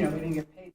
we didn't get paid.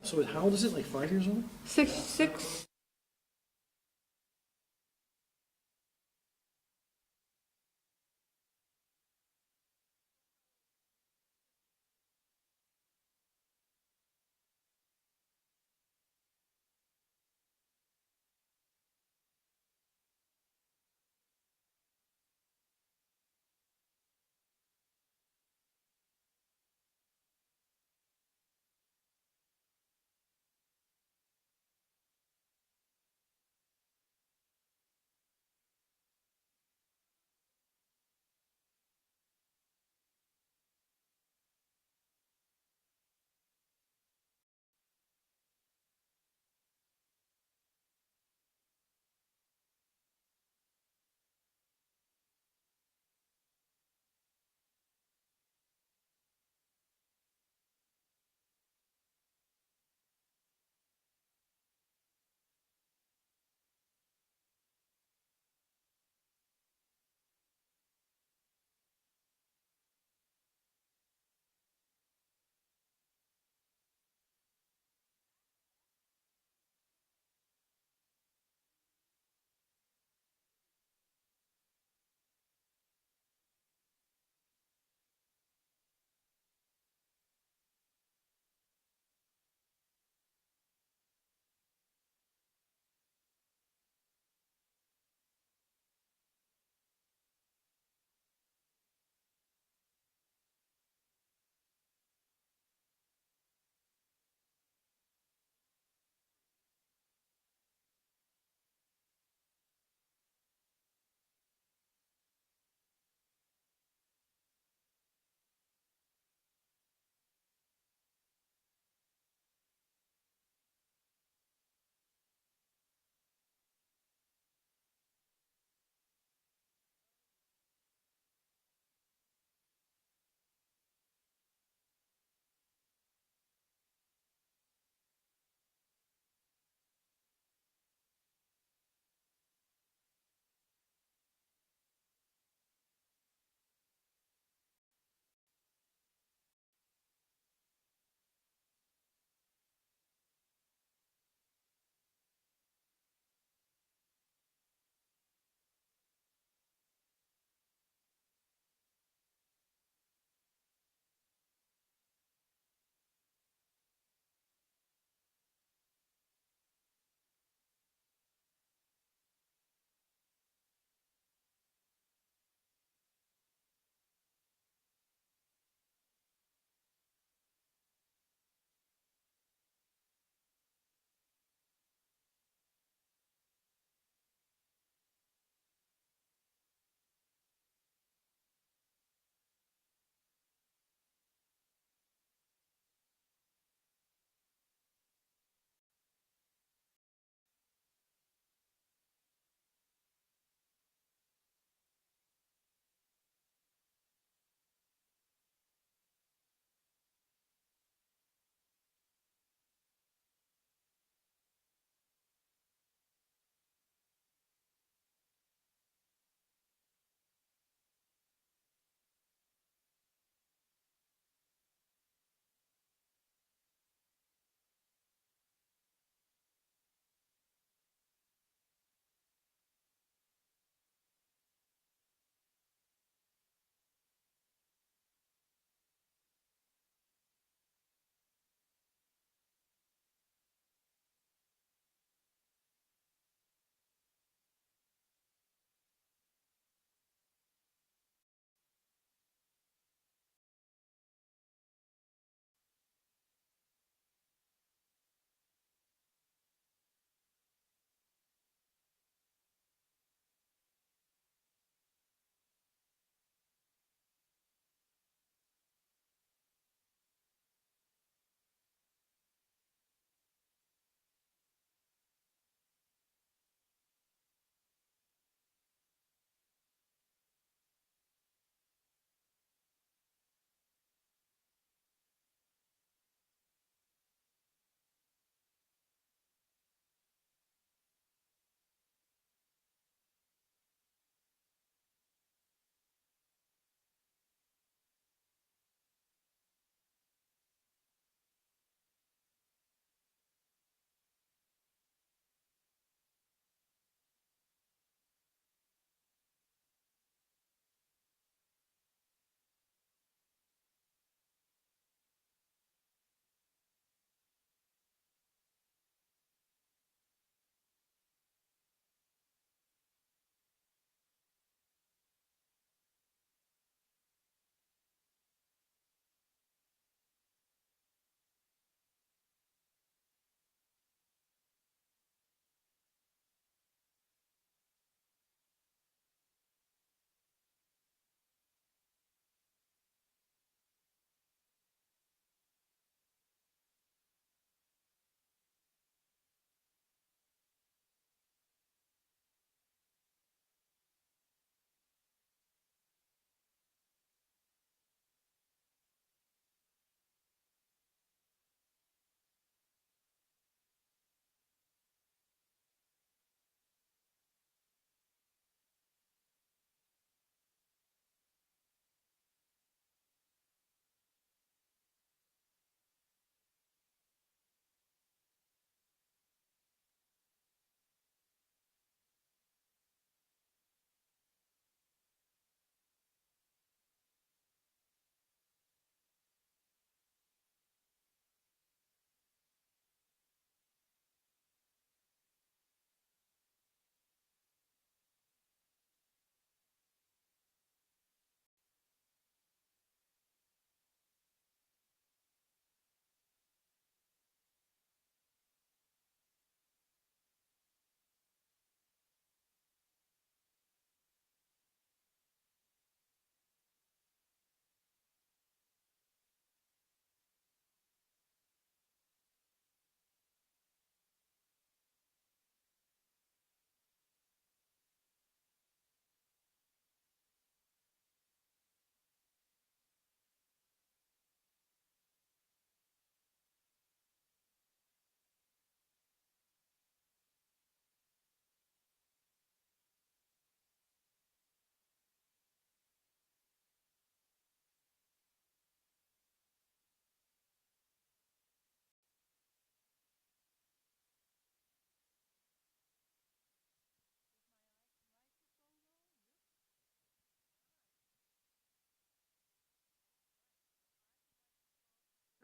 So how old is it? Like 5 years old? Six.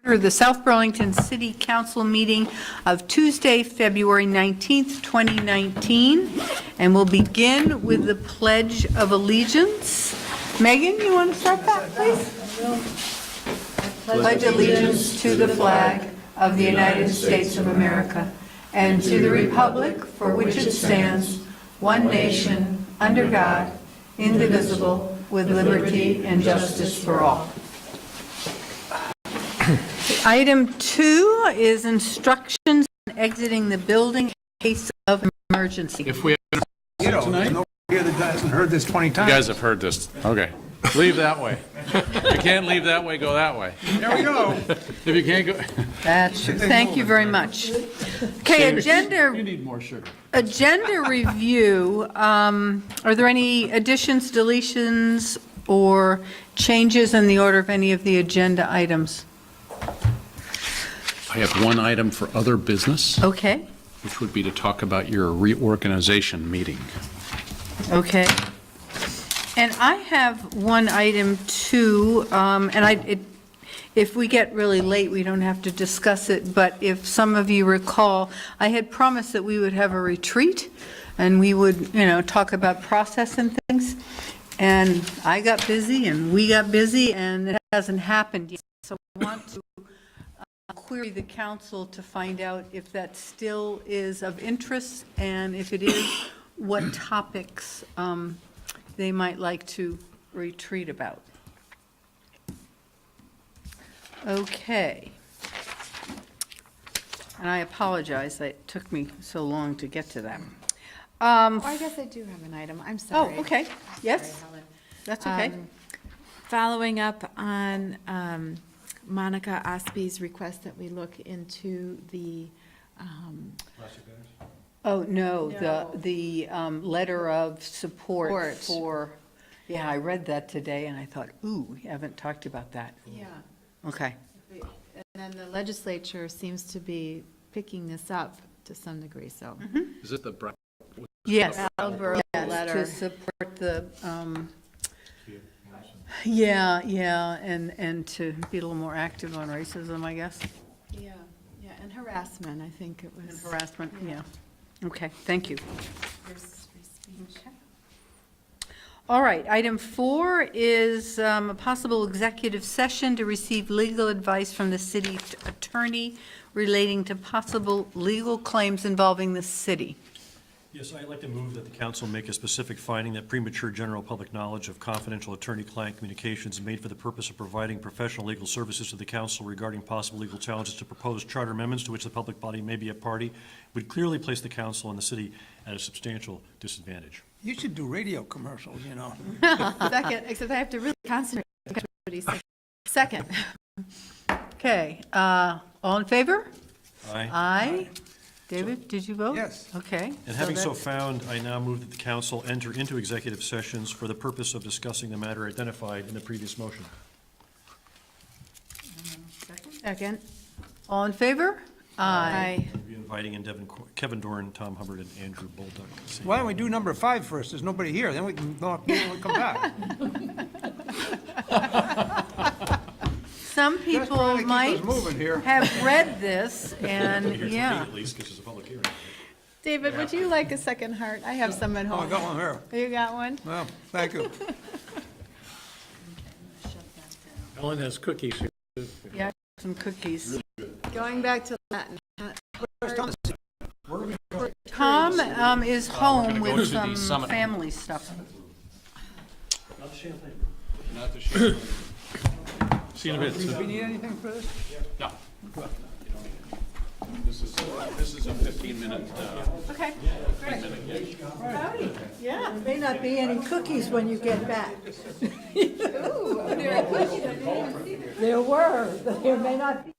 The South Burlington City Council meeting of Tuesday, February 19th, 2019. And we'll begin with the Pledge of Allegiance. Megan, you want to start that, please? Pledge allegiance to the flag of the United States of America and to the republic for which it stands, one nation, under God, indivisible, with liberty and justice for all. Item 2 is instructions on exiting the building in case of emergency. If we, You know, there's nobody here that hasn't heard this 20 you times. guys have heard this, okay. Leave that way. If you can't leave that way, go that way. There we go. If you can't go. That's true. Thank you very much. Okay, You agenda need more sugar. review. Are there any additions, deletions, or changes in the order of any of the agenda items? I have one item for other business, Okay, which would be to talk about your reorganization meeting. okay. And I have one item too, if we get really late, we don't have to discuss it, but if some of you recall, I had promised that we would have a retreat, and we would, talk about process and things, and I got busy, and we got busy, and it hasn't happened yet. So I want to query the council to find out if that still is of interest, and if it is, what topics they might like to retreat about. Okay. And I apologize that it took me so long to get to that. I guess I do have an item. I'm Oh, sorry. okay, Sorry, yes, Helen. that's okay. Following up on Monica Ospey's request that we look into the, Oh, no, No. the letter of support Support. for, yeah, I read that today, and I thought, ooh, we haven't talked about that. yeah, Okay, and then the legislature seems to be picking this up to some degree, so. Is it the, yes. Brattleboro Yes, letter. to support the, yeah, and to be a little more active on racism, I guess, Yeah, yeah, and harassment, I think it and was. harassment, yeah. Okay, thank you. Free speech. All right, item 4 is a possible executive session to receive legal advice from the city attorney relating to possible legal claims involving the city. Yes, I'd like to move that the council make a specific finding that premature general public knowledge of confidential attorney-client communications made for the purpose of providing professional legal services to the council regarding possible legal challenges to proposed charter amendments to which the public body may be a party would clearly place the council and the city at a substantial disadvantage. You should do radio commercials, you know. Second, except I have to really concentrate on what he said. Second. Okay, all in favor? Aye. Aye. David, did you vote? Yes. Okay. And having so that's- found, I now move that the council enter into executive sessions for the purpose of discussing the matter identified in the previous motion. Second. All in favor? Aye. We'll be inviting in Kevin Dorn, Tom Hubbard, and Andrew Bolduc. Why don't we do number 5 first? There's nobody here, then we can go up and come back. Some Just people trying to keep us might moving here. have read this, and, Here's the yeah. date at least, because it's a public hearing. David, would you like a second heart? I have some at Oh, I home. got one here. You got one? Well, thank you. Ellen has cookies. Yeah, some cookies. Going back to Latin. Tom is home go with to the some summit. family stuff. Not the sugar. See you in a bit. Do we need anything for this? No. This is a 15-minute, Okay. Yeah, there may not be any cookies when you get back. There were, but there may not be.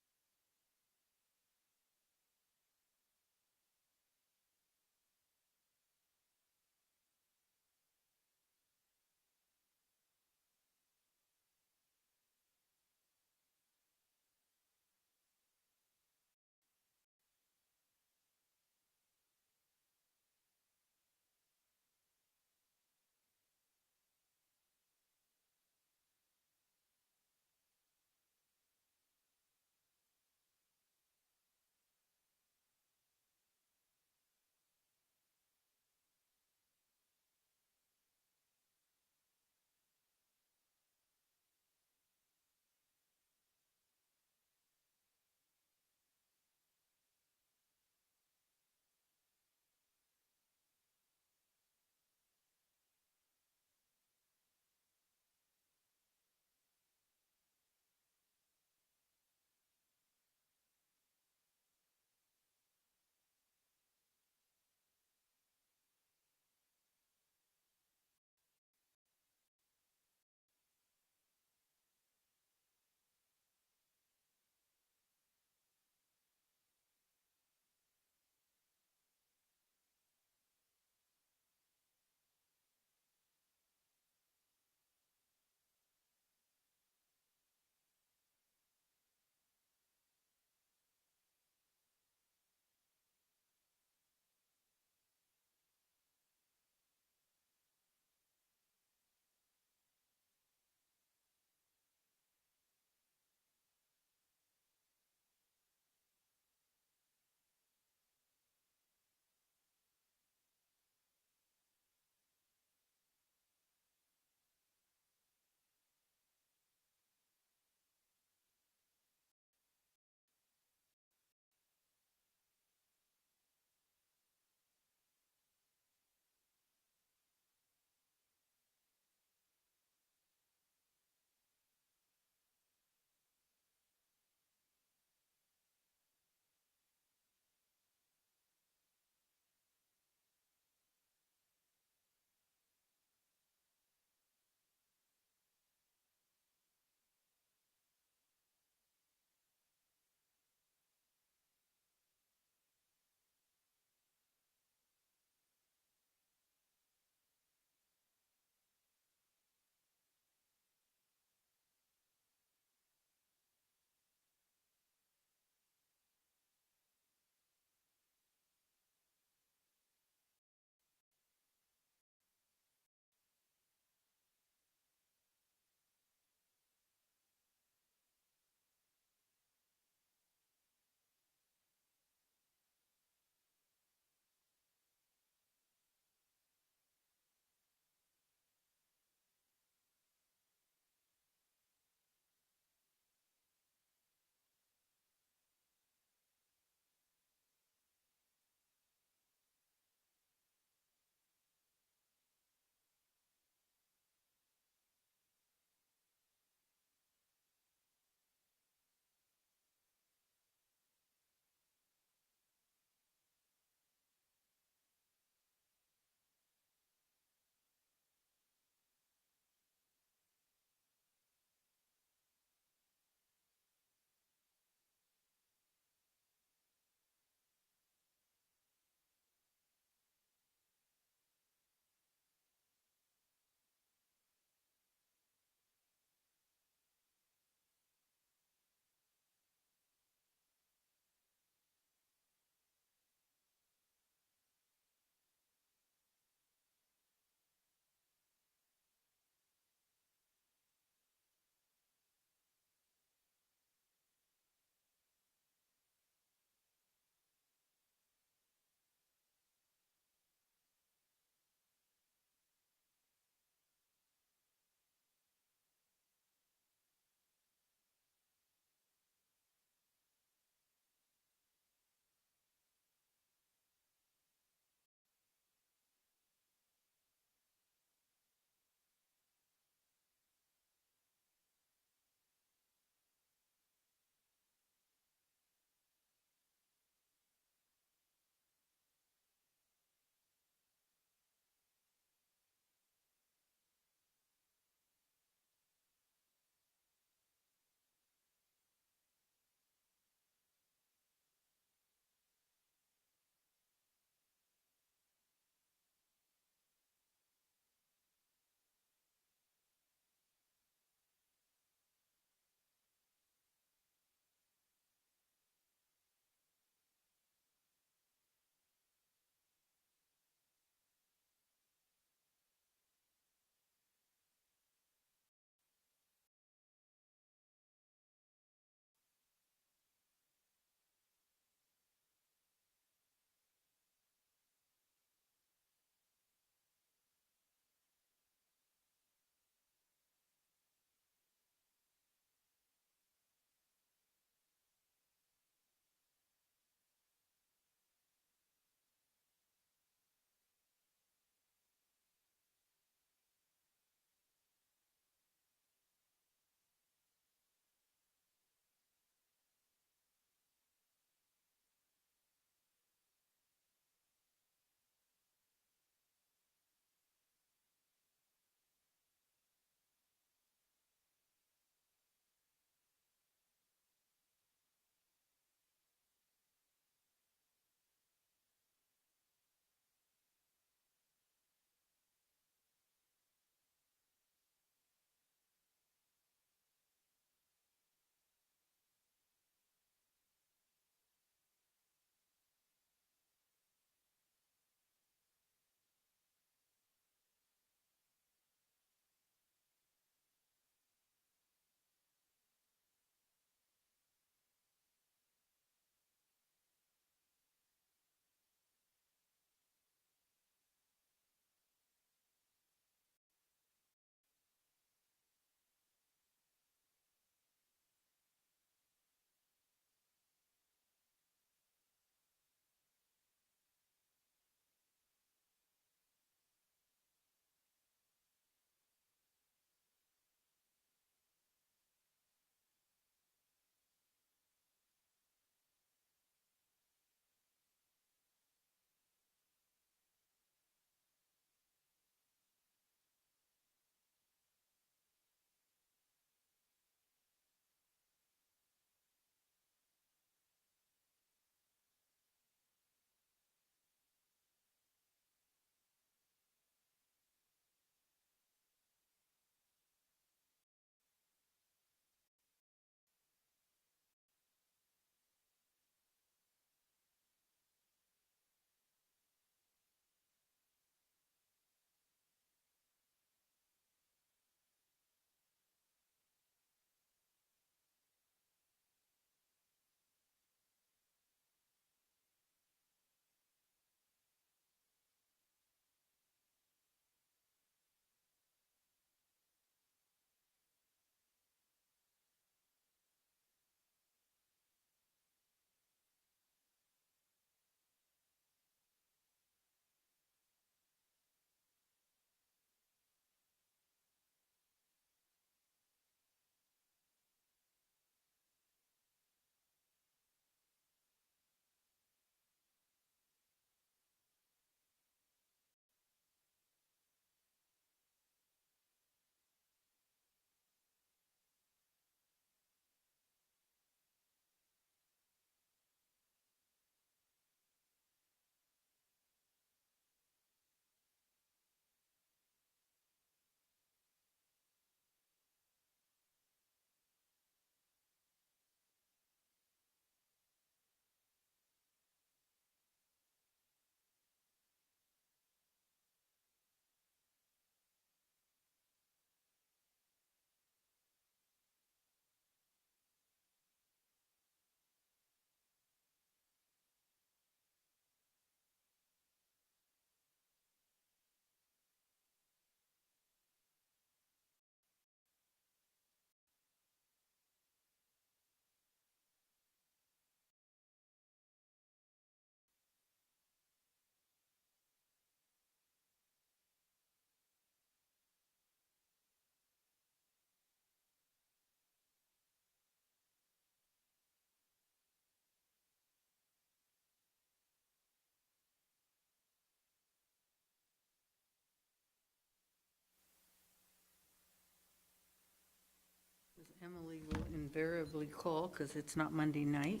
Emily will invariably call because it's not Monday night.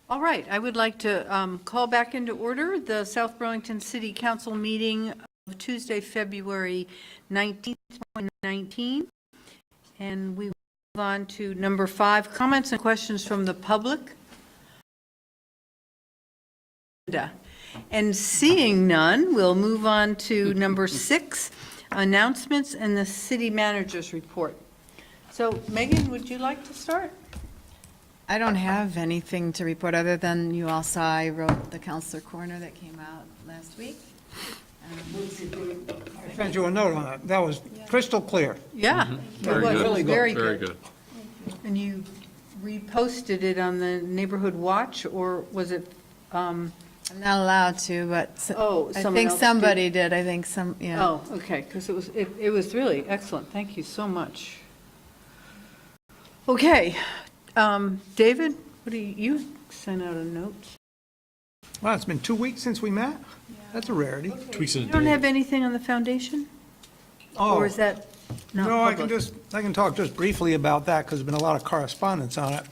All right, I would like to call back into order the South Burlington City Council meeting of Tuesday, February 19th, 2019. And we move on to number 5, comments and questions from the public. And seeing none, we'll move on to number 6, announcements and the city manager's report. So Megan, would you like to start? I don't have anything to report other than you all saw I wrote the Counselor Corner that came out last week. I sent you a note on it. That was crystal clear. Yeah. Very it was good. really very Very good. good. And you reposted it on the Neighborhood Watch, or was it, I'm not allowed to, but Oh, I someone think else somebody did. I think some, yeah. oh, okay, because it was really excellent. Thank you so much. Okay, David, what do you sent out a note? Well, it's been 2 weeks since we met? That's a rarity. You don't have anything on the foundation? Or is that not No, public? I can talk just briefly about that because there's been a lot of correspondence on it.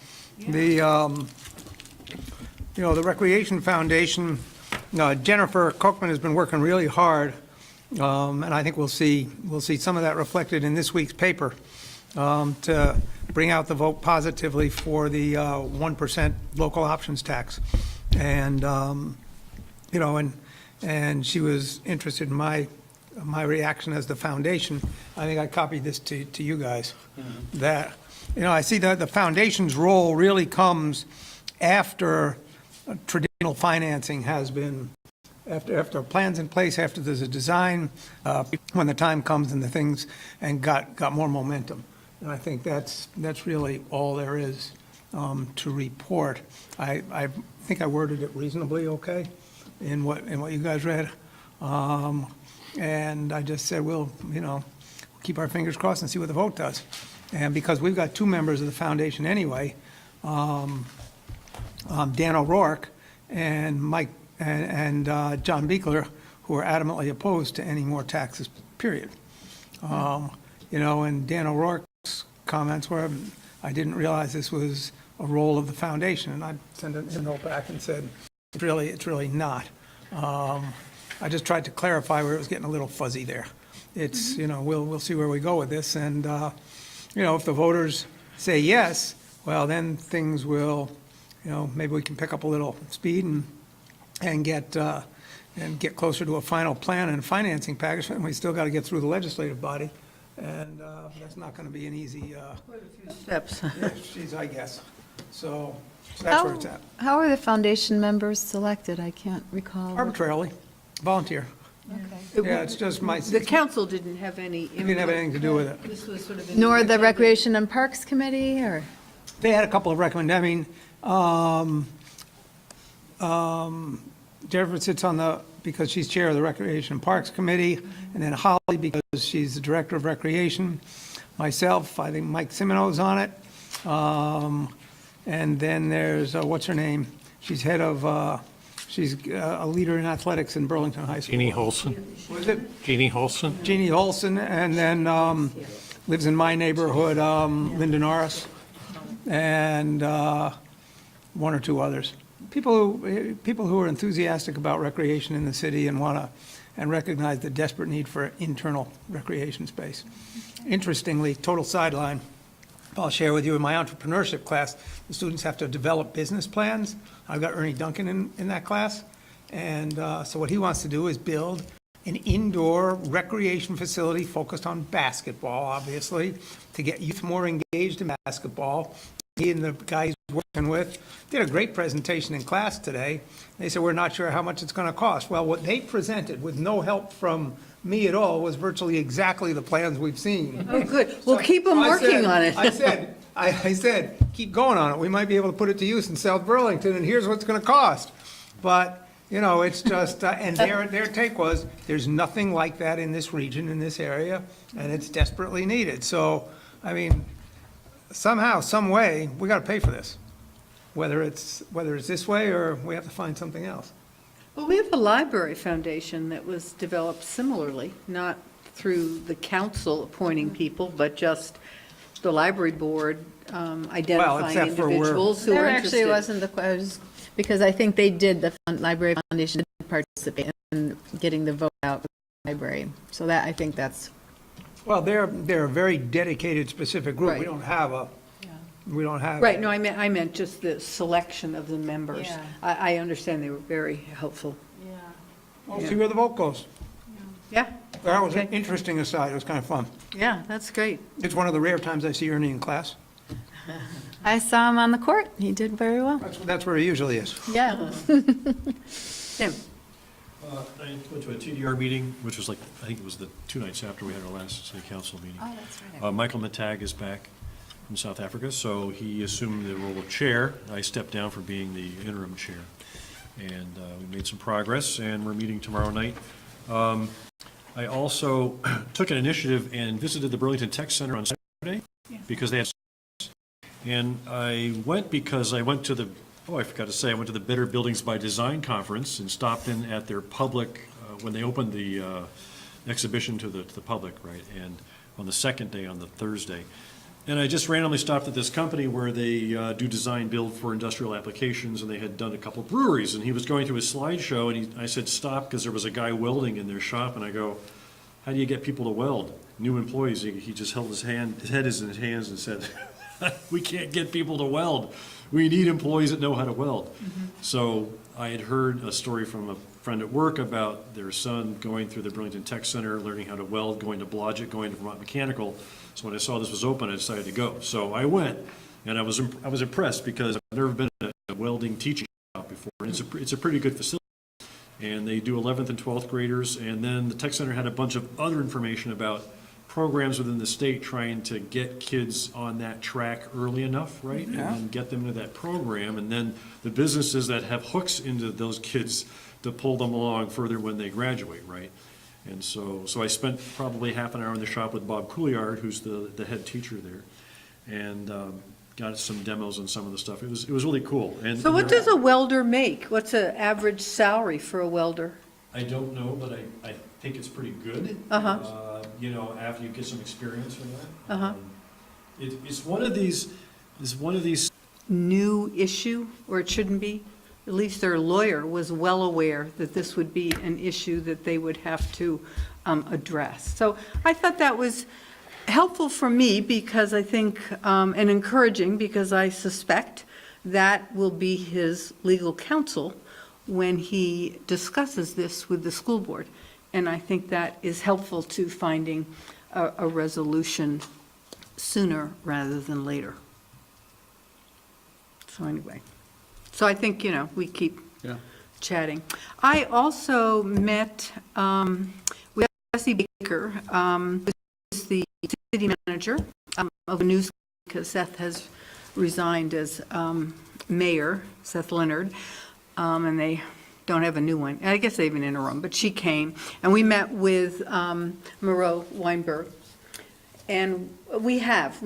The Recreation Foundation, Jennifer Kochman has been working really hard, and I think we'll see some of that reflected in this week's paper, to bring out the vote positively for the 1% local options tax. And, and she was interested in my reaction as the foundation. I think I copied this to you guys. That, I see that the foundation's role really comes after traditional financing has been, after a plan's in place, after there's a design, when the time comes and the things, and got more momentum. And I think that's really all there is to report. I think I worded it reasonably okay in what you guys read. And I just said, we'll keep our fingers crossed and see what the vote does. And because we've got 2 members of the foundation anyway, Dan O'Rourke and Mike and John Beekler, who are adamantly opposed to any more taxes, period. And Dan O'Rourke's comments were, I didn't realize this was a role of the foundation, and I sent a note back and said, it's really not. I just tried to clarify where it was getting a little fuzzy there. It's, we'll see where we go with this, and, if the voters say yes, well, then things will, maybe we can pick up a little speed and get closer to a final plan and financing package, and we still got to get through the legislative body, and that's not going to be an easy, Steps. I guess. So that's where it's at. How are the foundation members selected? I can't recall. Arbitrarily, volunteer. Yeah, it's just The council didn't have any. it didn't have anything to do with it. This was sort of. Nor the Recreation and Parks Committee, or? They had a couple of recommendations. Jennifer sits on because she's chair of the Recreation and Parks Committee, and then Holly because she's the director of Recreation. Myself, I think Mike Simino's on it. And then there's, what's her name? She's head of, she's a leader in athletics in Burlington High School. Jeannie Holson. Was it? Jeannie Holson. Jeannie Olson, and then lives in my neighborhood, Linda Norris, and 1 or 2 others. People who are enthusiastic about recreation in the city and and recognize the desperate need for internal recreation space. Interestingly, total sideline, I'll share with you in my entrepreneurship class, the students have to develop business plans. I've got Ernie Duncan in that class. And so what he wants to do is build an indoor recreation facility focused on basketball, obviously, to get youth more engaged in basketball. He and the guy he's working with did a great presentation in class today. They said, we're not sure how much it's going to cost. Well, what they presented with no help from me at all was virtually exactly the plans we've seen. Oh, good. We'll keep them working on it. I said, keep going on it. We might be able to put it to use in South Burlington, and here's what it's going to cost. But, it's just, and their take was, there's nothing like that in this region, in this area, and it's desperately needed. So, somehow, some way, we got to pay for this, whether it's this way or we have to find something else. Well, we have a library foundation that was developed similarly, not through the council appointing people, but just the library board identifying except for where- individuals who are There interested. actually wasn't because I think they did, the Library Foundation did participate in getting the vote out for the library. So that, I think that's, Well, they're a very dedicated, specific group. Right. We don't have Right, no, I meant just the selection of the members. Yeah. I understand they were very helpful. We'll see where the vote goes. Yeah, That was an Okay. interesting aside. It was kind of fun. yeah, that's great. It's one of the rare times I see Ernie in class. I saw him on the court. He did very well. That's where he usually is. Yeah. Tim? I went to a TDR meeting, which was like, I think it was the 2 nights after we had our last city council meeting. Oh, that's right. Michael Matag is back from South Africa, so he assumed the role of chair. I stepped down for being the interim chair. And we made some progress, and we're meeting tomorrow night. I also took an initiative and visited the Burlington Tech Center on Saturday, because they had, and I went because I went to the, I forgot to say, I went to the Better Buildings by Design conference and stopped in at their public, when they opened the exhibition to the public, right, and on the second day, on the Thursday. And I just randomly stopped at this company where they do design build for industrial applications, and they had done a couple breweries, and he was going through his slideshow, and I said, stop, because there was a guy welding in their shop, and I go, how do you get people to weld? New employees. He just held his head in his hands and said, we can't get people to weld. We need employees that know how to weld. So I had heard a story from a friend at work about their son going through the Burlington Tech Center, learning how to weld, going to Blodgett, going to Vermont Mechanical. So when I saw this was open, I decided to go. So I went, and I was impressed because I've never been in a welding teaching shop before. And it's a pretty good facility. And they do 11th and 12th graders. And then the Tech Center had a bunch of other information about programs within the state trying to get kids on that track early enough, right? Yeah. And then get them into that program. And then the businesses that have hooks into those kids to pull them along further when they graduate, right? And so I spent probably half an hour in the shop with Bob Couliard, who's the head teacher there, and got some demos on some of the stuff. It was really cool. And So what does a welder make? What's an average salary for a welder? I don't know, but I think it's pretty good. You know, after you get some experience with that. It's one of these. New issue, or it shouldn't be? At least their lawyer was well aware that this would be an issue that they would have to address. So I thought that was helpful for me because I think, and encouraging because I suspect that will be his legal counsel when he discusses this with the school board. And I think that is helpful to finding a resolution sooner rather than later. So anyway, so I think, you know, we keep chatting. I also met with Jesse Baker, who is the city manager of News, because Seth has resigned as mayor, Seth Leonard, and they don't have a new one. I guess they have an interim, but she came, and we met with Moreau Weinberg. And we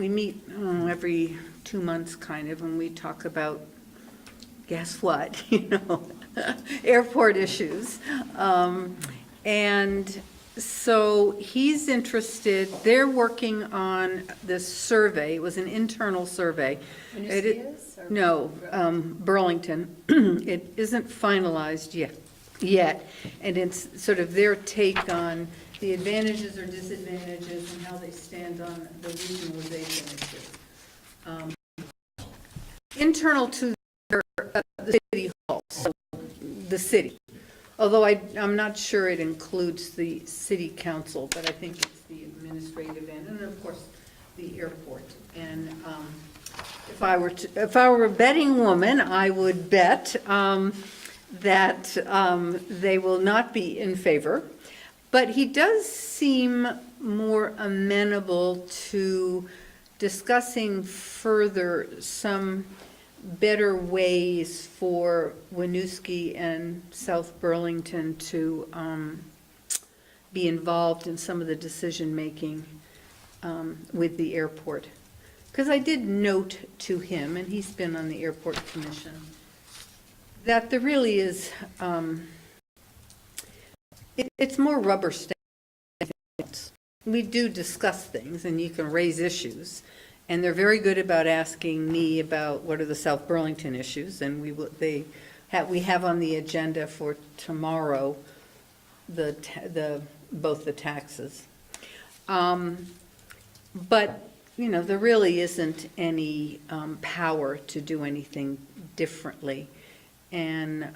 meet every 2 months, kind of, and we talk about, guess what, you know, airport issues. And so he's interested, they're working on this survey, it was an internal survey. No, Burlington. It isn't finalized yet, and it's sort of their take on the advantages or disadvantages and how they stand on the regionalization issue. Internal to the city hall, so the city. Although I'm not sure it includes the city council, but I think it's the administrative end, and of course, the airport. And if I were a betting woman, I would bet that they will not be in favor. But he does seem more amenable to discussing further some better ways for Winooski and South Burlington to be involved in some of the decision-making with the airport. Because I did note to him, and he's been on the airport commission, that there really is It's more rubber stamp. We do discuss things, and you can raise issues, and they're very good about asking me about what are the South Burlington issues, and we have on the agenda for tomorrow both the taxes. But, there really isn't any power to do anything differently. And,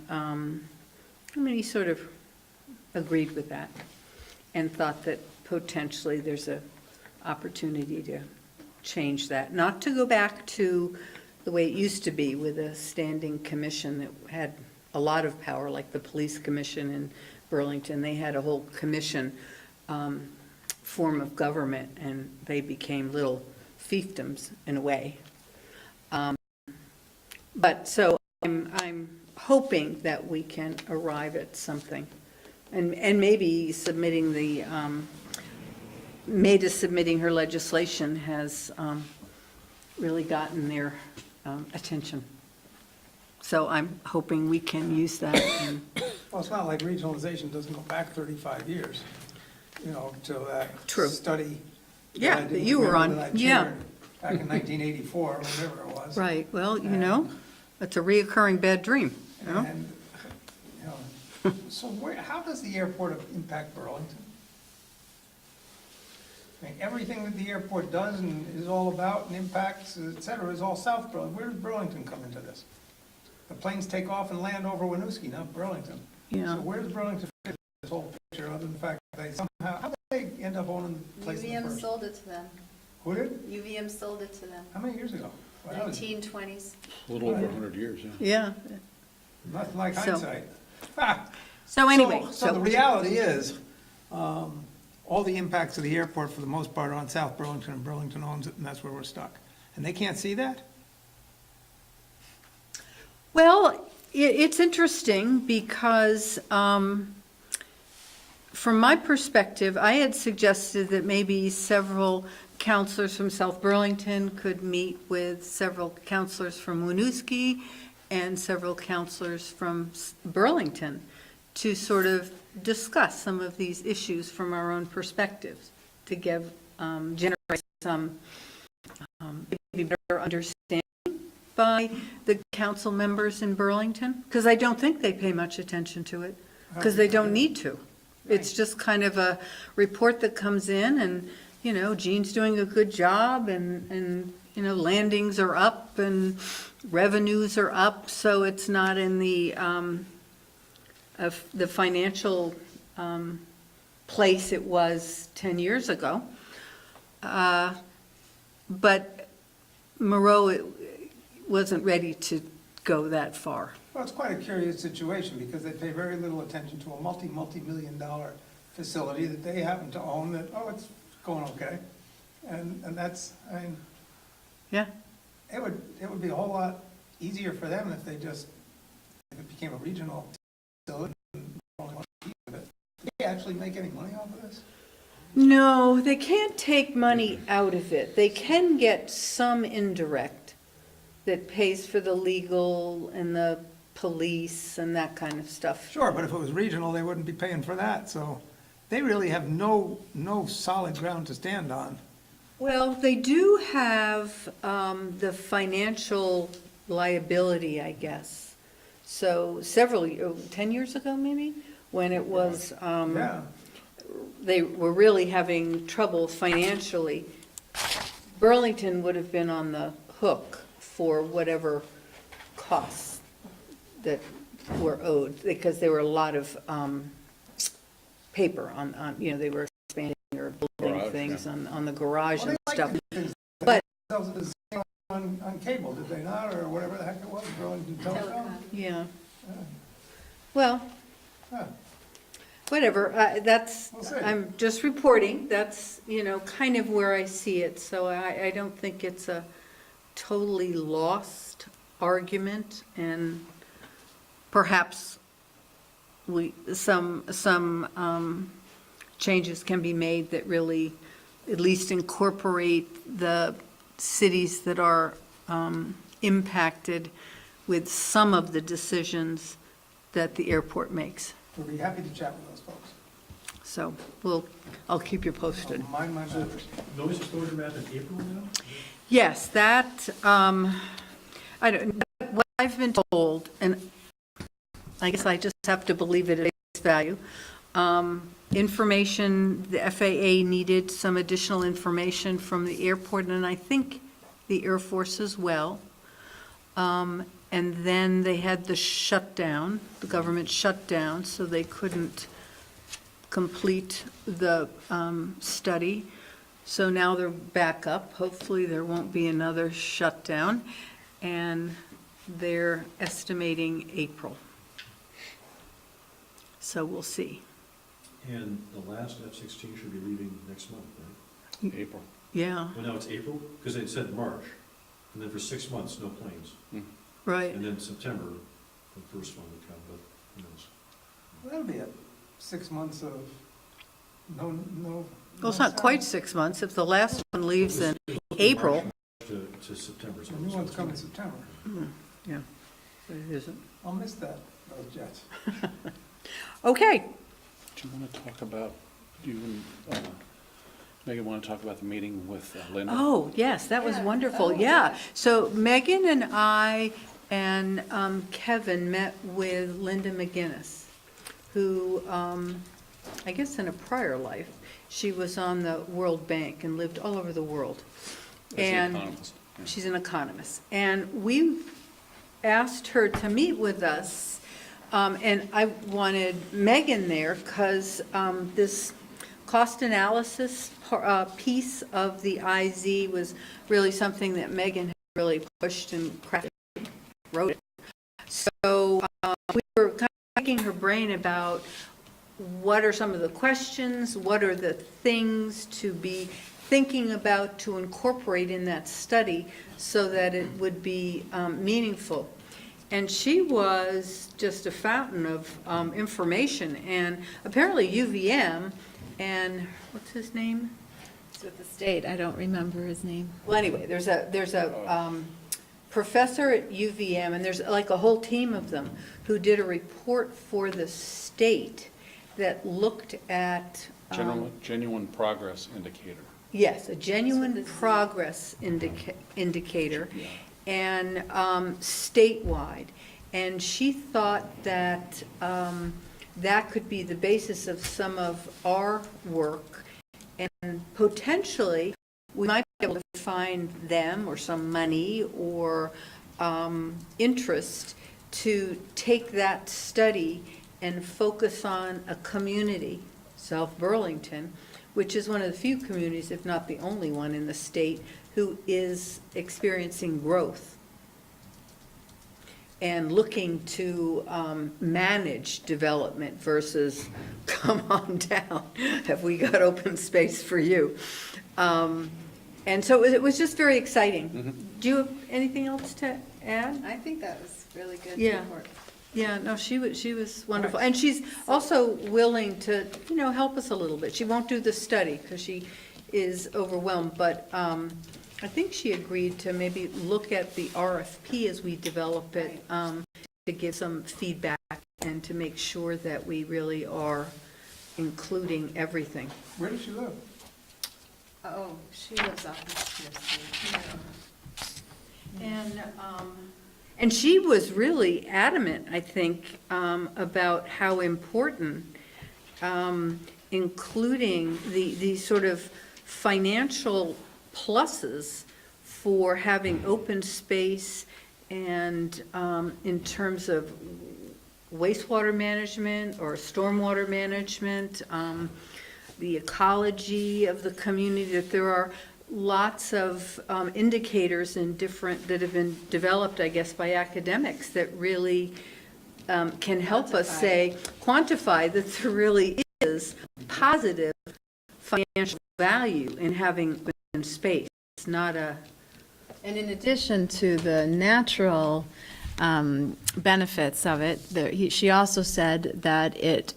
he sort of agreed with that and thought that potentially there's a opportunity to change that. Not to go back to the way it used to be with a standing commission that had a lot of power, like the police commission in Burlington. They had a whole commission form of government, and they became little fiefdoms in a way. But so I'm hoping that we can arrive at something, and maybe submitting Maida submitting her legislation has really gotten their attention. So I'm hoping we can use that. Well, it's not like regionalization doesn't go back 35 years, to that True. study. Yeah, I did that you were on. that I Yeah. chaired Back in 1984, whatever it was. Right, well, it's a reoccurring bad dream. And, so how does the airport impact Burlington? I mean, everything that the airport does and is all about and impacts, et cetera, is all South Burlington. Where does Burlington come into this? The planes take off and land over Winooski, not Burlington. Yeah. So where does Burlington fit in this whole picture, other than the fact that they somehow, how did they end up owning the place in the UVM first? sold it to them. Who did? UVM sold it to them. How many years ago? Wow, 1920s. A little over 100 years, yeah. Yeah, nothing like So- hindsight. Ha! so anyway. So the reality is, all the impacts of the airport, for the most part, are on South Burlington, and Burlington owns it, and that's where we're stuck. And they can't see that? Well, it's interesting because from my perspective, I had suggested that maybe several counselors from South Burlington could meet with several counselors from Winooski and several counselors from Burlington to sort of discuss some of these issues from our own perspectives, to generate some maybe better understanding by the council members in Burlington, because I don't think they pay much attention to it, because they don't need to. It's just kind of a report that comes in, and, Jean's doing a good job, and landings are up and revenues are up, so it's not in the financial place it was 10 years ago. But Moreau wasn't ready to go that far. Well, it's quite a curious situation, because they pay very little attention to a multi-million-dollar facility that they happen to own, that, it's going okay. And that's, Yeah, it would be a whole lot easier for them if it became a regional facility and only one piece of it. Do they actually make any money off of this? no, they can't take money out of it. They can get some indirect that pays for the legal and the police and that kind of stuff. Sure, but if it was regional, they wouldn't be paying for that, so they really have no solid ground to stand on. Well, they do have the financial liability, I guess. So 10 years ago maybe, when it was, Yeah, they were really having trouble financially, Burlington would have been on the hook for whatever costs that were owed, because there were a lot of paper on, they were expanding or building Garage, things yeah. on the garage well, and they stuff. like to do things But- themselves on cable, did they not, or whatever the heck it was, Burlington Telecom? Telecom. Yeah. Well, Huh. whatever, that's, We'll see. I'm just reporting, that's, kind of where I see it. So I don't think it's a totally lost argument, and perhaps some changes can be made that really at least incorporate the cities that are impacted with some of the decisions that the airport makes. We'll be happy to chat with those folks. So I'll keep you posted. Mind my matters. Noise exposure map in April now? Yes, that, I don't, what I've been told, and I guess I just have to believe it at face value, information, the FAA needed some additional information from the airport, and I think the Air Force as well. And then they had the shutdown, the government shutdown, so they couldn't complete the study. So now they're back up. Hopefully there won't be another shutdown. And they're estimating April. So we'll see. And the last F-16 should be leaving next month, right? April. Yeah, Well, now it's April, because it said March, and then for 6 months, no planes. right. And then September, the first one would come, but who knows? Well, that'll be it. 6 months of no. Well, it's not quite 6 months. If the last one leaves in April. To September. The new one's coming in September. Yeah, but it isn't. I'll miss that, those jets. Okay. Do you want to talk about, Megan, want to talk about the meeting with Linda? Oh, yes, that was wonderful, yeah. So Megan and I and Kevin met with Linda McGinnis, who, I guess in a prior life, she was on the World Bank and lived all over the world. As an And economist. Yeah. she's an economist. And we asked her to meet with us, and I wanted Megan there because this cost analysis piece of the IZ was really something that Megan had really pushed and crafted, wrote it. So we were kind of picking her brain about what are some of the questions, what are the things to be thinking about to incorporate in that study so that it would be meaningful. And she was just a fountain of information. And apparently UVM and, what's his name? It's with the state, I don't remember his name. Well, anyway, there's a professor at UVM, and there's like a whole team of them who did a report for the state that looked at. Genuine progress indicator. Yes, a genuine progress indicator, Yeah. and statewide. And she thought that that could be the basis of some of our work, and potentially we might be able to find them or some money or interest to take that study and focus on a community, South Burlington, which is one of the few communities, if not the only one in the state, who is experiencing growth and looking to manage development versus, come on down, have we got open space for you? And so it was just very exciting. Do you have anything else to add? I think that was really good Yeah. report. Yeah, no, she was wonderful. And she's also willing to, help us a little bit. She won't do the study because she is overwhelmed, but I think she agreed to maybe look at the RFP as we develop it, to give some feedback and to make sure that we really are including everything. Where does she live? Oh, she lives up in Pierce. And she was really adamant, I think, about how important, including the sort of financial pluses for having open space and in terms of wastewater management or stormwater management, the ecology of the community, that there are lots of indicators in different, that have been developed, I guess, by academics that really can help us quantify that there really is positive financial value in having open space. It's not a... And in addition to the natural benefits of it, she also said that it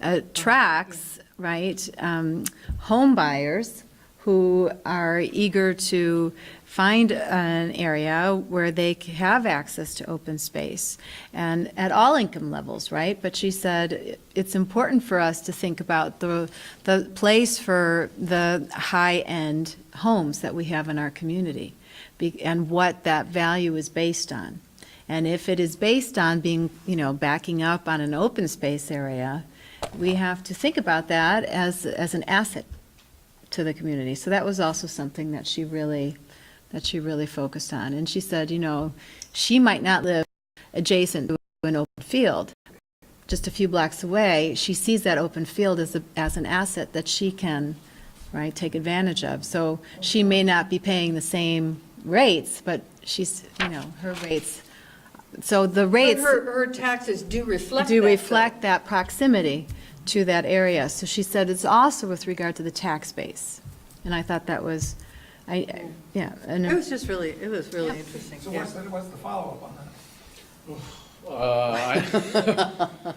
attracts, right, home buyers who are eager to find an area where they have access to open space, and at all income levels, right? But she said it's important for us to think about the place for the high-end homes that we have in our community, and what that value is based on. And if it is based on being, backing up on an open space area, we have to think about that as an asset to the community. So that was also something that she really focused on. And she said, she might not live adjacent to an open field, just a few blocks away. She sees that open field as an asset that she can, right, take advantage of. So she may not be paying the same rates, but she's, her rates. So the rates Her taxes do reflect that. do reflect that proximity to that area. So she said it's also with regard to the tax base. And I thought that was, It was just really, interesting. So yeah. what's the follow-up on that?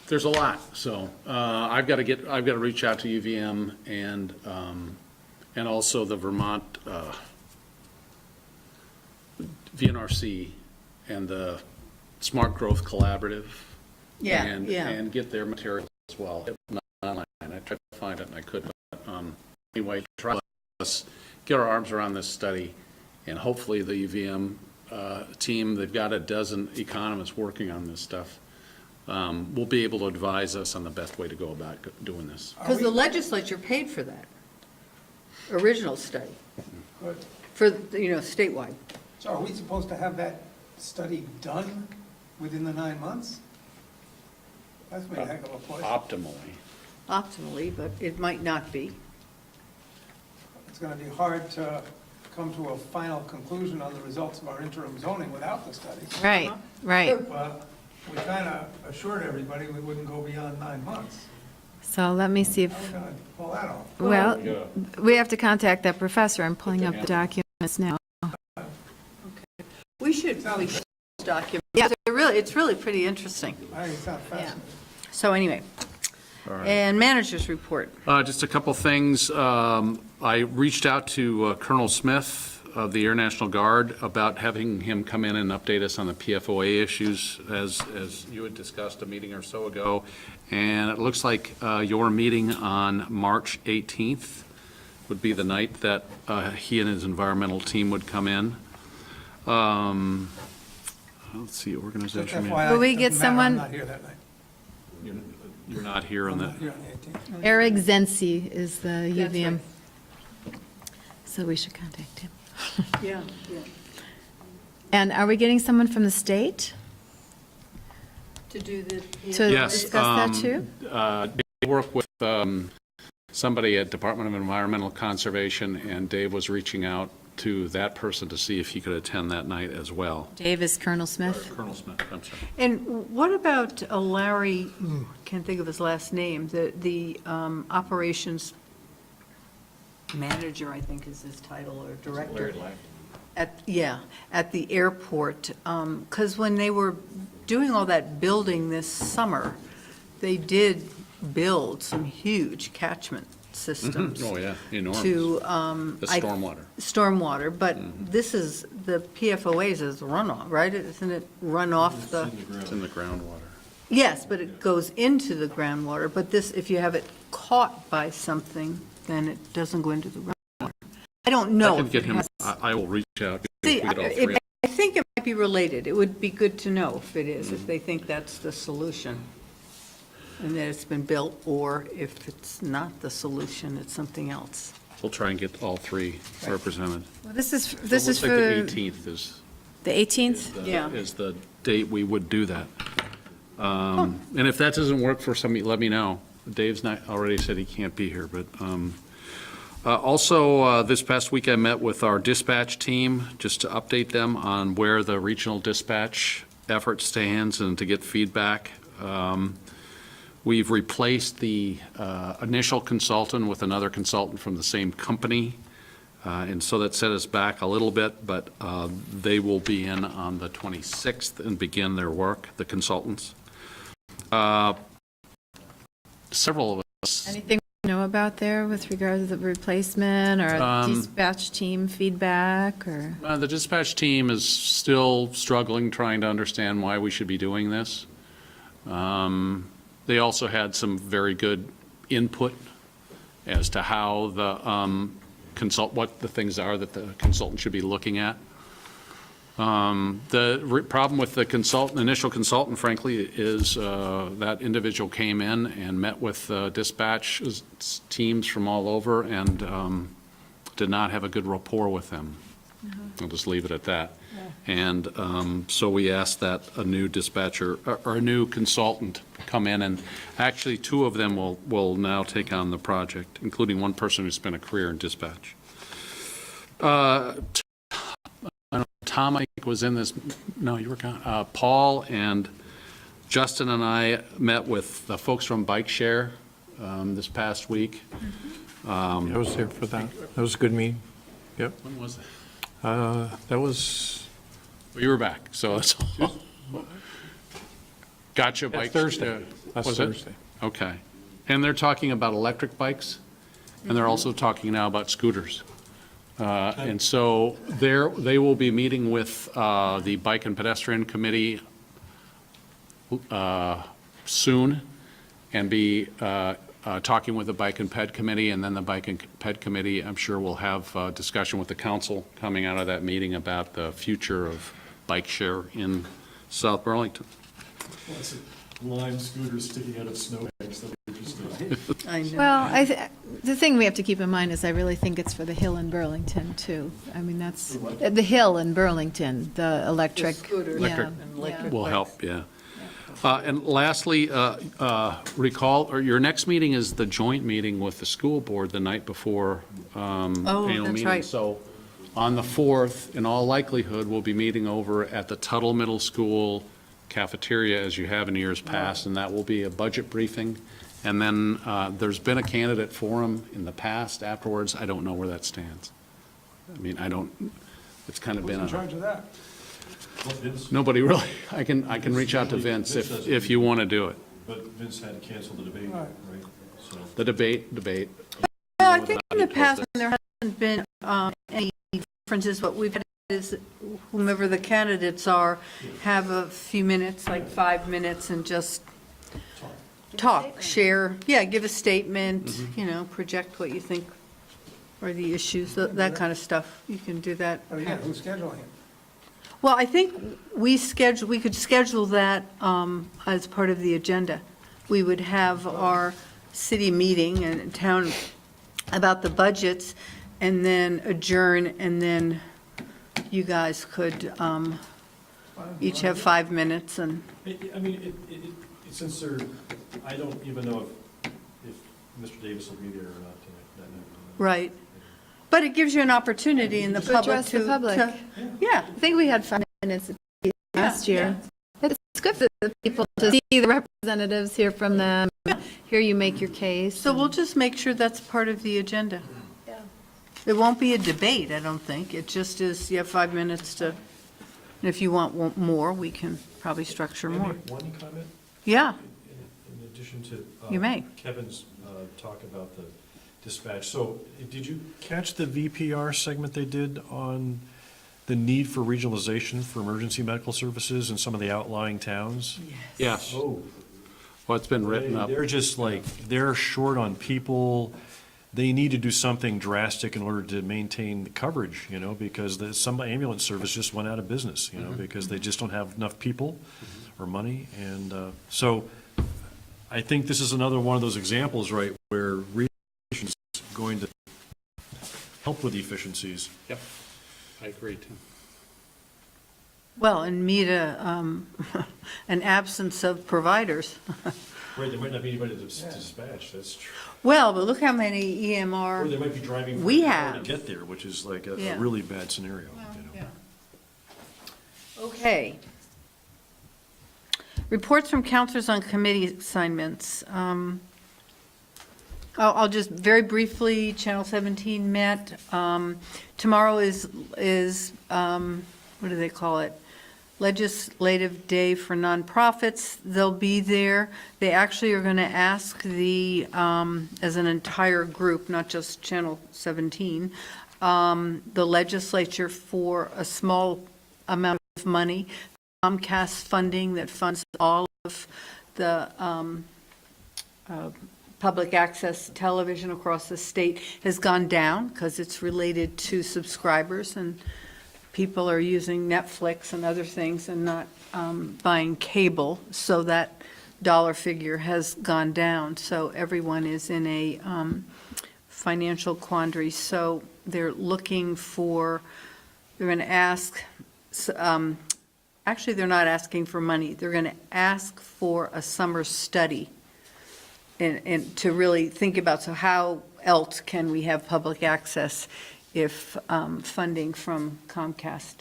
There's a lot, so I've got to reach out to UVM and also the Vermont VNRC and the Smart Growth Collaborative. Yeah, and, yeah. And get their material as well. Not online. I tried to find it and I couldn't. But anyway, try us get our arms around this study, and hopefully the UVM team, they've got a dozen economists working on this stuff, will be able to advise us on the best way to go about doing this. Because the legislature paid for that original study, Good. for, statewide. So are we supposed to have that study done within the 9 months? That's a heck of a push. Optimally, but it might not be. It's going to be hard to come to a final conclusion on the results of our interim zoning without the study. right, right. But we kind of assured everybody we wouldn't go beyond 9 months. So let me see How are we if, going to pull that off? well, we have to contact that professor. I'm pulling up the documents now. We should document. Yeah, it's really pretty interesting. I think it sounds fascinating. So anyway, and managers report. Just a couple things. I reached out to Colonel Smith of the Air National Guard about having him come in and update us on the PFOA issues, as you had discussed a meeting or so ago. And it looks like your meeting on March 18th would be the night that he and his environmental team would come in. Let's see, Just organization. FYI, Will we it get doesn't matter, someone- I'm not here that night. You're not here on I'm that. not here on the 18th. Eric Zensi is the That's UVM. right. So we should contact him. Yeah, yeah. And are we getting someone from the state To do the. to Yes, discuss that too? They work with somebody at Department of Environmental Conservation, and Dave was reaching out to that person to see if he could attend that night as well. Dave is Colonel Smith. Colonel Smith, I'm sorry. And what about Larry, can't think of his last name, the operations manager, I think is his title, or director? At the airport, because when they were doing all that building this summer, they did build some huge catchment systems. Oh, yeah, enormous. To. The stormwater. Stormwater, but this is, the PFOAs is runoff, right? Isn't it run off the? It's in the groundwater. Yes, but it goes into the groundwater, but this, if you have it caught by something, then it doesn't go into the groundwater. I don't know. I can if get it him, has- I will reach out. See, if we get all three. I think it might be related. It would be good to know if it is, if they think that's the solution, and that it's been built, or if it's not the solution, it's something else. We'll try and get all three represented. Well, this is So it for looks like the 18th the 18th? Yeah. is the date we would do that. And if that doesn't work for somebody, let me know. Dave's not, already said he can't be here, but, also, this past week I met with our dispatch team, just to update them on where the regional dispatch effort stands and to get feedback. We've replaced the initial consultant with another consultant from the same company, and so that set us back a little bit, but they will be in on the 26th and begin their work, the consultants. Several of us Anything know about there with regard to the replacement or dispatch team feedback or? The dispatch team is still struggling, trying to understand why we should be doing this. They also had some very good input as to how the what the things are that the consultant should be looking at. The problem with the initial consultant, frankly, is that individual came in and met with dispatch teams from all over and did not have a good rapport with them. I'll just leave it at that. And so we asked that a new dispatcher, or a new consultant come in, and actually two of them will now take on the project, including one person who spent a career in dispatch. Tom, I think, was in this, no, you were gone. Paul and Justin and I met with the folks from Bike Share this past week. I was there for that. That was a good meeting. Yep. When was it? That was Well, you were back, so that's all. Gotcha that's Bike. Thursday. That's Was it? Thursday. Okay. And they're talking about electric bikes, and they're also talking now about scooters. And so they will be meeting with the Bike and Pedestrian Committee soon, and be talking with the Bike and Ped Committee, and then the Bike and Ped Committee, I'm sure, will have a discussion with the council coming out of that meeting about the future of bike share in South Burlington. Lots of lime scooters sticking out of snowbanks, that'll be interesting. I know. Well, the thing we have to keep in mind is I really think it's for the hill in Burlington, too. I mean, that's, the hill in Burlington, the electric. Scooters yeah, and electric Will bikes. help, yeah. And lastly, recall, or your next meeting is the joint meeting with the school board the night before annual that's meeting. right. So on the 4th, in all likelihood, we'll be meeting over at the Tuttle Middle School cafeteria, as you have in years past, and that will be a budget briefing. And then there's been a candidate forum in the past afterwards. I don't know where that stands. I mean, it's kind of Who's been in charge of that? Well, Vince- nobody really, I can reach out to Vince if you want to do it. But Vince had to cancel the debate, right? So. The debate. Well, I think in the past, when there hasn't been any differences, what we've had is whomever the candidates are, have a few minutes, like 5 minutes, and just talk, share, give a statement, project what you think are the issues, that kind of stuff. You can do that. Oh, yeah, who's scheduling it? Well, I think we could schedule that as part of the agenda. We would have our city meeting and town about the budgets, and then adjourn, and then you guys could each have 5 minutes, and, I mean, since I don't even know if Mr. Davis will be there or not tonight, that night. right. But it gives you an opportunity in the To public address the public. Yeah, I think we had 5 minutes last year. It's good for the people to see the representatives, hear from them, hear you make your case. so we'll just make sure that's part of the agenda. Yeah. It won't be a debate, I don't think. It just is, you have 5 minutes to, and if you want more, we can probably structure Can I more. make one comment? Yeah, In addition to You may. Kevin's talk about the dispatch. So did you catch the VPR segment they did on the need for regionalization for emergency medical services in some of the outlying towns? Yes. Oh, Well, it's been written up. they're just like, they're short on people. They need to do something drastic in order to maintain the coverage, because some ambulance service just went out of business, because they just don't have enough people or money. And so I think this is another one of those examples, right, where regionalization is going to help with efficiencies. Yep, I agree, too. well, and meet an absence of providers. Right, there might not be anybody to dispatch, that's true. Well, but look how many Or EMR, they might be driving for We an hour to have. get there, which is like a Yeah. really bad scenario. okay. Reports from counselors on committee assignments. I'll just very briefly, Channel 17 met. Tomorrow is what do they call it? Legislative Day for Nonprofits. They'll be there. They actually are going to ask as an entire group, not just Channel 17, the legislature for a small amount of money. Comcast funding that funds all of the public access television across the state has gone down because it's related to subscribers, and people are using Netflix and other things and not buying cable, so that dollar figure has gone down. So everyone is in a financial quandary. So they're looking for, they're going to ask, actually, they're not asking for money. They're going to ask for a summer study and to really think about, so how else can we have public access if funding from Comcast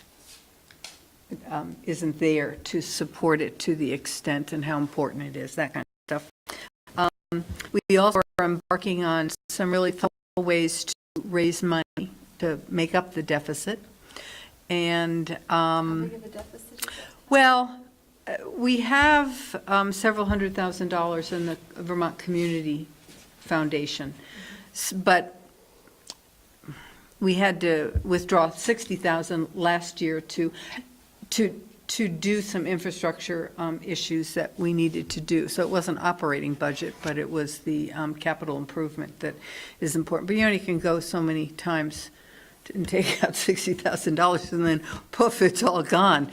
isn't there to support it to the extent and how important it is, that kind of stuff. We also are embarking on some really thoughtful ways to raise money to make up the deficit. And, How big of a deficit is that? well, we have several $100,000 in the Vermont Community Foundation, but we had to withdraw $60,000 last year to do some infrastructure issues that we needed to do. So it wasn't operating budget, but it was the capital improvement that is important. But you only can go so many times and take out $60,000 and then poof, it's all gone.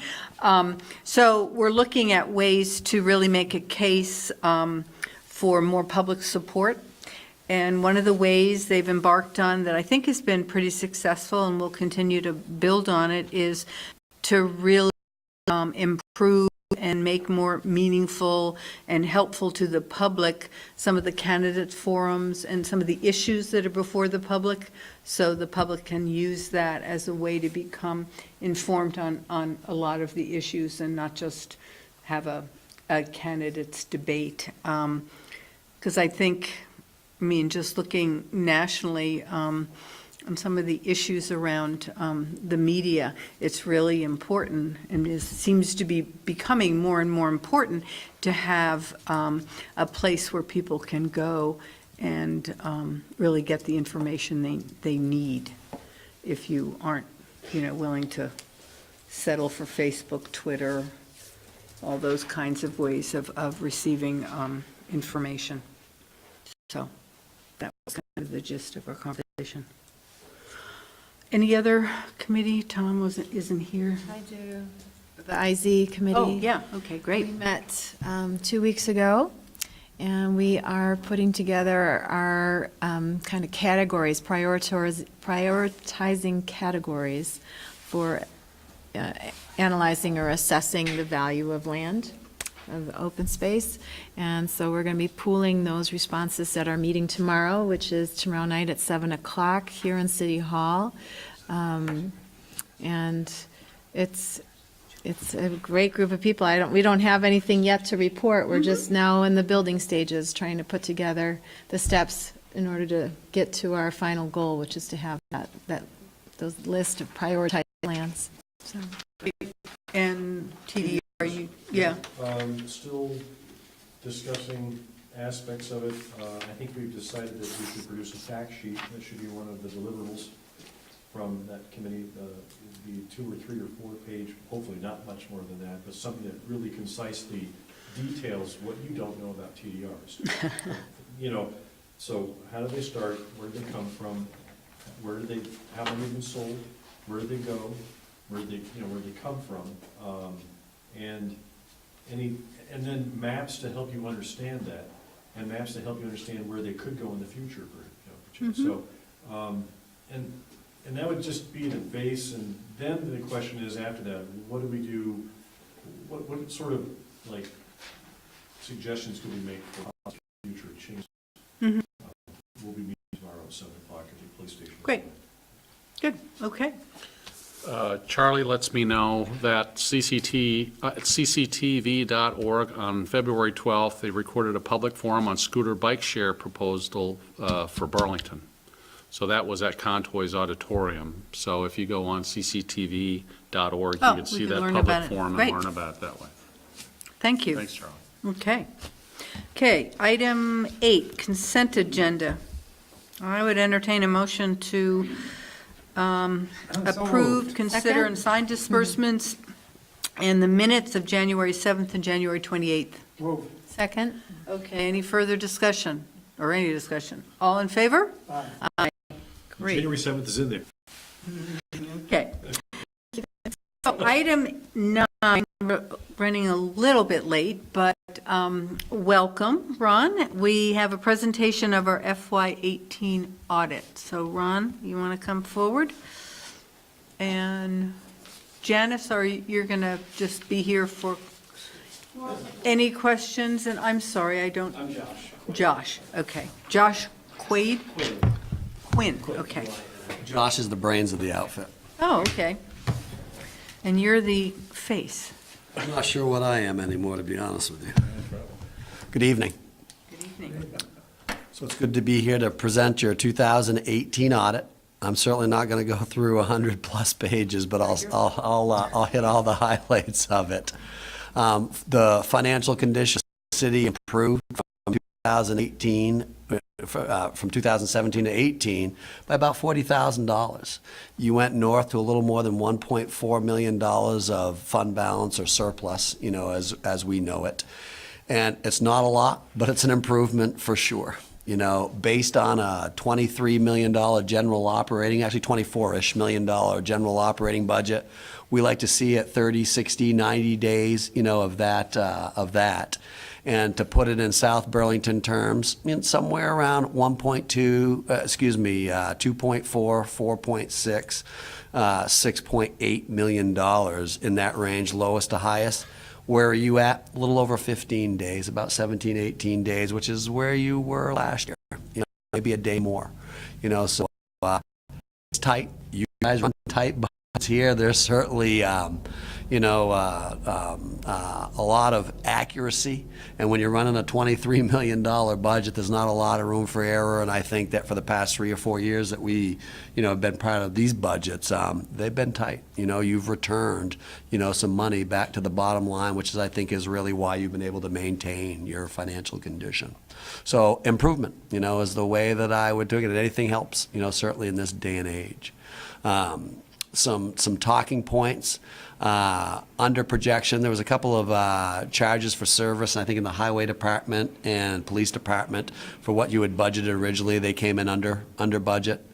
So we're looking at ways to really make a case for more public support. And one of the ways they've embarked on that I think has been pretty successful and will continue to build on it is to really improve and make more meaningful and helpful to the public some of the candidate forums and some of the issues that are before the public, so the public can use that as a way to become informed on a lot of the issues and not just have a candidates debate. Because I think, I mean, just looking nationally on some of the issues around the media, it's really important, and it seems to be becoming more and more important to have a place where people can go and really get the information they need if you aren't, willing to settle for Facebook, Twitter, all those kinds of ways of receiving information. So that was kind of the gist of our conversation. Any other committee? Tom isn't here. I do. The IZ committee. Oh, yeah, okay, great. We met 2 weeks ago, and we are putting together our kind of categories, prioritizing categories for analyzing or assessing the value of land, of open space. And so we're going to be pooling those responses at our meeting tomorrow, which is tomorrow night at 7 o'clock here in City Hall. And it's a great group of people. We don't have anything yet to report. We're just now in the building stages, trying to put together the steps in order to get to our final goal, which is to have those list of prioritized plans. So. And TD, are you, yeah. Still discussing aspects of it. I think we've decided that we should produce a fact sheet. That should be one of the deliverables from that committee. It'd be 2 or 3 or 4 page, hopefully not much more than that, but something that really concisely details what you don't know about TDRs. So how do they start? Where do they come from? How many have been sold? Where do they go? Where they come from? And then maps to help you understand that, and maps to help you understand where they could go in the future. So, and that would just be the base, and then the question is after that, what do we do? What sort of suggestions could we make for future changes? Mm-hmm. We'll be meeting tomorrow at 7 o'clock at the police station. Great. Good, okay. Charlie lets me know that cctv.org on February 12th, they recorded a public forum on scooter bike share proposal for Burlington. So that was at Contoy's Auditorium. So if you go on cctv.org, You Oh, can we see can that learn public about it. forum Great. and learn about it that way. Thank you. Thanks, Charlie. Okay. Okay, item 8, consent agenda. I would entertain a motion to approve, consider, and sign disbursements and the minutes of January 7th and January 28th. Second? Okay, any further discussion, or any discussion? All in favor? Aye. Great. January 7th is in there. Okay. So item 9, we're running a little bit late, but welcome, Ron. We have a presentation of our FY18 audit. So Ron, you want to come forward? And Janice, you're going to just be here for any questions? And I'm sorry, I'm Josh. Josh, okay. Josh Quaid? Quinn, okay. Josh is the brains of the outfit. Oh, okay. And you're the face. I'm not sure what I am anymore, to be honest with you. Good evening. Good evening. So it's good to be here to present your 2018 audit. I'm certainly not going to go through 100-plus pages, but I'll hit all the highlights of it. The financial condition of the city improved from 2018, from 2017 to 18 by about $40,000. You went north to a little more than $1.4 million of fund balance or surplus, as we know it. And it's not a lot, but it's an improvement for sure. Based on a $23 million general operating, actually $24-ish million general operating budget, we like to see it 30, 60, 90 days, of that. And to put it in South Burlington terms, somewhere around 2.4, 4.6, $6.8 million in that range, lowest to highest. Where are you at? A little over 15 days, about 17, 18 days, which is where you were last year. Maybe a day more. So it's tight. You guys run tight budgets here. There's certainly, a lot of accuracy. And when you're running a $23 million budget, there's not a lot of room for error. And I think that for the past 3 or 4 years that we, have been part of these budgets, they've been tight. You've returned, some money back to the bottom line, which is really why you've been able to maintain your financial condition. So improvement, is the way that I would do it. And anything helps, certainly in this day and age. Some talking points. Under projection, there was a couple of charges for service, and I think in the highway department and police department for what you had budgeted originally, they came in under budget.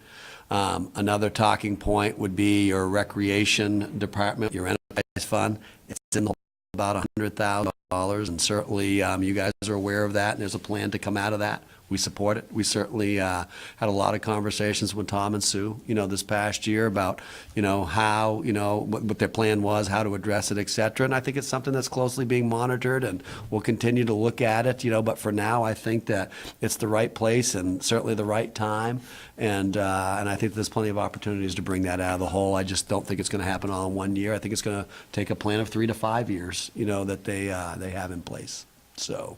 Another talking point would be your recreation department, your enterprise fund. It's in the about $100,000, and certainly you guys are aware of that, and there's a plan to come out of that. We support it. We certainly had a lot of conversations with Tom and Sue, this past year about, how, what their plan was, how to address it, et cetera. And I think it's something that's closely being monitored, and we'll continue to look at it, but for now, I think that it's the right place and certainly the right time. And I think there's plenty of opportunities to bring that out of the hole. I just don't think it's going to happen all in 1 year. I think it's going to take a plan of 3 to 5 years, that they have in place. So.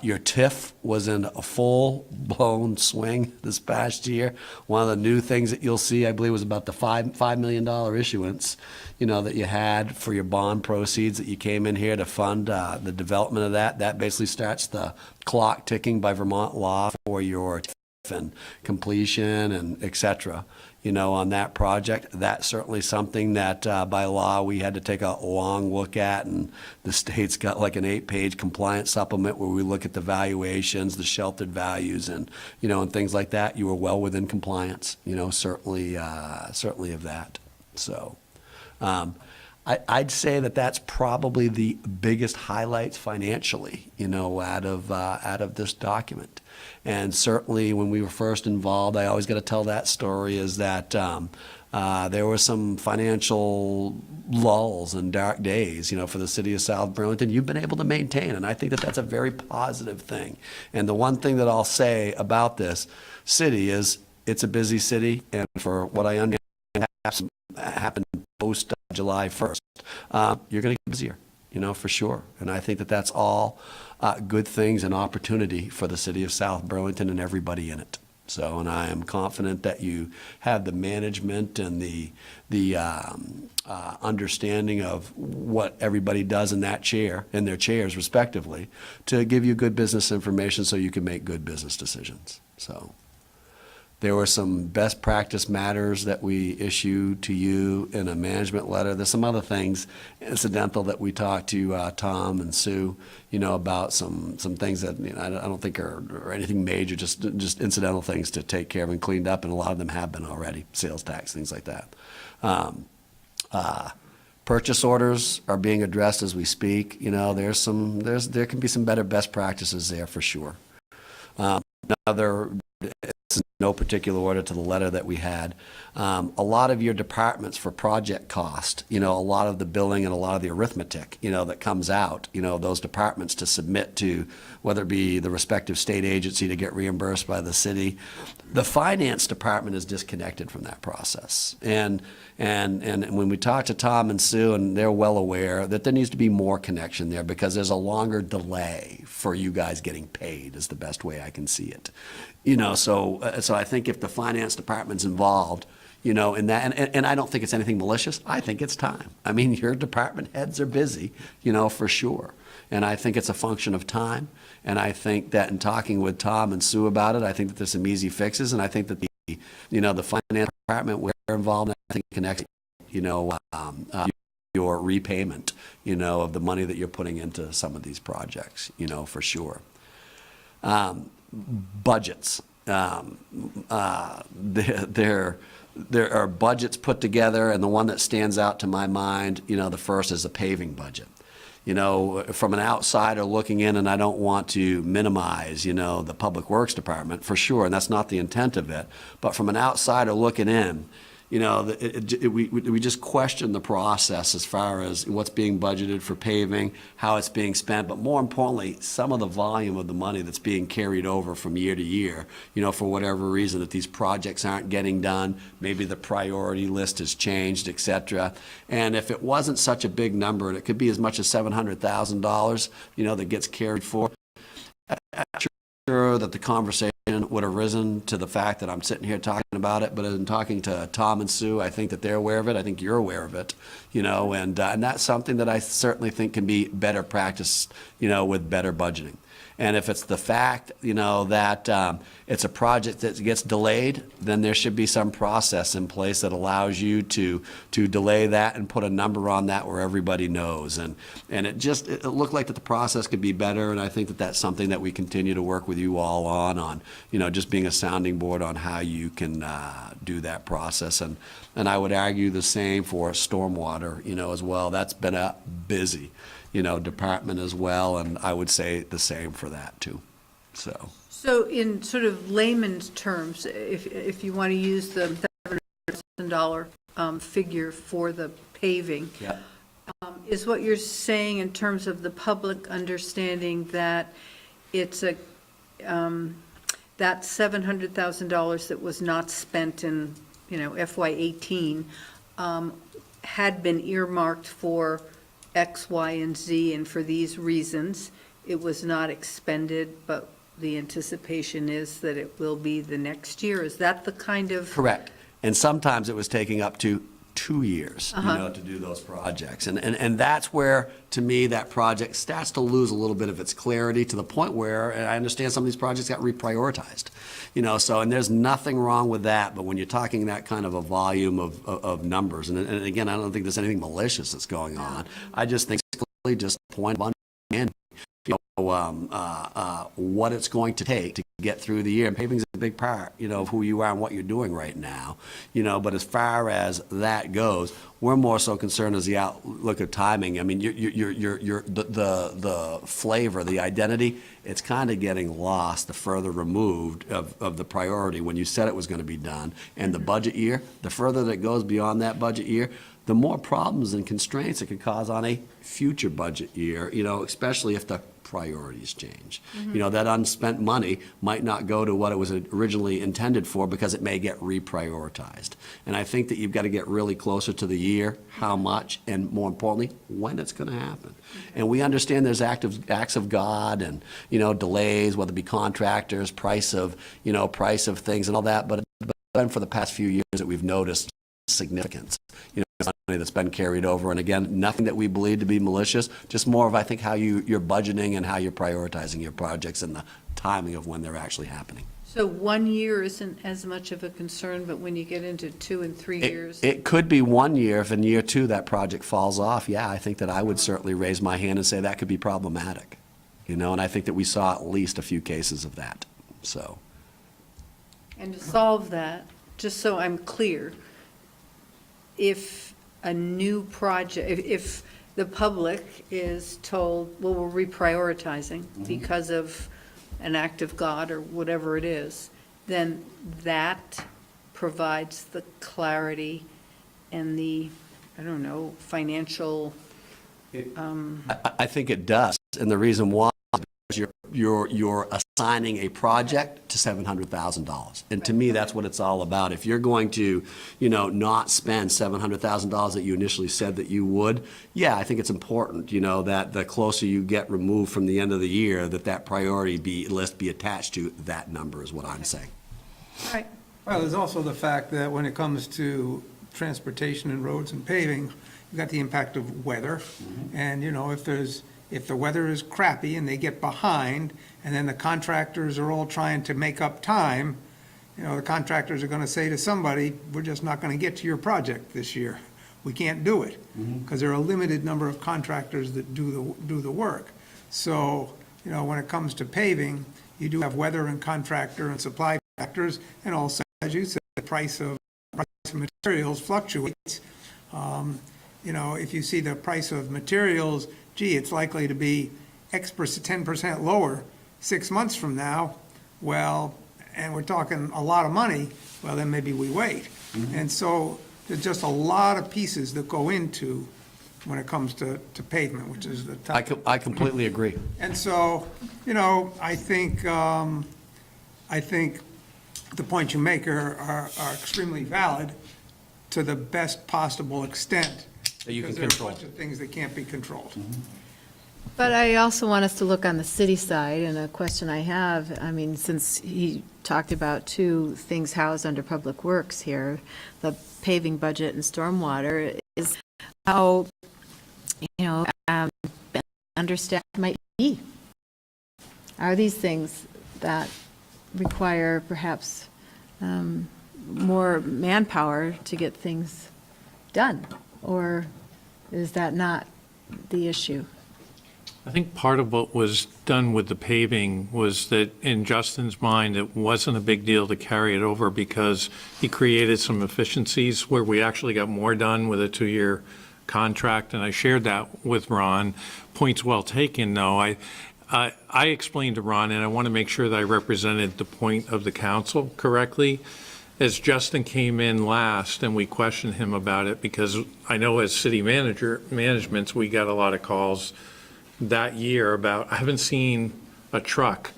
Your TIF was in a full-blown swing this past year. One of the new things that you'll see, I believe, was about the $5 million issuance, that you had for your bond proceeds that you came in here to fund the development of that. That basically starts the clock ticking by Vermont law for your TIF and completion and et cetera. On that project. That's certainly something that by law we had to take a long look at, and the state's got like an 8-page compliance supplement where we look at the valuations, the sheltered values, and and things like that. You were well within compliance, certainly of that. So I'd say that that's probably the biggest highlights financially, out of this document. And certainly when we were first involved, I always got to tell that story, is that there were some financial lulls and dark days, for the city of South Burlington. You've been able to maintain, and I think that that's a very positive thing. And the one thing that I'll say about this city is it's a busy city, and for what I understand happened post July 1st, you're going to get busier, for sure. And I think that that's all good things and opportunity for the city of South Burlington and everybody in it. So, and I am confident that you have the management and the understanding of what everybody does in that chair, in their chairs respectively, to give you good business information so you can make good business decisions. So there were some best practice matters that we issued to you in a management letter. There's some other things incidental that we talked to Tom and Sue, about some things that I don't think are anything major, just incidental things to take care of and cleaned up, and a lot of them have been already, sales tax, things like that. Purchase orders are being addressed as we speak. There can be some better best practices there for sure. It's in no particular order to the letter that we had. A lot of your departments for project cost, a lot of the billing and a lot of the arithmetic, that comes out, those departments to submit to, whether it be the respective state agency to get reimbursed by the city. The finance department is disconnected from that process. And when we talk to Tom and Sue, and they're well aware that there needs to be more connection there because there's a longer delay for you guys getting paid is the best way I can see it. So I think if the finance department's involved, in that, and I don't think it's anything malicious, I think it's time. I mean, your department heads are busy, for sure. And I think it's a function of time. And I think that in talking with Tom and Sue about it, I think that there's some easy fixes. And I think that the finance department, we're involved, I think connects, your repayment, of the money that you're putting into some of these projects, for sure. Budgets. There are budgets put together, and the one that stands out to my mind, the first is a paving budget. From an outsider looking in, and I don't want to minimize, the Public Works Department, for sure, and that's not the intent of it, but from an outsider looking in, we just question the process as far as what's being budgeted for paving, how it's being spent, but more importantly, some of the volume of the money that's being carried over from year to year, for whatever reason that these projects aren't getting done, maybe the priority list has changed, et cetera. And if it wasn't such a big number, and it could be as much as $700,000, that gets carried forward, I'm sure that the conversation would have risen to the fact that I'm sitting here talking about it, but in talking to Tom and Sue, I think that they're aware of it. I think you're aware of it, and that's something that I certainly think can be better practiced, with better budgeting. And if it's the fact, that it's a project that gets delayed, then there should be some process in place that allows you to delay that and put a number on that where everybody knows. And it looked like that the process could be better, and I think that that's something that we continue to work with you all on, just being a sounding board on how you can do that process. And I would argue the same for stormwater, as well. That's been a busy department as well, and I would say the same for that too. So in sort of layman's terms, if you want to use the $700,000 figure for the paving, yeah. Is what you're saying in terms of the public understanding that it's that $700,000 that was not spent in FY18 had been earmarked for X, Y, and Z, and for these reasons, it was not expended, but the anticipation is that it will be the next year? Is that the kind of? Correct. And sometimes it was taking up to 2 years, to do those projects. And that's where, to me, that project starts to lose a little bit of its clarity to the point where, and I understand some of these projects got reprioritized, and there's nothing wrong with that. But when you're talking that kind of a volume of numbers, and again, I don't think there's anything malicious that's going on. I just think it's clearly just a point of understanding, what it's going to take to get through the year. And paving is a big part, of who you are and what you're doing right now, but as far as that goes, we're more so concerned as the outlook of timing. I mean, the flavor, the identity, it's kind of getting lost the further removed of the priority when you said it was going to be done. And the budget year, the further that goes beyond that budget year, the more problems and constraints it could cause on a future budget year, especially if the priorities change. That unspent money might not go to what it was originally intended for because it may get reprioritized. And I think that you've got to get really closer to the year, how much, and more importantly, when it's going to happen. And we understand there's acts of God and, delays, whether it be contractors, price of things and all that, but for the past few years that we've noticed significance, money that's been carried over. And again, nothing that we believe to be malicious, just more of, I think, how you're budgeting and how you're prioritizing your projects and the timing of when they're actually happening. So 1 year isn't as much of a concern, but when you get into 2 and 3 years? It could be 1 year. If in year 2 that project falls off, yeah, I think that I would certainly raise my hand and say that could be problematic. And I think that we saw at least a few cases of that, so. And to solve that, just so I'm clear, if a new project, if the public is told, well, we're reprioritizing because of an act of God or whatever it is, then that provides the clarity and the, financial. I think it does, and the reason why is you're assigning a project to $700,000, and to me that's what it's all about. If you're going to, not spend $700,000 that you initially said that you would, yeah, I think it's important, that the closer you get removed from the end of the year, that priority list be attached to that number is what I'm saying. All right. Well, there's also the fact that when it comes to transportation and roads and paving, you've got the impact of weather. And, if the weather is crappy and they get behind, and then the contractors are all trying to make up time, the contractors are going to say to somebody, we're just not going to get to your project this year. We can't do it, because there are a limited number of contractors that do the work. So, when it comes to paving, you do have weather and contractor and supply factors, and also, as you said, the price of materials fluctuates. If you see the price of materials, gee, it's likely to be X 10% lower 6 months from now, well, and we're talking a lot of money, well, then maybe we wait. And so there's just a lot of pieces that go into when it comes to pavement, which is the tough. I completely agree. And so, I think the points you make are extremely valid to the best possible extent. That you can Because control. there are a bunch of things that can't be controlled. But I also want us to look on the city side, and a question I have, since he talked about 2 things housed under Public Works here, the paving budget and stormwater, is how, understaffed might be. Are these things that require perhaps more manpower to get things done? Or is that not the issue? I think part of what was done with the paving was that in Justin's mind, it wasn't a big deal to carry it over because he created some efficiencies where we actually got more done with a 2-year contract, and I shared that with Ron. Points well taken, though. I explained to Ron, and I want to make sure that I represented the point of the council correctly. As Justin came in last and we questioned him about it, because I know as city managements, we got a lot of calls that year about, I haven't seen a truck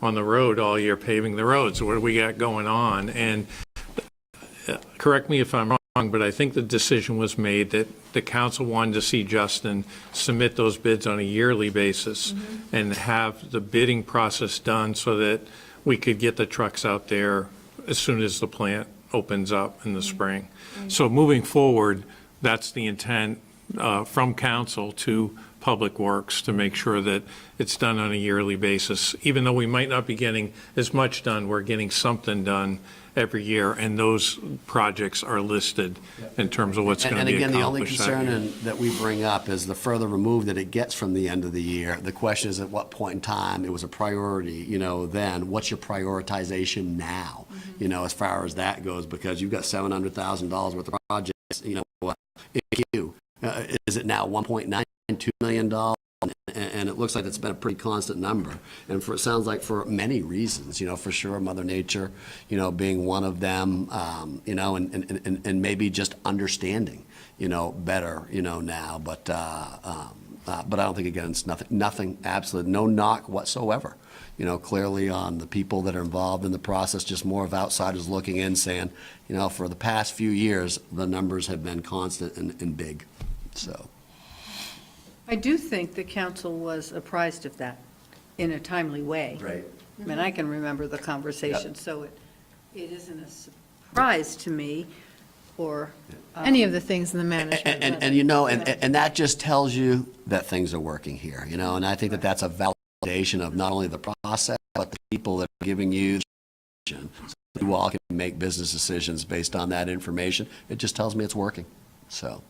on the road all year paving the roads. What do we got going on? And correct me if I'm wrong, but I think the decision was made that the council wanted to see Justin submit those bids on a yearly basis and have the bidding process done so that we could get the trucks out there as soon as the plant opens up in the spring. So moving forward, that's the intent from council to Public Works to make sure that it's done on a yearly basis. Even though we might not be getting as much done, we're getting something done every year, and those projects are listed in terms of what's going to be And again, the only accomplished that year. concern that we bring up is the further removed that it gets from the end of the year. The question is, at what point in time it was a priority, then what's your prioritization now, as far as that goes, because you've got $700,000 worth of projects, is it now $1.9, $2 million? And it looks like it's been a pretty constant number. And it sounds like for many reasons, for sure, Mother Nature, being one of them, and maybe just understanding, better, now. But, But I don't think, again, it's nothing, absolute, no knock whatsoever. Clearly on the people that are involved in the process, just more of outsiders looking in saying, for the past few years, the numbers have been constant and big, so. I do think the council was apprised of that in a timely way. Right. I mean, I can remember the conversation, so it isn't a surprise to me, or. Any of the things in the management. And that just tells you that things are working here, and I think that that's a validation of not only the process, but the people that are giving you the information. So you all can make business decisions based on that information. It just tells me it's working, so.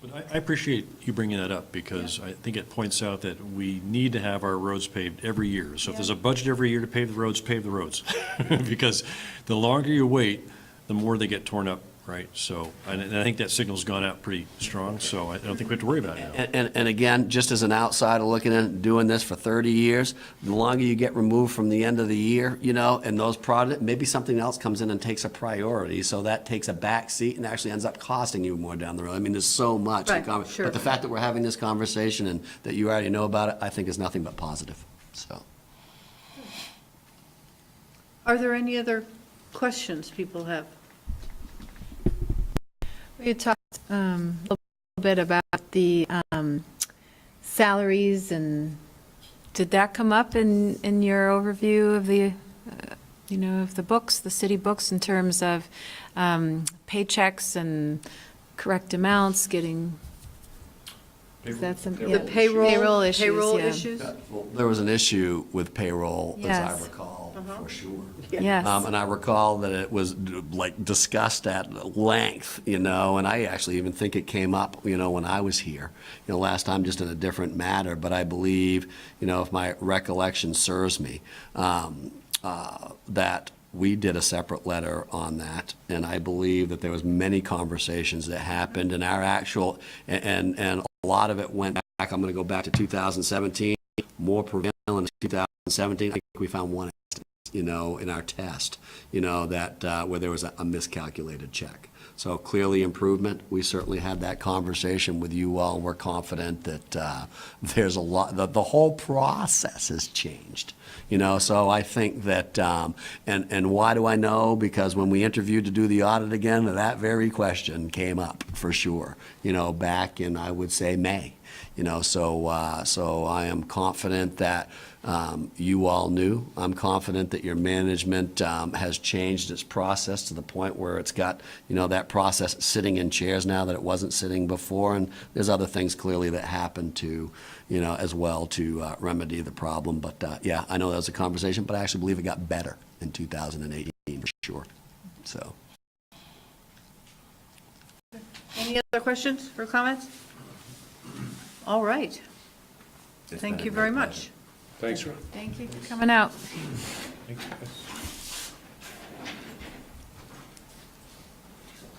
But I appreciate you bringing that up, because I think it points out that we need to have our roads paved every year. So if there's a budget every year to pave the roads, pave the roads. Because the longer you wait, the more they get torn up, right? So, and I think that signal's gone out pretty strong, so I don't think we have to worry about it now. And again, just as an outsider looking at doing this for 30 years, the longer you get removed from the end of the year, and those products, maybe something else comes in and takes a priority, so that takes a back seat and actually ends up costing you more down the road. I mean, there's so much. Right, sure. But the fact that we're having this conversation and that you already know about it, I think is nothing but positive, so. Are there any other questions people have? We had talked a little bit about the salaries, and did that come up in your overview of the, of the books, the city books, in terms of paychecks and correct amounts, getting, is that some? The payroll issues, yeah. issues? Well, there was an issue with payroll, as I Yes. recall, for sure. Yes. And I recall that it was like discussed at length, and I actually even think it came up, when I was here, last time, just in a different matter. But I believe, if my recollection serves me, that we did a separate letter on that, and I believe that there was many conversations that happened, and our actual, and a lot of it went back. I'm going to go back to 2017, more prevalent in 2017. I think we found one instance, in our test, that where there was a miscalculated check. So clearly improvement. We certainly had that conversation with you all. We're confident that there's a lot, the whole process has changed. So I think that, and why do I know? Because when we interviewed to do the audit again, that very question came up for sure, back in, I would say, May. So I am confident that you all knew. I'm confident that your management has changed its process to the point where it's got, that process sitting in chairs now that it wasn't sitting before. And there's other things clearly that happened to, as well to remedy the problem. But yeah, I know that was a conversation, but I actually believe it got better in 2018 for sure. So. Any other questions or comments? All right. Thank you very much. Thanks, Ron. Thank you for coming out.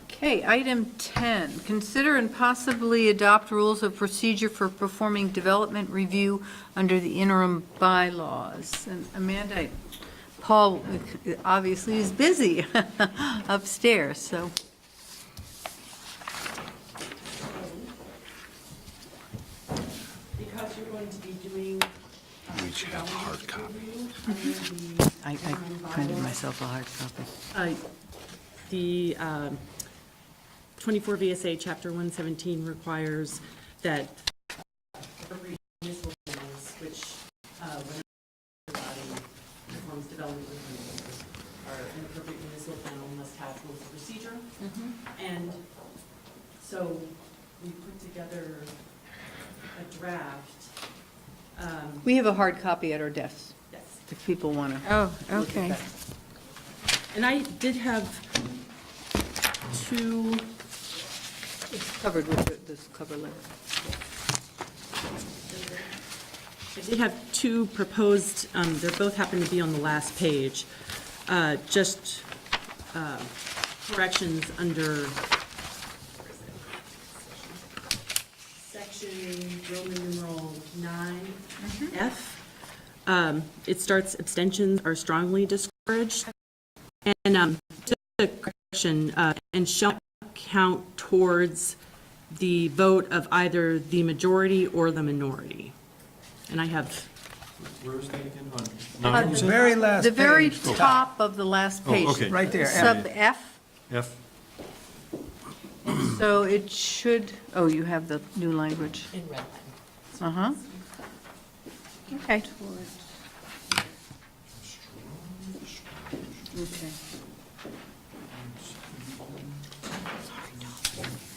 Okay, item 10, consider and possibly adopt rules of procedure for performing development review under the interim bylaws. And Amanda, Paul obviously is busy upstairs, so. Because you're going to be doing. We each have a hard copy. I printed myself a hard copy. The 24 VSA Chapter 117 requires that every municipal business, which when the body performs development reviews, or an appropriate municipal panel must have rules of procedure. And so we put together a draft. We have a hard copy at our desks, Yes. if people want to. Oh, okay. And I did have two. It's covered with this cover letter. I did have two proposed, they both happen to be on the last page, just corrections under section Roman numeral 9F. It starts, abstentions are strongly discouraged. And just a correction, and shall count towards the vote of either the majority or the minority. And I have, Where is that again? The very last The very page. top of the last page. okay. Right there, F. Sub F, F? so it should, oh, you have the new language. In red line. Uh-huh. Okay. Okay.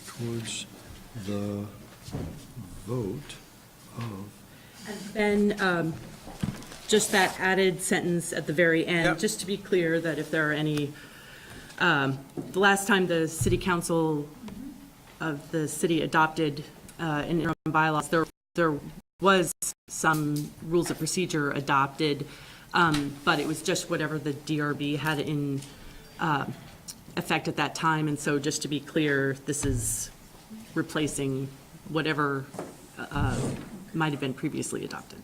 Towards the vote of. then just that added sentence at the very end, Yep. just to be clear that if there are any, the last time the city council of the city adopted an interim bylaws, there was some rules of procedure adopted, but it was just whatever the DRB had in effect at that time. And so just to be clear, this is replacing whatever might have been previously adopted.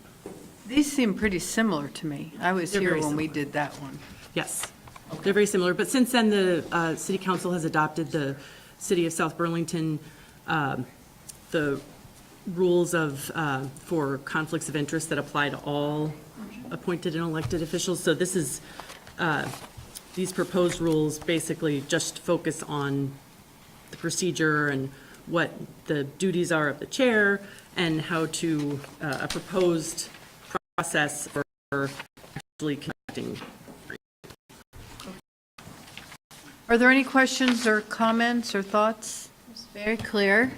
These seem pretty similar to me. I was They're here very when we similar. did that one. Yes, they're very similar, but since then, the city council has adopted the city of South Burlington, the rules of, for conflicts of interest that apply to all appointed and elected officials. So this is, these proposed rules basically just focus on the procedure and what the duties are of the chair and how to, a proposed process for actually conducting. Are there any questions or comments or thoughts? It's very clear.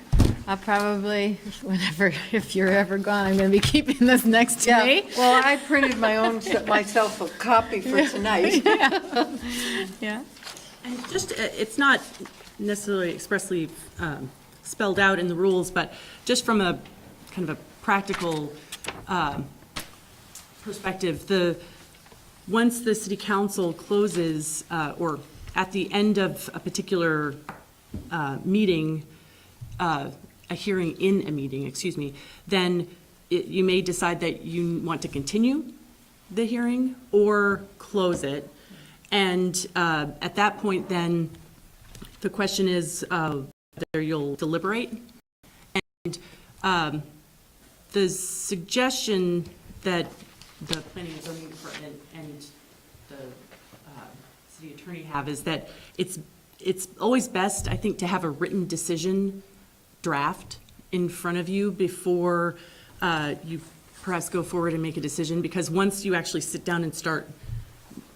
I'll probably, whenever, if you're ever gone, I'm going to be keeping this next to me. Well, I printed myself a copy for tonight. Yeah. And just, it's not necessarily expressly spelled out in the rules, but just from a kind of a practical perspective, once the city council closes, or at the end of a particular meeting, a hearing in a meeting, excuse me, then you may decide that you want to continue the hearing or close it. And at that point, then, the question is whether you'll deliberate. And the suggestion that the Planning and Zoning Department and the city attorney have is that it's always best, I think, to have a written decision draft in front of you before you perhaps go forward and make a decision, because once you actually sit down and start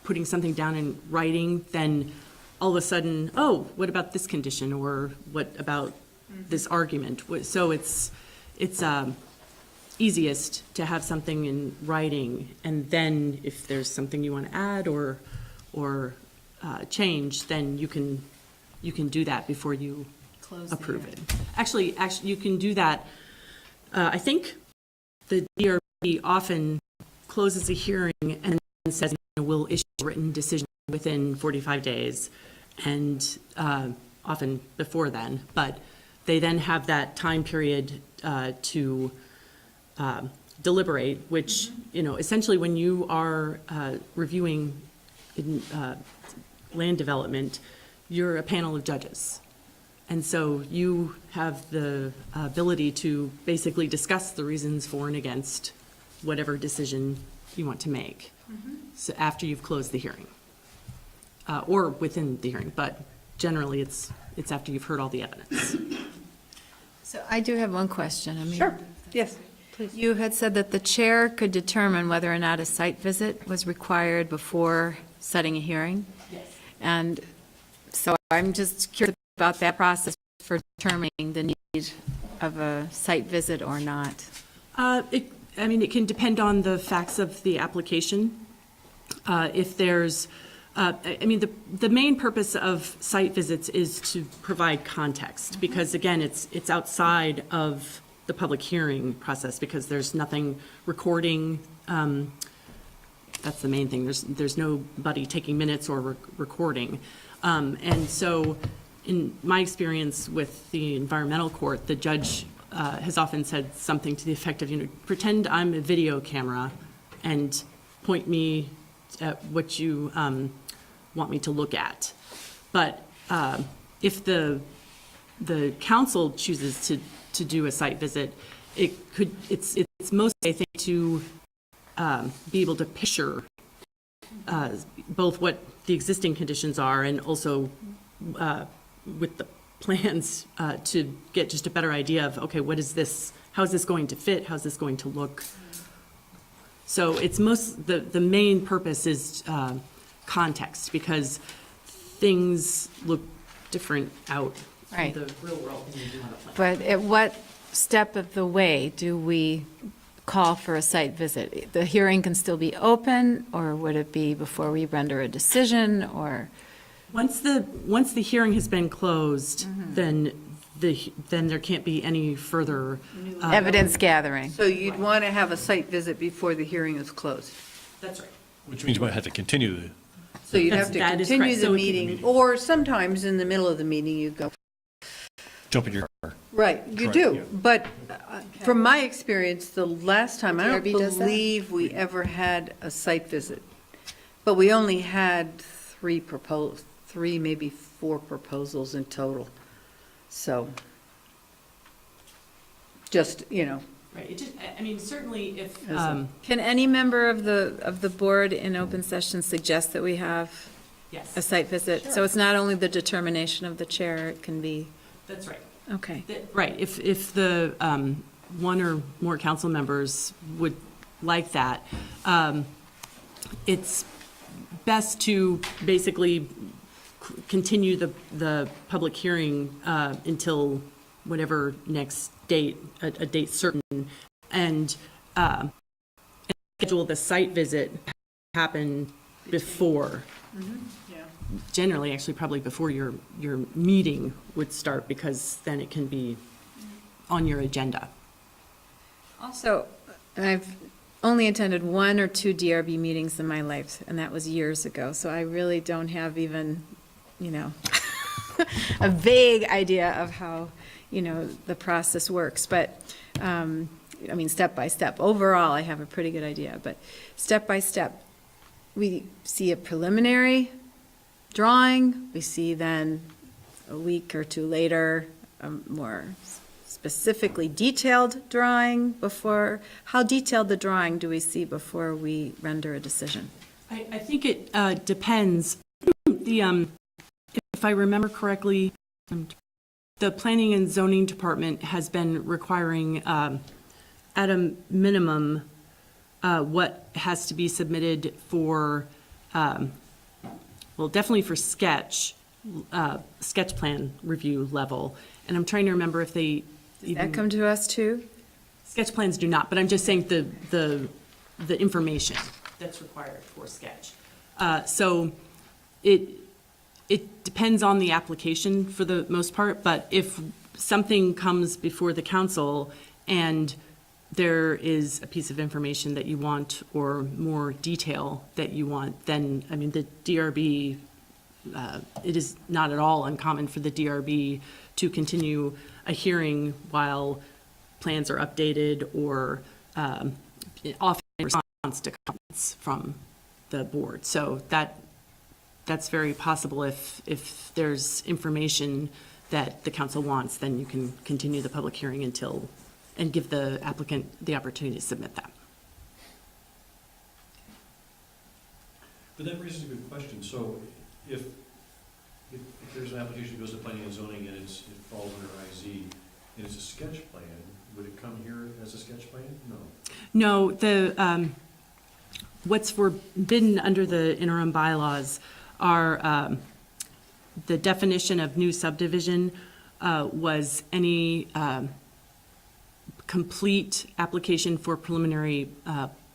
putting something down in writing, then all of a sudden, oh, what about this condition, or what about this argument? So it's easiest to have something in writing, and then if there's something you want to add or change, then you can do that before you approve it. Actually, you can do that. I think the DRB often closes a hearing and says, we'll issue a written decision within 45 days, and often before then. But they then have that time period to deliberate, which, essentially when you are reviewing land development, you're a panel of judges. And so you have the ability to basically discuss the reasons for and against whatever decision you want to make. So after you've closed the hearing, or within the hearing, but generally it's after you've heard all the evidence. So I do have one question. Sure, yes, please. You had said that the chair could determine whether or not a site visit was required before setting a hearing? Yes. And so I'm just curious about that process for determining the need of a site visit or not. It can depend on the facts of the application. If there's, the main purpose of site visits is to provide context, because again, it's outside of the public hearing process, because there's nothing recording. That's the main thing. There's nobody taking minutes or recording. And so in my experience with the environmental court, the judge has often said something to the effect of, pretend I'm a video camera and point me at what you want me to look at. But if the the council chooses to do a site visit, it's mostly, I think, to be able to picture both what the existing conditions are and also with the plans to get just a better idea of, okay, what is this, how is this going to fit, how's this going to look? So it's the main purpose is context, because things look different out Right. in the real world than you do on a plan. But at what step of the way do we call for a site visit? The hearing can still be open, or would it be before we render a decision, or? Once the hearing has been closed, then there can't be any further. Evidence gathering. So you'd want to have a site visit before the hearing is closed. That's right. Which means you might have to continue the, So you'd have to That is continue correct. the So it could meeting, or sometimes in the middle of the meeting, you go, jump in your car. right, you Right, do. yeah. But from my experience, the last time, I don't DRB does that? believe we ever had a site visit. But we only had three, maybe 4 proposals in total. So, just, Right. It just, I mean, certainly if, Can any member of the board in open session suggest that we have a yes, site visit? So it's not only the determination of the chair, it can be, that's right. okay. Right, if the one or more council members would like that, it's best to basically continue the public hearing until whatever next date, a date certain, and schedule the site visit happen before. Generally, actually, probably before your meeting would start, because then it can be on your agenda. Also, I've only attended 1 or 2 DRB meetings in my life, and that was years ago, so I really don't have even, a vague idea of how, the process works. But, step by step. Overall, I have a pretty good idea, but step by step, we see a preliminary drawing, we see then a week or 2 later, a more specifically detailed drawing before. How detailed the drawing do we see before we render a decision? I think it depends. If I remember correctly, the Planning and Zoning Department has been requiring, at a minimum, what has to be submitted for, definitely for sketch plan review level. And I'm trying to remember if they Does that come to us too? sketch plans do not, but I'm just saying the information that's required for sketch. So it depends on the application for the most part, but if something comes before the council and there is a piece of information that you want or more detail that you want, then, the DRB, it is not at all uncommon for the DRB to continue a hearing while plans are updated or often in response to comments from the board. So that's very possible. If there's information that the council wants, then you can continue the public hearing and give the applicant the opportunity to submit that. But that raises a good question. So if there's an application that goes to planning and zoning and it falls under IZ and it's a sketch plan, would it come here as a sketch plan? No. No, what's forbidden under the interim bylaws are the definition of new subdivision was any complete application for preliminary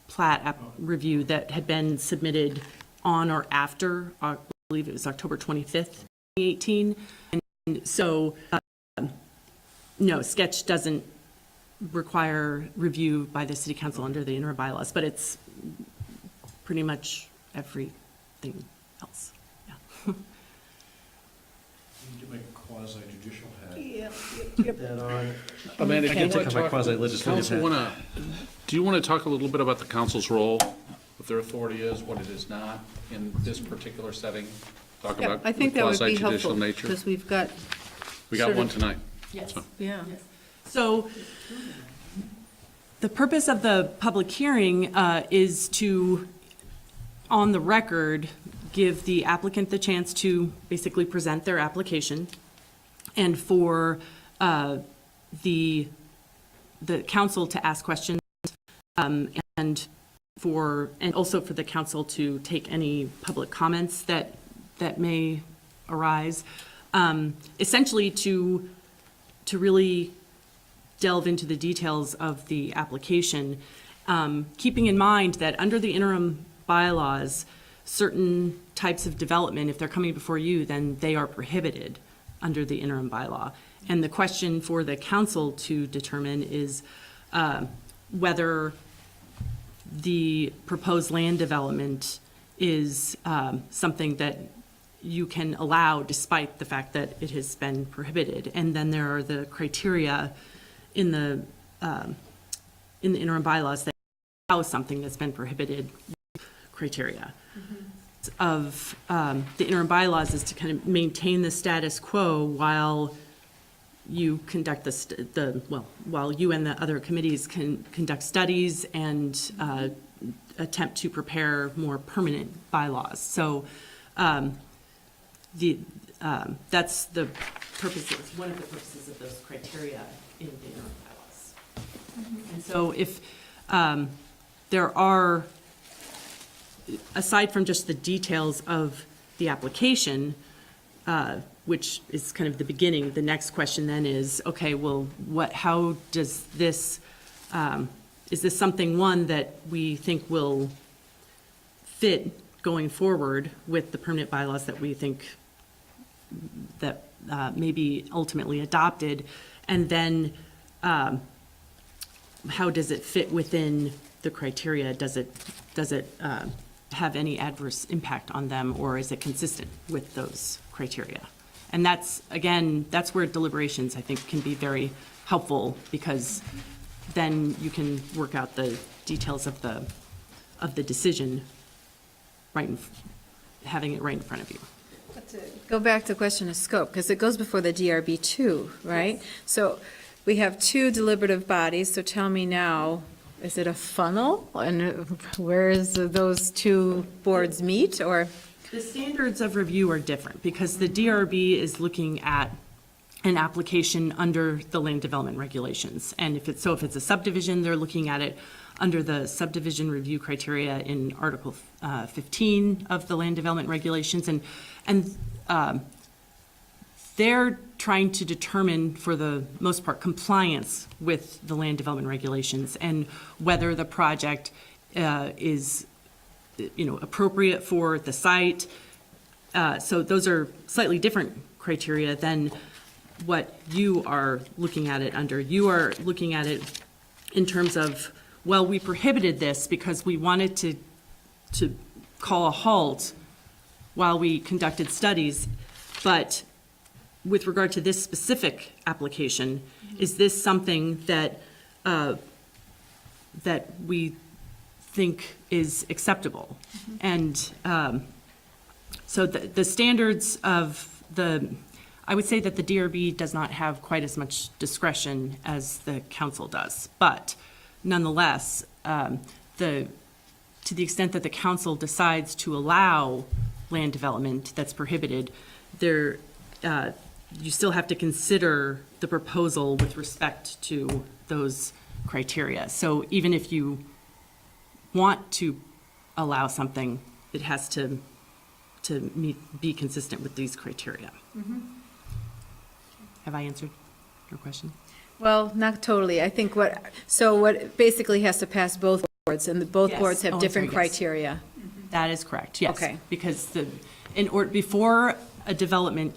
plat review that had been submitted on or after, I believe it was October 25th, 2018. And so, no, sketch doesn't require review by the city council under the interim bylaws, but it's pretty much everything else. Yeah. Get my quasi-judicial hat. Amanda, I can't take my quasi-legislative hat. Do you want to talk a little bit about the council's role, what their authority is, what it is not in this particular setting? Talk Yeah, about I think the that would be quasi-judicial helpful, nature. because we've got We got sort one of- tonight. Yes. So- Yeah. So the purpose of the public hearing is to, on the record, give the applicant the chance to basically present their application, and for the council to ask questions, and also for the council to take any public comments that may arise, essentially to really delve into the details of the application, keeping in mind that under the interim bylaws, certain types of development, if they're coming before you, then they are prohibited under the interim bylaw. And the question for the council to determine is whether the proposed land development is something that you can allow despite the fact that it has been prohibited. And then there are the criteria in the interim bylaws that allow something that's been prohibited criteria. Of the interim bylaws is to kind of maintain the status quo while you conduct while you and the other committees can conduct studies and attempt to prepare more permanent bylaws. So that's the purposes, one of the purposes of those criteria in the interim bylaws. And so if there are, aside from just the details of the application, which is kind of the beginning, the next question then is, okay, well, how does this, is this something, one, that we think will fit going forward with the permanent bylaws that we think that may be ultimately adopted? And then how does it fit within the criteria? Does it have any adverse impact on them, or is it consistent with those criteria? And that's, again, that's where deliberations, I think, can be very helpful, because then you can work out the details of the decision having it right in front of you. Go back to the question of scope, because it goes before the DRB too, right? So we have two deliberative bodies, so tell me now, is it a funnel? And where is those two boards meet, or? The standards of review are different, because the DRB is looking at an application under the land development regulations. And if it's a subdivision, they're looking at it under the subdivision review criteria in Article 15 of the land development regulations. And they're trying to determine, for the most part, compliance with the land development regulations and whether the project is, appropriate for the site. So those are slightly different criteria than what you are looking at it under. You are looking at it in terms of, well, we prohibited this because we wanted to call a halt while we conducted studies, but with regard to this specific application, is this something that that we think is acceptable? And so the standards of I would say that the DRB does not have quite as much discretion as the council does, but nonetheless, to the extent that the council decides to allow land development that's prohibited, you still have to consider the proposal with respect to those criteria. So even if you want to allow something, it has to be consistent with these criteria. Have I answered your question? Well, not totally. I think what basically has to pass both boards, and both Yes. boards have Oh, I'm different sorry, yes. criteria. That is correct, yes. Okay. Because before a development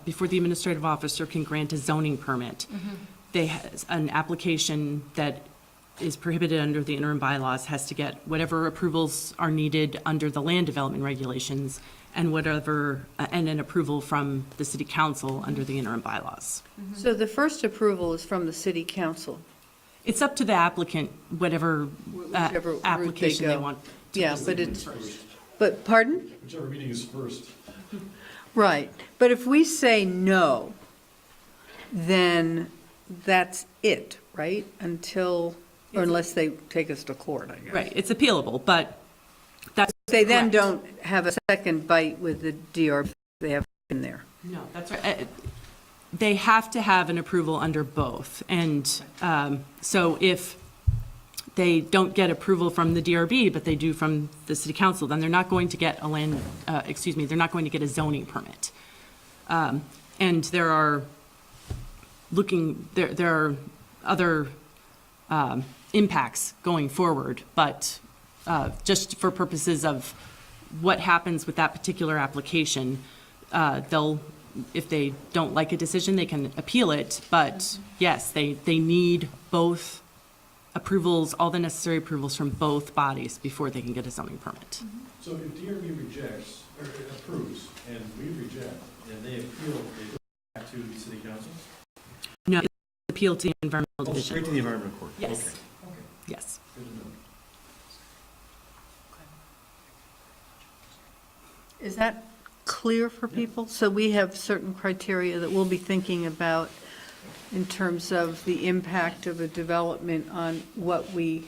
before the administrative officer can grant a zoning permit, an application that is prohibited under the interim bylaws has to get whatever approvals are needed under the land development regulations and an approval from the city council under the interim bylaws. So the first approval is from the city council. It's up to the applicant, whatever Whichever route they application they go. want. to Yeah, proceed but with. but pardon? Whichever meeting is first. Right, but if we say no, then that's it, right? Or unless they take us to court, I guess. Right, it's appealable, but that's. They then correct. don't have a second bite with the DRB they have in there. No, that's right. They have to have an approval under both. And so if they don't get approval from the DRB, but they do from the city council, then they're not going to get they're not going to get a zoning permit. And there are other impacts going forward, but just for purposes of what happens with that particular application, if they don't like a decision, they can appeal it, but yes, they need both approvals, all the necessary approvals from both bodies before they can get a zoning permit. So if DRB rejects, or approves, and we reject, and they appeal, they go back to the city council? No, it's appeal to the environmental division. Straight to the environment court? Yes. Okay. Yes. Good to know. Is that clear for people? So we have certain criteria that we'll be thinking about in terms of the impact of a development on what we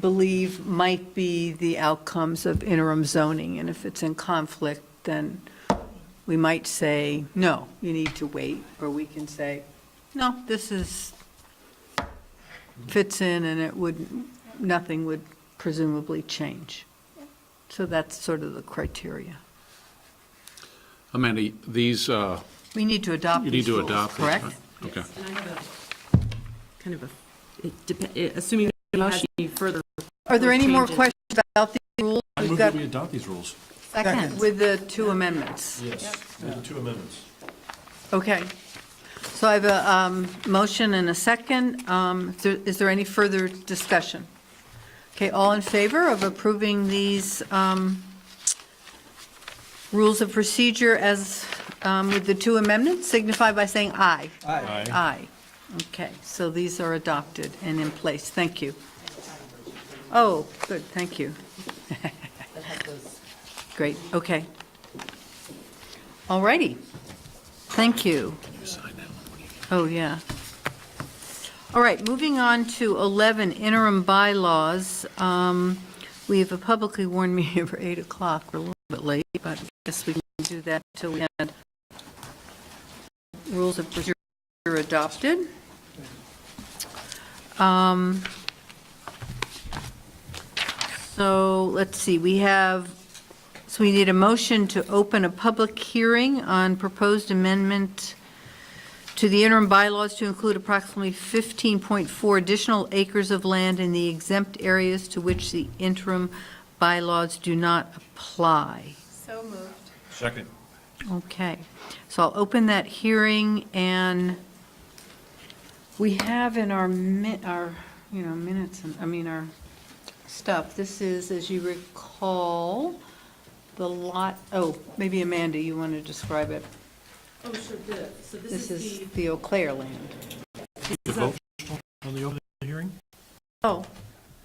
believe might be the outcomes of interim zoning. And if it's in conflict, then we might say, no, you need to wait. Or we can say, no, fits in and nothing would presumably change. So that's sort of the criteria. Amanda, these, We need to adopt you these need to rules, adopt. these, correct? right? Okay. And I have assuming we have any further. Are there any more changes. questions about these rules? I We've move got that we adopt these rules. second with the two amendments. Yes, with the 2 amendments. Okay. So I have a motion and a second. Is there any further discussion? Okay, all in favor of approving these rules of procedure as with the 2 amendments, signify by saying aye. Aye. Aye. Okay, so these are adopted and in place. Thank you. Oh, good, thank you. Great, okay. All righty. Thank you. Oh, yeah. All right, moving on to 11, interim bylaws. We have a publicly warned meeting for 8 o'clock. We're a little bit late, but I guess we can do that until we had rules of procedure adopted. So let's see, we need a motion to open a public hearing on proposed amendment to the interim bylaws to include approximately 15.4 additional acres of land in the exempt areas to which the interim bylaws do not apply. So moved. Second. Okay, so I'll open that hearing, and we have in our minutes, our stuff, this is, as you recall, the lot, maybe Amanda, you want to describe it? Oh, sure, so This is the Eau Claire land. The vote on the open hearing? Oh,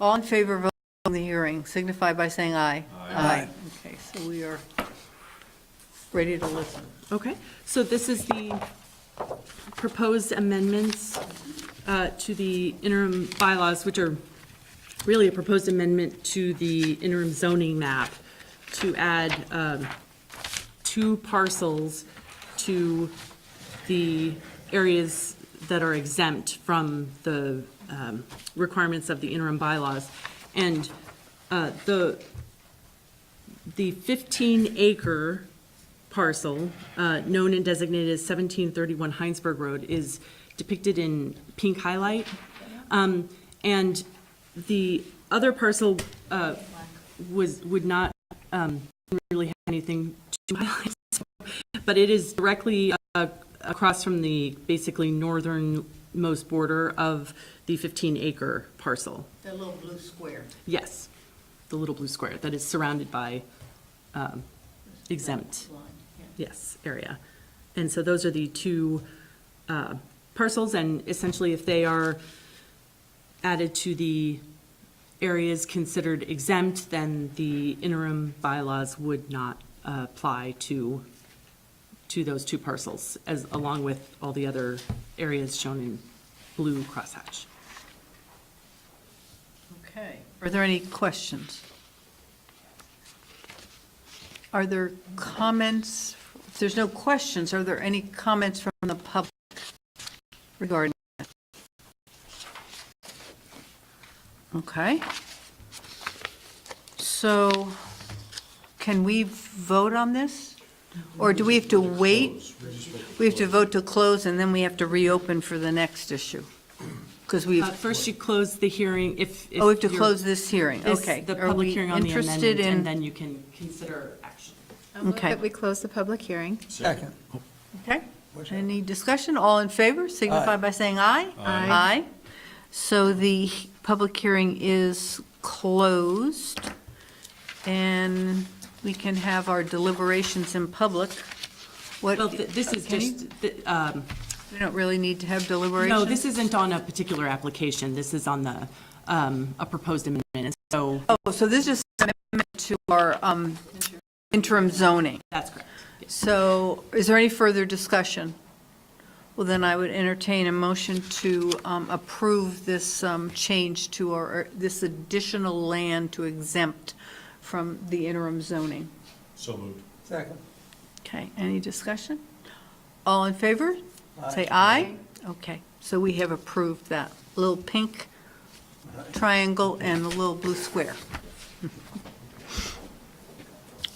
all in favor of opening the hearing, signify by saying aye. Aye. Okay, so we are ready to listen. Okay, so this is the proposed amendments to the interim bylaws, which are really a proposed amendment to the interim zoning map to add 2 parcels to the areas that are exempt from the requirements of the interim bylaws. And the 15-acre parcel, known and designated as 1731 Heinsberg Road, is depicted in pink highlight. And the other parcel would not really have anything to highlight, but it is directly across from the basically northernmost border of the 15-acre parcel. The little blue square. Yes, the little blue square that is surrounded by exempt, yes, area. And so those are the 2 parcels, and essentially if they are added to the areas considered exempt, then the interim bylaws would not apply to to those two parcels, as, along with all the other areas shown in blue crosshatch. Okay. Are there any questions? Are there comments? If there's no questions, are there any comments from the public regarding that? Okay. So can we vote on this? Or do we have to wait? We have to vote to close and then we have to reopen for the next issue? Because we've, First, you close the hearing if. oh, we have to you're- close this hearing, this- okay. The Are public we hearing on the interested amendment, in- and then you can consider action. Okay. That we close the public hearing. Second. Okay, any discussion? All in favor, signify by saying aye. Aye. So the public hearing is closed, and we can have our deliberations in public. What, Well, this is can you- just, we don't really need to have deliberations? no, this isn't on a particular application. This is on the, a proposed amendment. And so, Oh, so this is an amendment to our interim zoning. that's correct. Yes. So is there any further discussion? Well, then I would entertain a motion to approve this change to our, this additional land to exempt from the interim zoning. So moved. Second. Okay, any discussion? All in favor? Say aye. Okay, so we have approved that little pink triangle and the little blue square.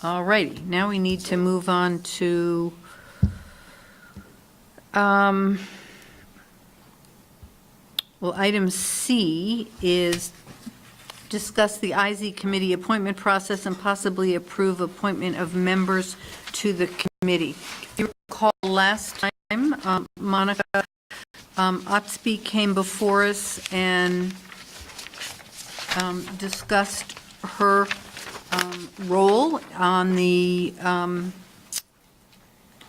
All righty, now we need to move on to well, item C is discuss the IZ committee appointment process and possibly approve appointment of members to the committee. If you recall last time, Monica Otsby came before us and discussed her role on the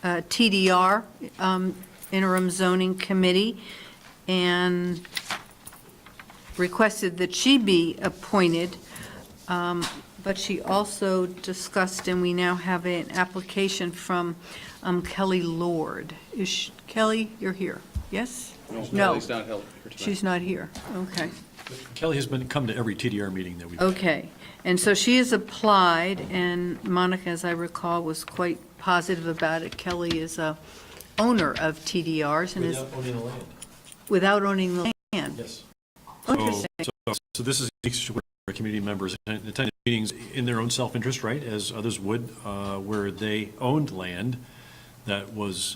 TDR, interim zoning committee, and requested that she be appointed, but she also discussed, and we now have an application from Kelly Lord. Kelly, you're here, yes? No, Kelly's not held here tonight. she's not here, okay. Kelly has come to every TDR meeting that we've. Okay, and so she has applied, and Monica, as I recall, was quite positive about it. Kelly is a owner of TDRs and is, Without owning the land. without owning the land. Yes. Interesting. So this is a unique situation where community members attend meetings in their own self-interest, right, as others would, where they owned land that was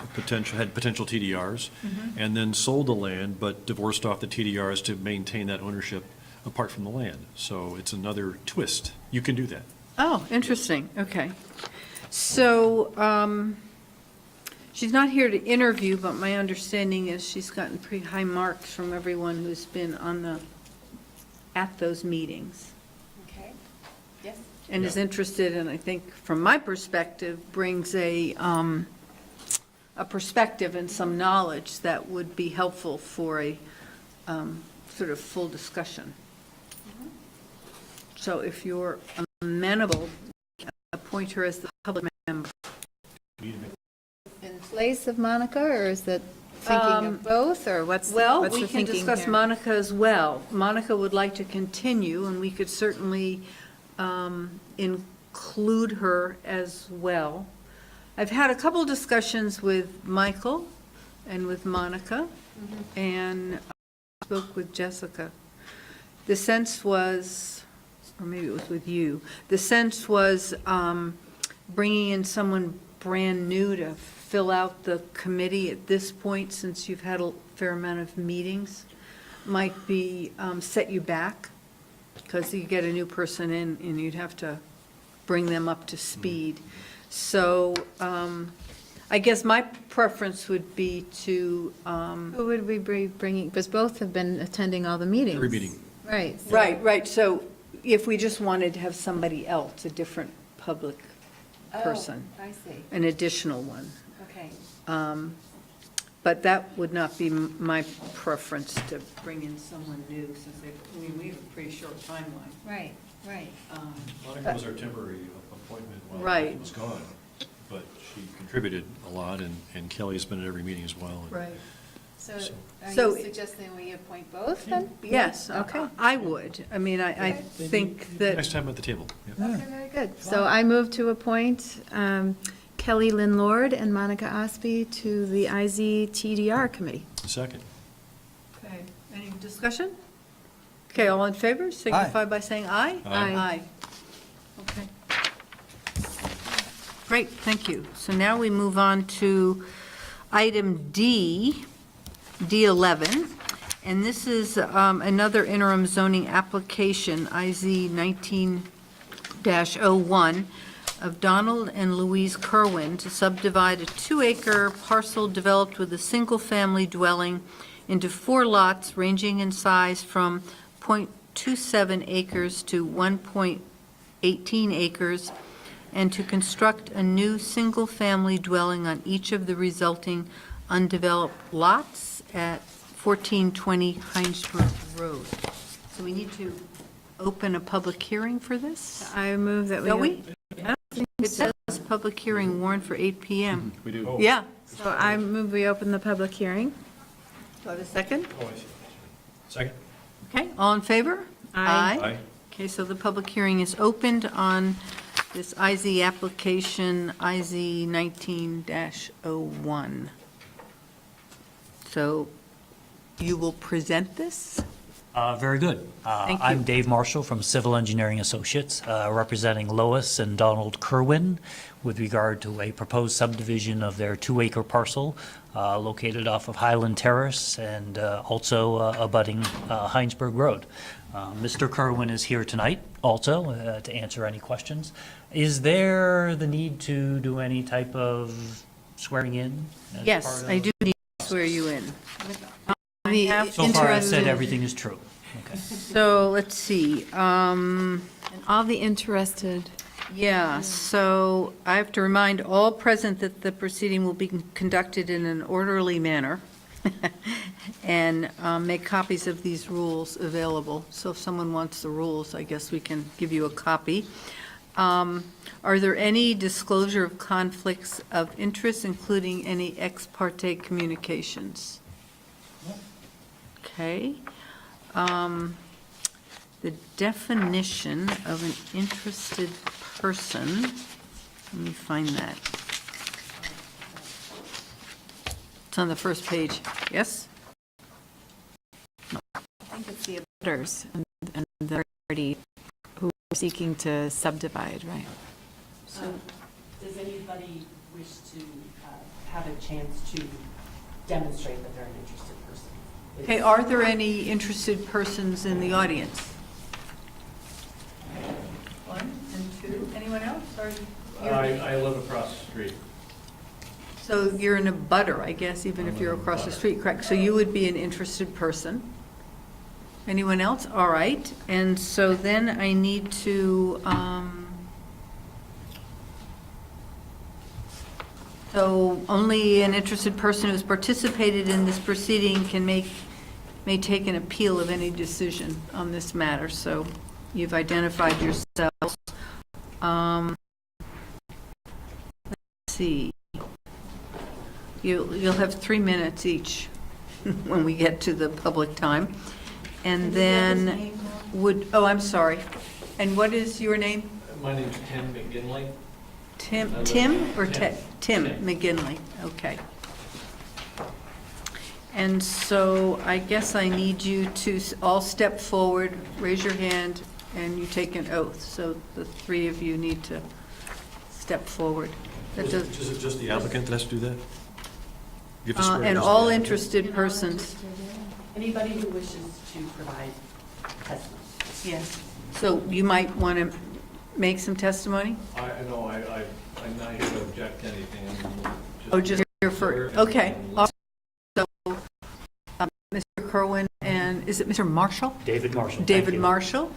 had potential TDRs, and then sold the land, but divorced off the TDRs to maintain that ownership apart from the land. So it's another twist. You can do that. Oh, interesting, okay. So, she's not here to interview, but my understanding is she's gotten pretty high marks from everyone who's been at those meetings. Okay, yes. And is interested, and I think, from my perspective, brings a perspective and some knowledge that would be helpful for a sort of full discussion. So if you're amenable, appoint her as the public member. In place of Monica, or is that thinking of both, or what's the Well, we can thinking discuss here? Monica as well. Monica would like to continue, and we could certainly include her as well. I've had a couple discussions with Michael and with Monica, and I spoke with Jessica. The sense was, or maybe it was with you, the sense was bringing in someone brand new to fill out the committee at this point, since you've had a fair amount of meetings, might be, set you back, because you get a new person in, and you'd have to bring them up to speed. So I guess my preference would be to, Who would we be bringing, because both have been attending all the meetings. Every meeting. Right. right, so if we just wanted to have somebody else, a different public person, Oh, I see, an additional one. okay. But that would not be my preference, to bring in someone new, since we have a pretty short timeline. Right, right. Monica was our temporary appointment while Right. he was gone. but she contributed a lot, and Kelly's been at every meeting as well. Right. So So- are So- you suggesting we appoint both then? Yes, Okay. I would. I mean, I think that. Nice to have them at the table. Yeah. Okay, very good. So I move to appoint Kelly Lynn Lord and Monica Osby to the IZTDR committee. A second. Okay, any discussion? Okay, all in favor, signify by saying aye. Aye. Aye. Okay. Great, thank you. So now we move on to item D, D11, and this is another interim zoning application, IZ 19-01, of Donald and Louise Kerwin to subdivide a 2-acre parcel developed with a single-family dwelling into 4 lots ranging in size from .27 acres to 1.18 acres, and to construct a new single-family dwelling on each of the resulting undeveloped lots at 1420 Heinsberg Road. So we need to open a public hearing for this? I move that we. Don't we? It says public hearing warned for 8 PM. We do. Yeah. So I move we open the public hearing. Do I have a second? Oh, I see. Second? Okay, all in favor? Aye. Aye. Okay, so the public hearing is opened on this IZ application, IZ 19-01. So you will present this? Very good. Thank you. I'm Dave Marshall from Civil Engineering Associates, representing Lois and Donald Kerwin with regard to a proposed subdivision of their 2-acre parcel located off of Highland Terrace and also abutting Heinsberg Road. Mr. Kerwin is here tonight also to answer any questions. Is there the need to do any type of swearing in? as Yes, part I of- do need to swear you in. The So far, I said interested- everything is true. Okay. So, let's see, And all the interested. yeah, so I have to remind all present that the proceeding will be conducted in an orderly manner, and make copies of these rules available. So if someone wants the rules, I guess we can give you a copy. Are there any disclosure of conflicts of interest, including any ex parte communications? Okay. The definition of an interested person, let me find that. It's on the first page, yes? I think it's the abutters and the party who are seeking to subdivide, right? Does anybody wish to have a chance to demonstrate that they're an interested person? Okay, are there any interested persons in the audience? 1 and 2, anyone else? I live across the street. So you're in a butter, I guess, even if you're across the street, correct? So you would be an interested person? Anyone else? All right, and so then I need to, so only an interested person who's participated in this proceeding may take an appeal of any decision on this matter, so you've identified yourselves. Let's see. You'll have 3 minutes each when we get to the public time. And then I'm sorry. And what is your name? My name's Tim McGinley. Tim or Ted? Tim McGinley, okay. And so I guess I need you to all step forward, raise your hand, and you take an oath. So the 3 of you need to step forward. That does- Is it just the applicant that has to do that? You have to swear And just all the- interested persons. Anybody who wishes to provide testimony. Yes. So you might want to make some testimony? I'm not here to object to anything. Oh, just here for, okay. All right. So, Mr. Kerwin and, is it Mr. Marshall? David Marshall. thank David you. Marshall,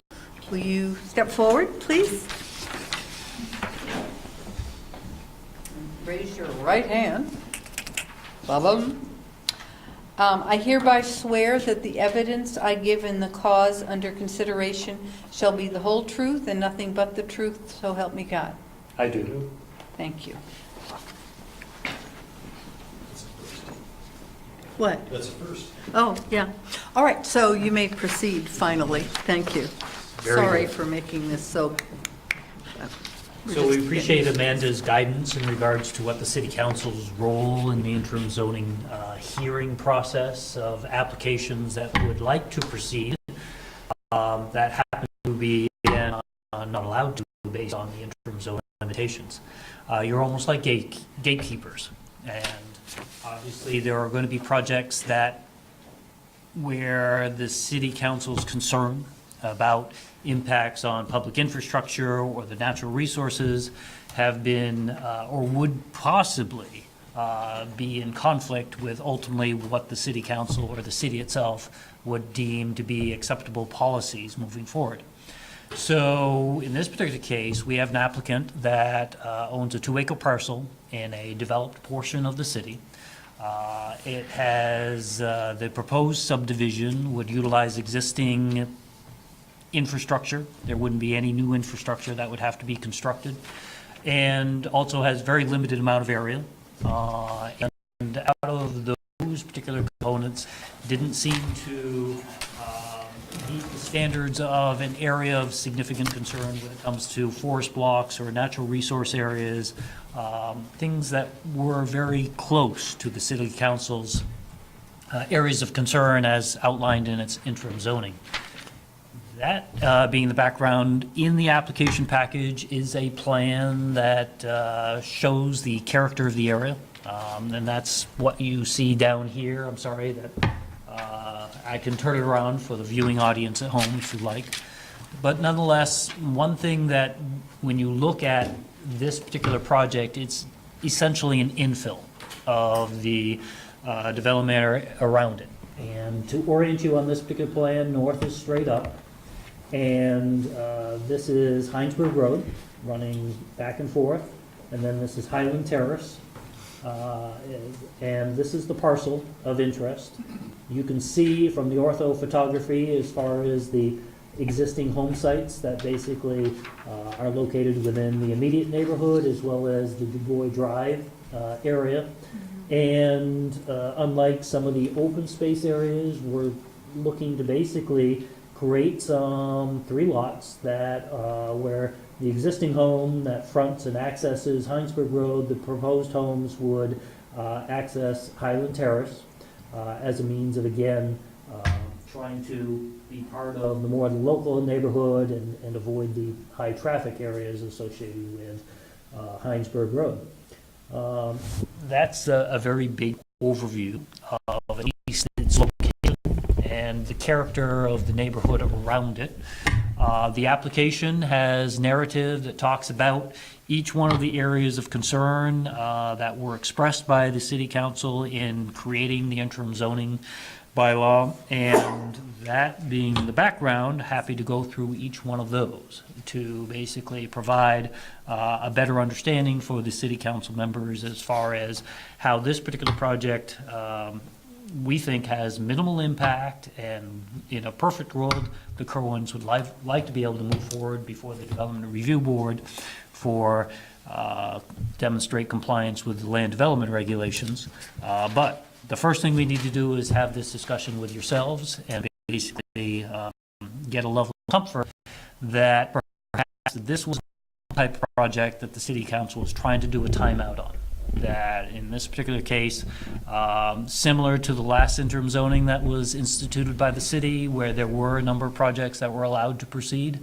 will you step forward, please? Raise your right hand. Ba-bum. I hereby swear that the evidence I give in the cause under consideration shall be the whole truth and nothing but the truth, so help me God. I do. Thank you. What? That's a first. Oh, yeah. All right, so you may proceed, finally. Thank you. Very Sorry good. for making this so... So we appreciate Amanda's guidance in regards to what the city council's role in the interim zoning hearing process of applications that would like to proceed, that happen to be not allowed to based on the interim zoning limitations. You're almost like gatekeepers. And obviously, there are going to be projects where the city council's concerned about impacts on public infrastructure or the natural resources have been or would possibly be in conflict with ultimately what the city council or the city itself would deem to be acceptable policies moving forward. So in this particular case, we have an applicant that owns a 2-acre parcel in a developed portion of the city. It has, the proposed subdivision would utilize existing infrastructure. There wouldn't be any new infrastructure that would have to be constructed. And also has very limited amount of area. And out of those particular components, didn't seem to meet the standards of an area of significant concern when it comes to forest blocks or natural resource areas, things that were very close to the city council's areas of concern as outlined in its interim zoning. That being the background, in the application package is a plan that shows the character of the area, and that's what you see down here. I'm sorry that I can turn it around for the viewing audience at home if you like. But nonetheless, one thing that when you look at this particular project, it's essentially an infill of the development area around it. And to orient you on this particular plan, north is straight up. And this is Heinsberg Road, running back and forth. And then this is Highland Terrace. And this is the parcel of interest. You can see from the ortho photography as far as the existing home sites that basically are located within the immediate neighborhood as well as the Du Bois Drive area. And unlike some of the open space areas, we're looking to basically create some 3 lots that where the existing home that fronts and accesses Heinsberg Road, the proposed homes would access Highland Terrace as a means of, again, trying to be part of the more local neighborhood and avoid the high traffic areas associated with Heinsberg Road. That's a very big overview of at least its location and the character of the neighborhood around it. The application has narrative that talks about each one of the areas of concern that were expressed by the city council in creating the interim zoning bylaw, and that being the background, happy to go through each one of those to basically provide a better understanding for the city council members as far as how this particular project we think has minimal impact, and in a perfect world, the Kerwins would like to be able to move forward before the Development Review Board for demonstrate compliance with the land development regulations. But the first thing we need to do is have this discussion with yourselves and basically get a level of comfort that perhaps this was the type of project that the city council was trying to do a timeout on. That in this particular case, similar to the last interim zoning that was instituted by the city, where there were a number of projects that were allowed to proceed,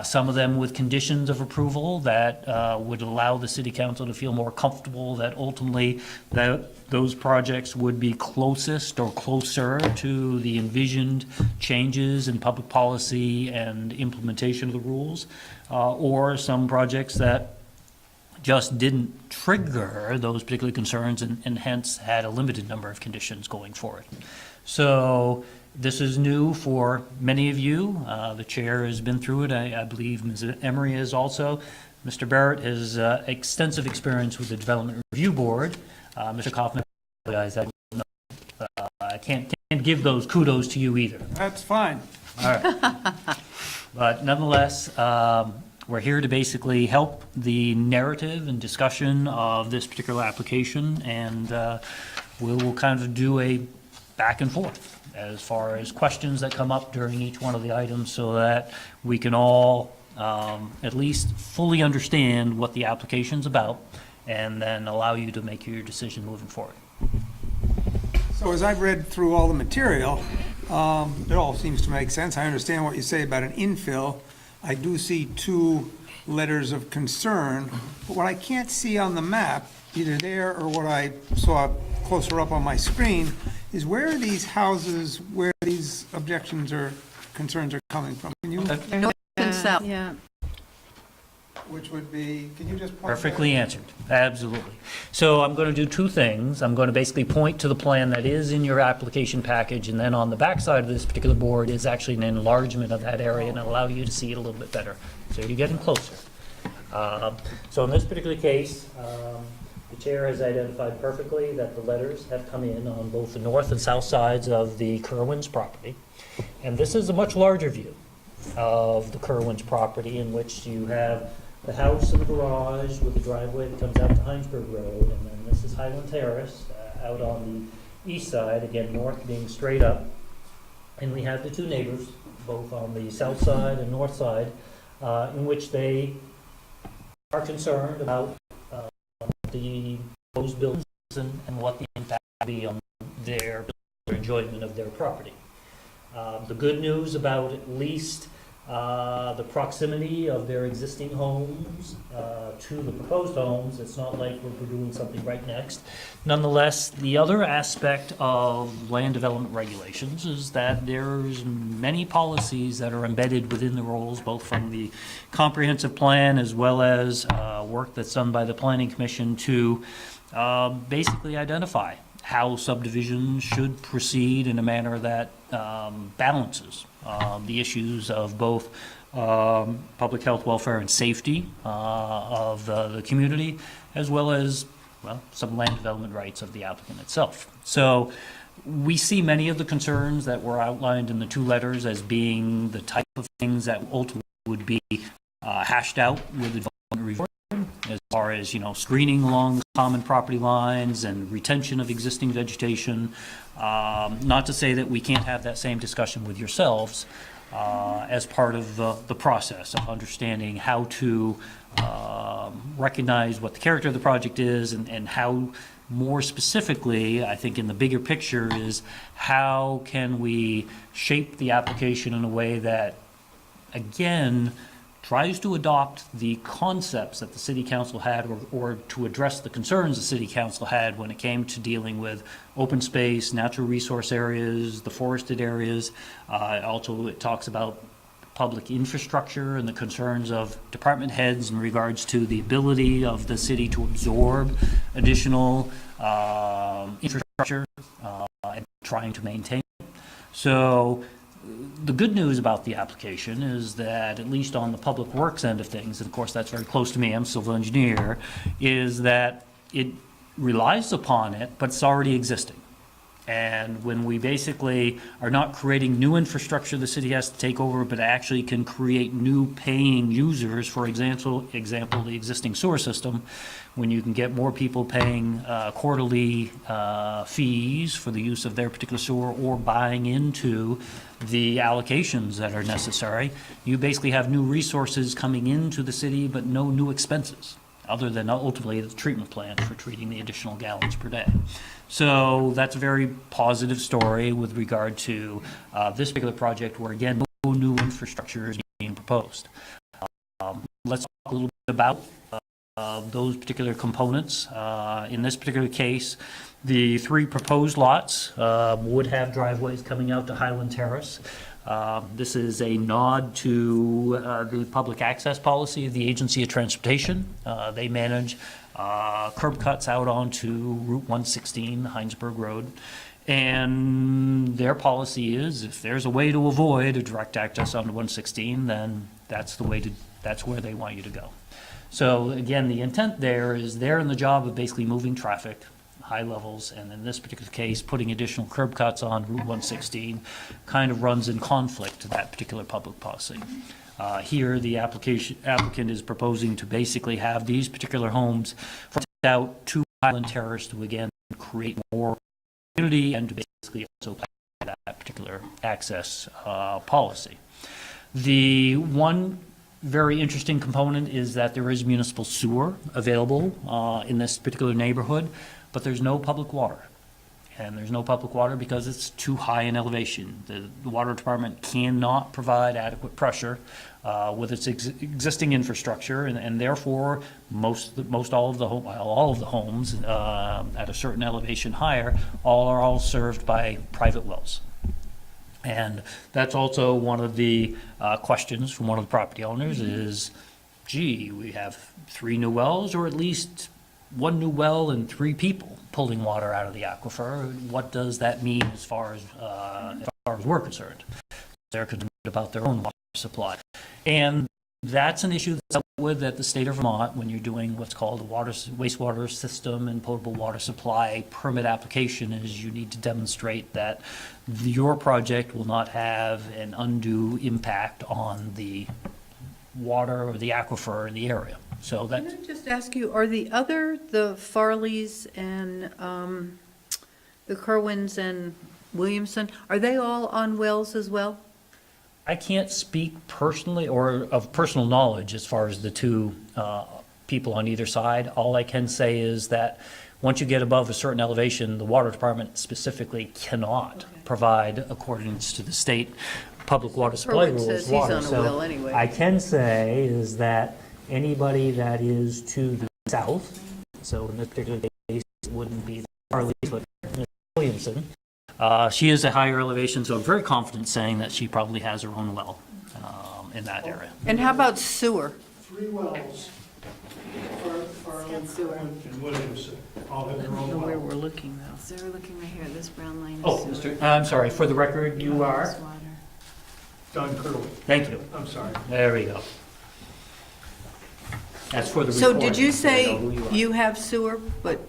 some of them with conditions of approval that would allow the city council to feel more comfortable that ultimately those projects would be closest or closer to the envisioned changes in public policy and implementation of the rules, or some projects that just didn't trigger those particular concerns and hence had a limited number of conditions going forward. So this is new for many of you. The chair has been through it. I believe Ms. Emery is also. Mr. Barrett has extensive experience with the Development Review Board. Mr. Kaufman, I can't give those kudos to you either. That's fine. All right. But nonetheless, we're here to basically help the narrative and discussion of this particular application, and we will kind of do a back and forth as far as questions that come up during each one of the items so that we can all at least fully understand what the application's about and then allow you to make your decision moving forward. So as I've read through all the material, it all seems to make sense. I understand what you say about an infill. I do see 2 letters of concern, but what I can't see on the map, either there or what I saw closer up on my screen, is where are these houses, where these objections or concerns are coming from? Can you, North and south. Yeah. which would be, can you just point Perfectly answered, absolutely. So I'm going to do 2 things. I'm going to basically point to the plan that is in your application package, and then on the backside of this particular board is actually an enlargement of that area and allow you to see it a little bit better. So you're getting closer. So in this particular case, the chair has identified perfectly that the letters have come in on both the north and south sides of the Kerwin's property. And this is a much larger view of the Kerwin's property, in which you have the house and the garage with the driveway that comes out to Heinsberg Road, and then this is Highland Terrace out on the east side, again, north being straight up. And we have the 2 neighbors, both on the south side and north side, in which they are concerned about the proposed buildings and what the impact will be on their enjoyment of their property. The good news about at least the proximity of their existing homes to the proposed homes, it's not like we're doing something right next. Nonetheless, the other aspect of land development regulations is that there's many policies that are embedded within the rules, both from the comprehensive plan as well as work that's done by the Planning Commission to basically identify how subdivisions should proceed in a manner that balances the issues of both public health, welfare, and safety of the community, as well as, well, some land development rights of the applicant itself. So we see many of the concerns that were outlined in the 2 letters as being the type of things that ultimately would be hashed out with the development review, as far as, screening along the common property lines and retention of existing vegetation. Not to say that we can't have that same discussion with yourselves as part of the process of understanding how to recognize what the character of the project is, and how, more specifically, I think in the bigger picture, is how can we shape the application in a way that, again, tries to adopt the concepts that the city council had, or to address the concerns the city council had when it came to dealing with open space, natural resource areas, the forested areas. Also, it talks about public infrastructure and the concerns of department heads in regards to the ability of the city to absorb additional infrastructure and trying to maintain it. So the good news about the application is that, at least on the public works end of things, and of course that's very close to me, I'm a civil engineer, is that it relies upon it, but it's already existing. And when we basically are not creating new infrastructure the city has to take over, but actually can create new paying users, for example, the existing sewer system, when you can get more people paying quarterly fees for the use of their particular sewer, or buying into the allocations that are necessary, you basically have new resources coming into the city, but no new expenses, other than ultimately the treatment plant for treating the additional gallons per day. So that's a very positive story with regard to this particular project, where, again, no new infrastructure is being proposed. Let's talk a little bit about those particular components. In this particular case, the 3 proposed lots would have driveways coming out to Highland Terrace. This is a nod to the public access policy of the Agency of Transportation. They manage curb cuts out onto Route 116, Heinsberg Road. And their policy is, if there's a way to avoid a direct access onto 116, then that's where they want you to go. So again, the intent there is they're in the job of basically moving traffic, high levels, and in this particular case, putting additional curb cuts on Route 116 kind of runs in conflict to that particular public policy. Here, the applicant is proposing to basically have these particular homes fronted out to Highland Terrace to, again, create more community and to basically also play that particular access policy. The one very interesting component is that there is municipal sewer available in this particular neighborhood, but there's no public water. And there's no public water because it's too high in elevation. The water department cannot provide adequate pressure with its existing infrastructure, and therefore, all of the homes at a certain elevation higher are all served by private wells. And that's also one of the questions from one of the property owners is, gee, we have 3 new wells, or at least 1 new well and 3 people pulling water out of the aquifer. What does that mean as far as we're concerned? They're concerned about their own water supply. And that's an issue that's dealt with at the state of Vermont when you're doing what's called a wastewater system and potable water supply permit application, is you need to demonstrate that your project will not have an undue impact on the water or the aquifer in the area. So that. Can I just ask you, are the Farleys and the Kerwins and Williamson, are they all on wells as well? I can't speak personally or of personal knowledge as far as the 2 people on either side. All I can say is that once you get above a certain elevation, the water department specifically cannot provide, according to the state public water supply Kerwin rules, says he's water. on a So well anyway. I can say is that anybody that is to the south, so in this particular case, it wouldn't be the Farleys, but Williamson, she is a higher elevation, so I'm very confident saying that she probably has her own well in that area. And how about sewer? 3 wells, Farley, and Williamson, all have their I don't know own where well. we're looking though. So we're looking right here, this brown line is Oh, sewer. I'm sorry, for the record, you are? This water. Don Curley, Thank you. I'm sorry. There we go. That's for the So recording. did you so I say know who you are. you have sewer, but,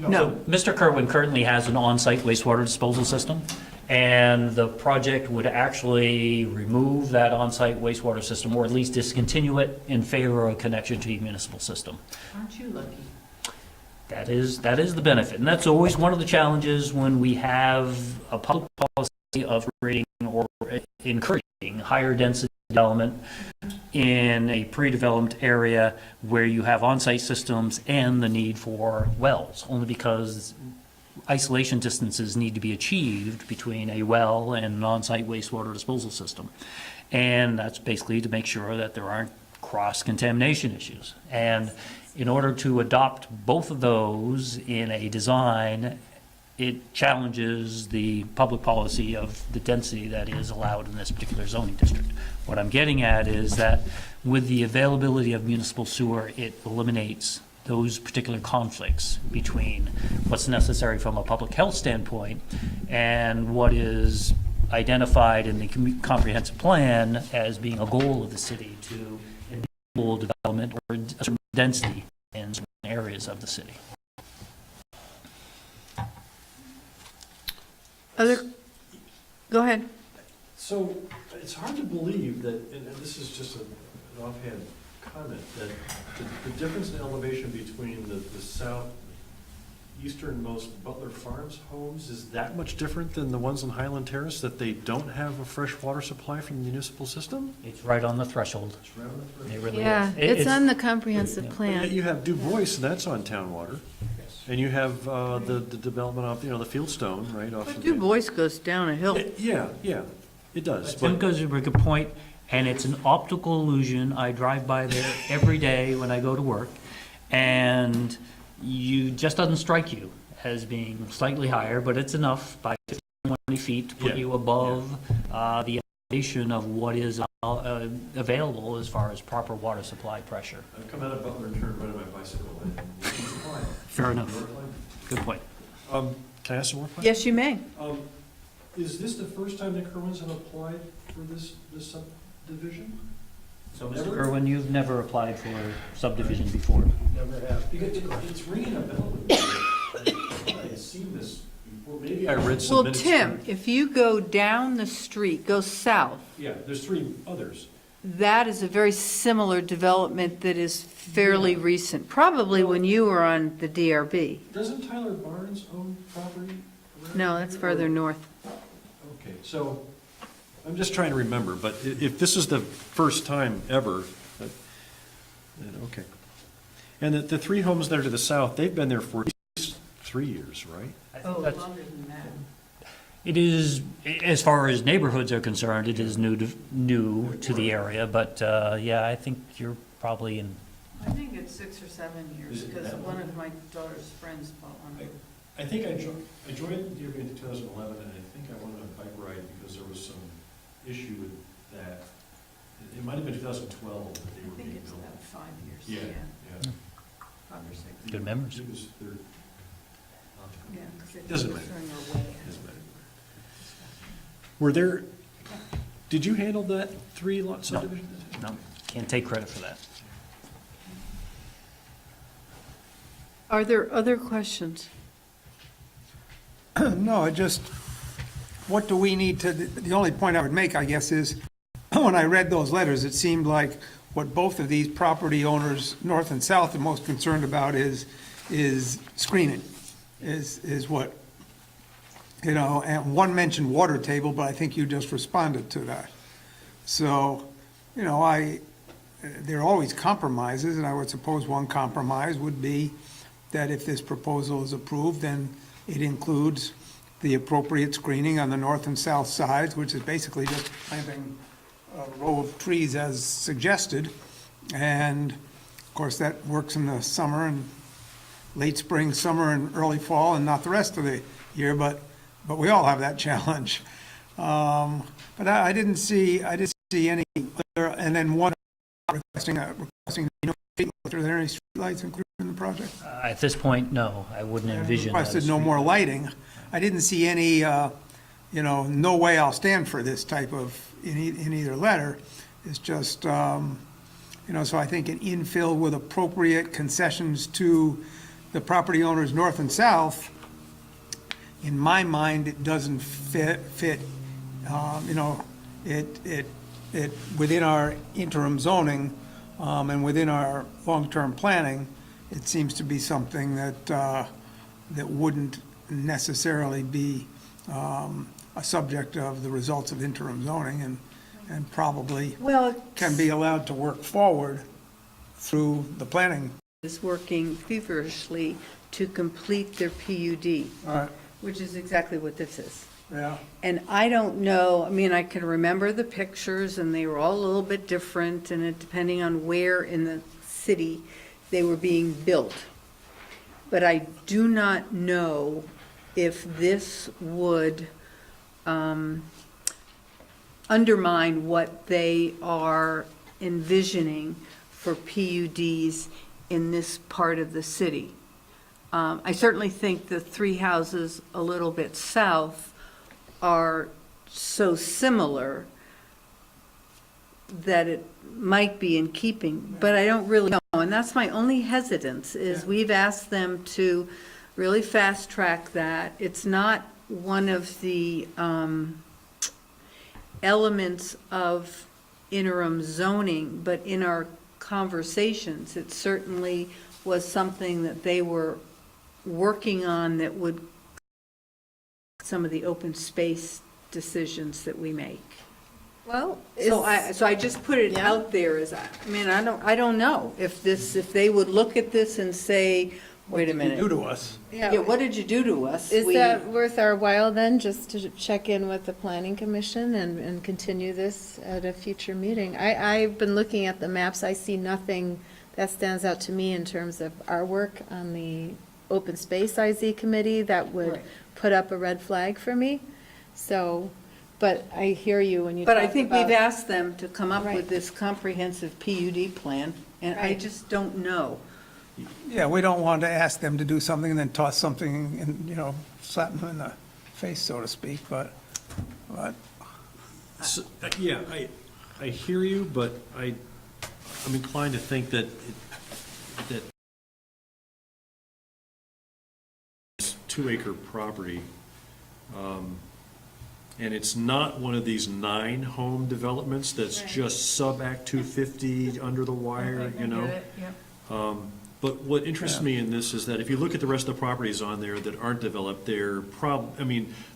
So no? Mr. Kerwin currently has an on-site wastewater disposal system, and the project would actually remove that on-site wastewater system, or at least discontinue it in favor of a connection to the municipal system. Aren't you lucky? That is the benefit, and that's always one of the challenges when we have a public policy of creating or encouraging higher density development in a pre-developed area where you have on-site systems and the need for wells, only because isolation distances need to be achieved between a well and an on-site wastewater disposal system. And that's basically to make sure that there aren't cross-contamination issues. And in order to adopt both of those in a design, it challenges the public policy of the density that is allowed in this particular zoning district. What I'm getting at is that with the availability of municipal sewer, it eliminates those particular conflicts between what's necessary from a public health standpoint and what is identified in the comprehensive plan as being a goal of the city to enable development or a certain density in certain areas of the city. Go ahead. So it's hard to believe that, and this is just an offhand comment, that the difference in elevation between the southeasternmost Butler Farms homes is that much different than the ones on Highland Terrace, that they don't have a fresh water supply from the municipal system? It's right on the threshold. It's right on the threshold. It really Yeah, is. it's on the comprehensive But yet plan. you have Du Bois, and that's on town water. And you have the development off, the Fieldstone, right? off But of Du the- Bois goes down a hill. Yeah, it does. Tim But goes to a good point, and it's an optical illusion. I drive by there every day when I go to work, and just doesn't strike you as being slightly higher, but it's enough by 15, 20 feet to put Yeah. you above the elevation of what is available as far as proper water supply pressure. I come out of Butler and turn right on my bicycle and it's fine. Fair enough. Good point. Can I ask some more questions? Yes, you may. Is this the first time the Kerwins have applied for this subdivision? So, Mr. Irwin, you've never applied for subdivision before? Never have. Because it's ringing a bell with me. I've seen this before. Maybe I read some Well, minutes. Tim, if you go down the street, go south, Yeah, there's 3 others. that is a very similar development that is fairly recent, probably when you were on the DRB. Doesn't Tyler Barnes own property? No, that's further north. Okay, so I'm just trying to remember, but if this is the first time ever, then okay. And the three homes that are to the south, they've been there for at least 3 years, right? Oh, That's- longer than that. It is, as far as neighborhoods are concerned, it is new to the area, but yeah, I think you're probably in, I think it's 6 or 7 years, Is it because that one long? of my daughter's friends bought one. I think I joined DRB in 2011, and I think I went on a bike ride because there was some issue with that. It might have been 2012 that they I were think being it's built. about 5 years, Yeah, yeah, yeah. 5 or 6. good memories. It was third. Yeah, 'cause it Doesn't was matter. during our way. Doesn't matter. Were there, did you handle that 3-lot subdivision? No, can't take credit for that. Are there other questions? No, what do we need to, the only point I would make, I guess, is when I read those letters, it seemed like what both of these property owners, north and south, are most concerned about is screening, is what, and one mentioned water table, but I think you just responded to that. So, there are always compromises, and I would suppose one compromise would be that if this proposal is approved, then it includes the appropriate screening on the north and south sides, which is basically just planting a row of trees as suggested. And, of course, that works in the summer and late spring, summer, and early fall, and not the rest of the year, but we all have that challenge. But I didn't see any, and then one requesting, are there any streetlights included in the project? At this point, no, I wouldn't envision that. Requested no more lighting. I didn't see any, no way I'll stand for this type of, in either letter. It's just, so I think an infill with appropriate concessions to the property owners north and south, in my mind, it doesn't fit, it within our interim zoning, and within our long-term planning, it seems to be something that wouldn't necessarily be a subject of the results of interim zoning, and probably Well, can be allowed to work forward through the planning. is working feverishly to complete their PUD, All right, which is exactly what this is. yeah. And I don't know, I mean, I can remember the pictures, and they were all a little bit different, and it depending on where in the city they were being built. But I do not know if this would undermine what they are envisioning for PUDs in this part of the city. I certainly think the three houses a little bit south are so similar that it might be in keeping, but I don't really know. And that's my only hesitance, is we've asked them to really fast track that. It's not one of the elements of interim zoning, but in our conversations, it certainly was something that they were working on that would some of the open space decisions that we make. Well, So I just put it Yeah. out there as, I mean, I don't know if they would look at this and say, wait a Do minute. to us. Yeah, what did you do to us? Is We- that worth our while then, just to check in with the planning commission and continue this at a future meeting? I've been looking at the maps, I see nothing that stands out to me in terms of our work on the open space IZ committee that would Right. put up a red flag for me. So, but I hear you when you But I talk think we've about- asked them to come up Right. with this comprehensive PUD plan, and I Right. just don't know. Yeah, we don't want to ask them to do something and then toss something and, slap them in the face, so to speak, but So, yeah, I hear you, but I'm inclined to think that it's 2-acre property. And it's not one of these 9-home developments that's just sub-Act 250 under the wire, you know? But what interests me in this is that if you look at the rest of the properties on there that aren't developed, the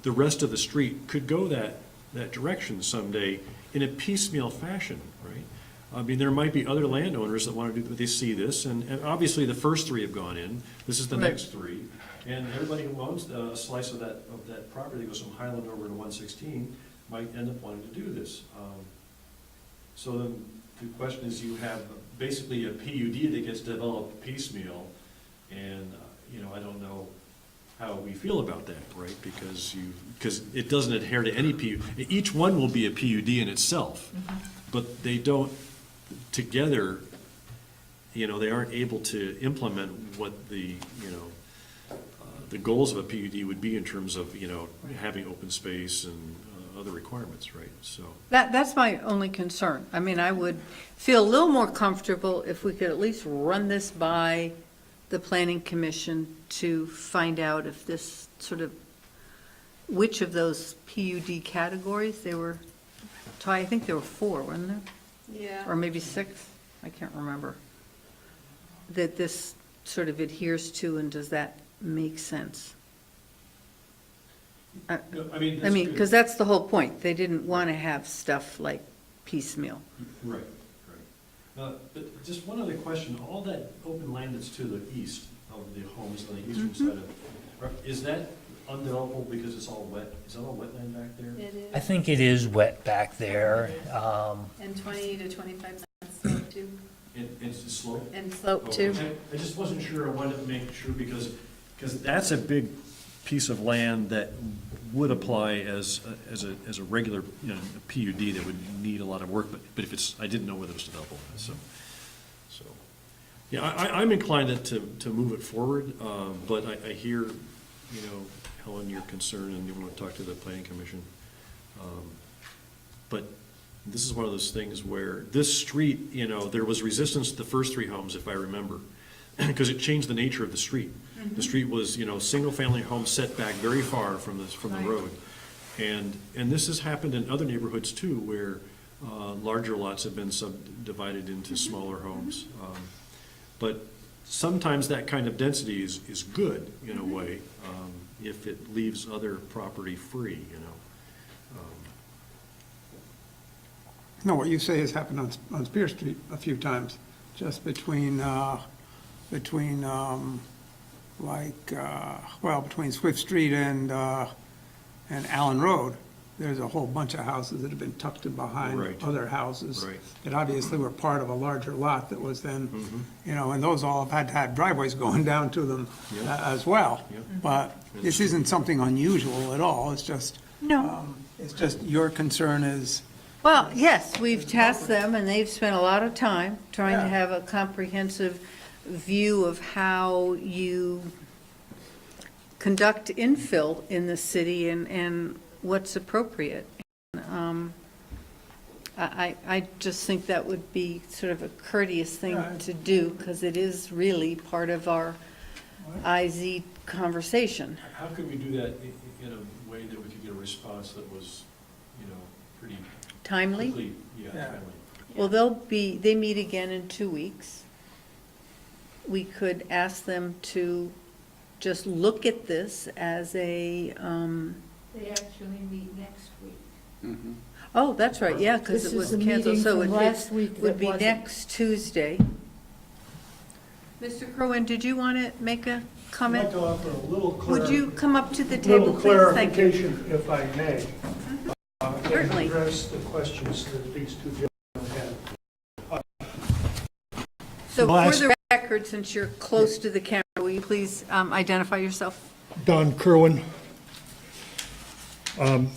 rest of the street could go that direction someday in a piecemeal fashion, right? I mean, there might be other landowners that want to do, they see this, and obviously the first 3 have gone in, this is the next 3, and everybody who owns a slice of that property that goes from Highland over to 116 might end up wanting to do this. So then the question is, you have basically a PUD that gets developed piecemeal, and, I don't know how we feel about that, right? Because it doesn't adhere to any PUD. Each one will be a PUD in itself, but they don't, together, they aren't able to implement what the goals of a PUD would be in terms of, having open space and other requirements, right? So That's my only concern. I mean, I would feel a little more comfortable if we could at least run this by the planning commission to find out if this which of those PUD categories they were, I think there were 4, weren't there? Yeah. Or maybe 6, I can't remember, that this sort of adheres to, and does that make sense? I mean, because that's the whole point. They didn't want to have stuff like piecemeal. Right. But just one other question, all that open land that's to the east of the homes on the eastern side of, is that undevelopable because it's all wet? Is that all wetland back there? It is. I think it is wet back there. And 20 to 25 slope too. And it's a slope? And slope Okay. too. I just wasn't sure, I wanted to make sure, because that's a big piece of land that would apply as a regular, a PUD that would need a lot of work, but if it's, I didn't know whether it was developable, so. Yeah, I'm inclined to move it forward, but I hear, Helen, your concern, and you want to talk to the planning commission. But this is one of those things where this street, there was resistance to the first 3 homes, if I remember, because it changed the nature of the street. The street was, single-family homes set back very far from the road. And this has happened in other neighborhoods too, where larger lots have been subdivided into smaller homes. But sometimes that kind of density is good in a way, if it leaves other property free, No, what you say has happened on Spear Street a few times, just between between Swift Street and Allen Road. There's a whole bunch of houses that have been tucked in behind Right. other houses Right. that obviously were part of a larger lot that was then, and those all have had to have driveways going down to them as well. Yep. But this isn't something unusual at all. It's just, it's just your concern is, Well, yes, we've tasked them, and they've spent a lot of time trying to Yeah. have a comprehensive view of how you conduct infill in the city and what's appropriate. I just think that would be sort of a courteous thing Yeah. to do, because it is really part of our IZ conversation. How could we do that in a way that we could get a response that was, pretty Timely? quickly? Yeah, Yeah. timely. Well, they meet again in 2 weeks. We could ask them to just look at this as a, They actually meet next week. oh, that's right, yeah, because This it was is a canceled, meeting so from it last week that would be wasn't. next Tuesday. Mr. Kerwin, did you want to make a comment? I'd like to offer a little Would you come up to the table, little please? Thank you. clarification, if I may. Certainly. And address the questions that these two gentlemen had. So for Last- the record, since you're close to the camera, will you please identify yourself? Don Kerwin. The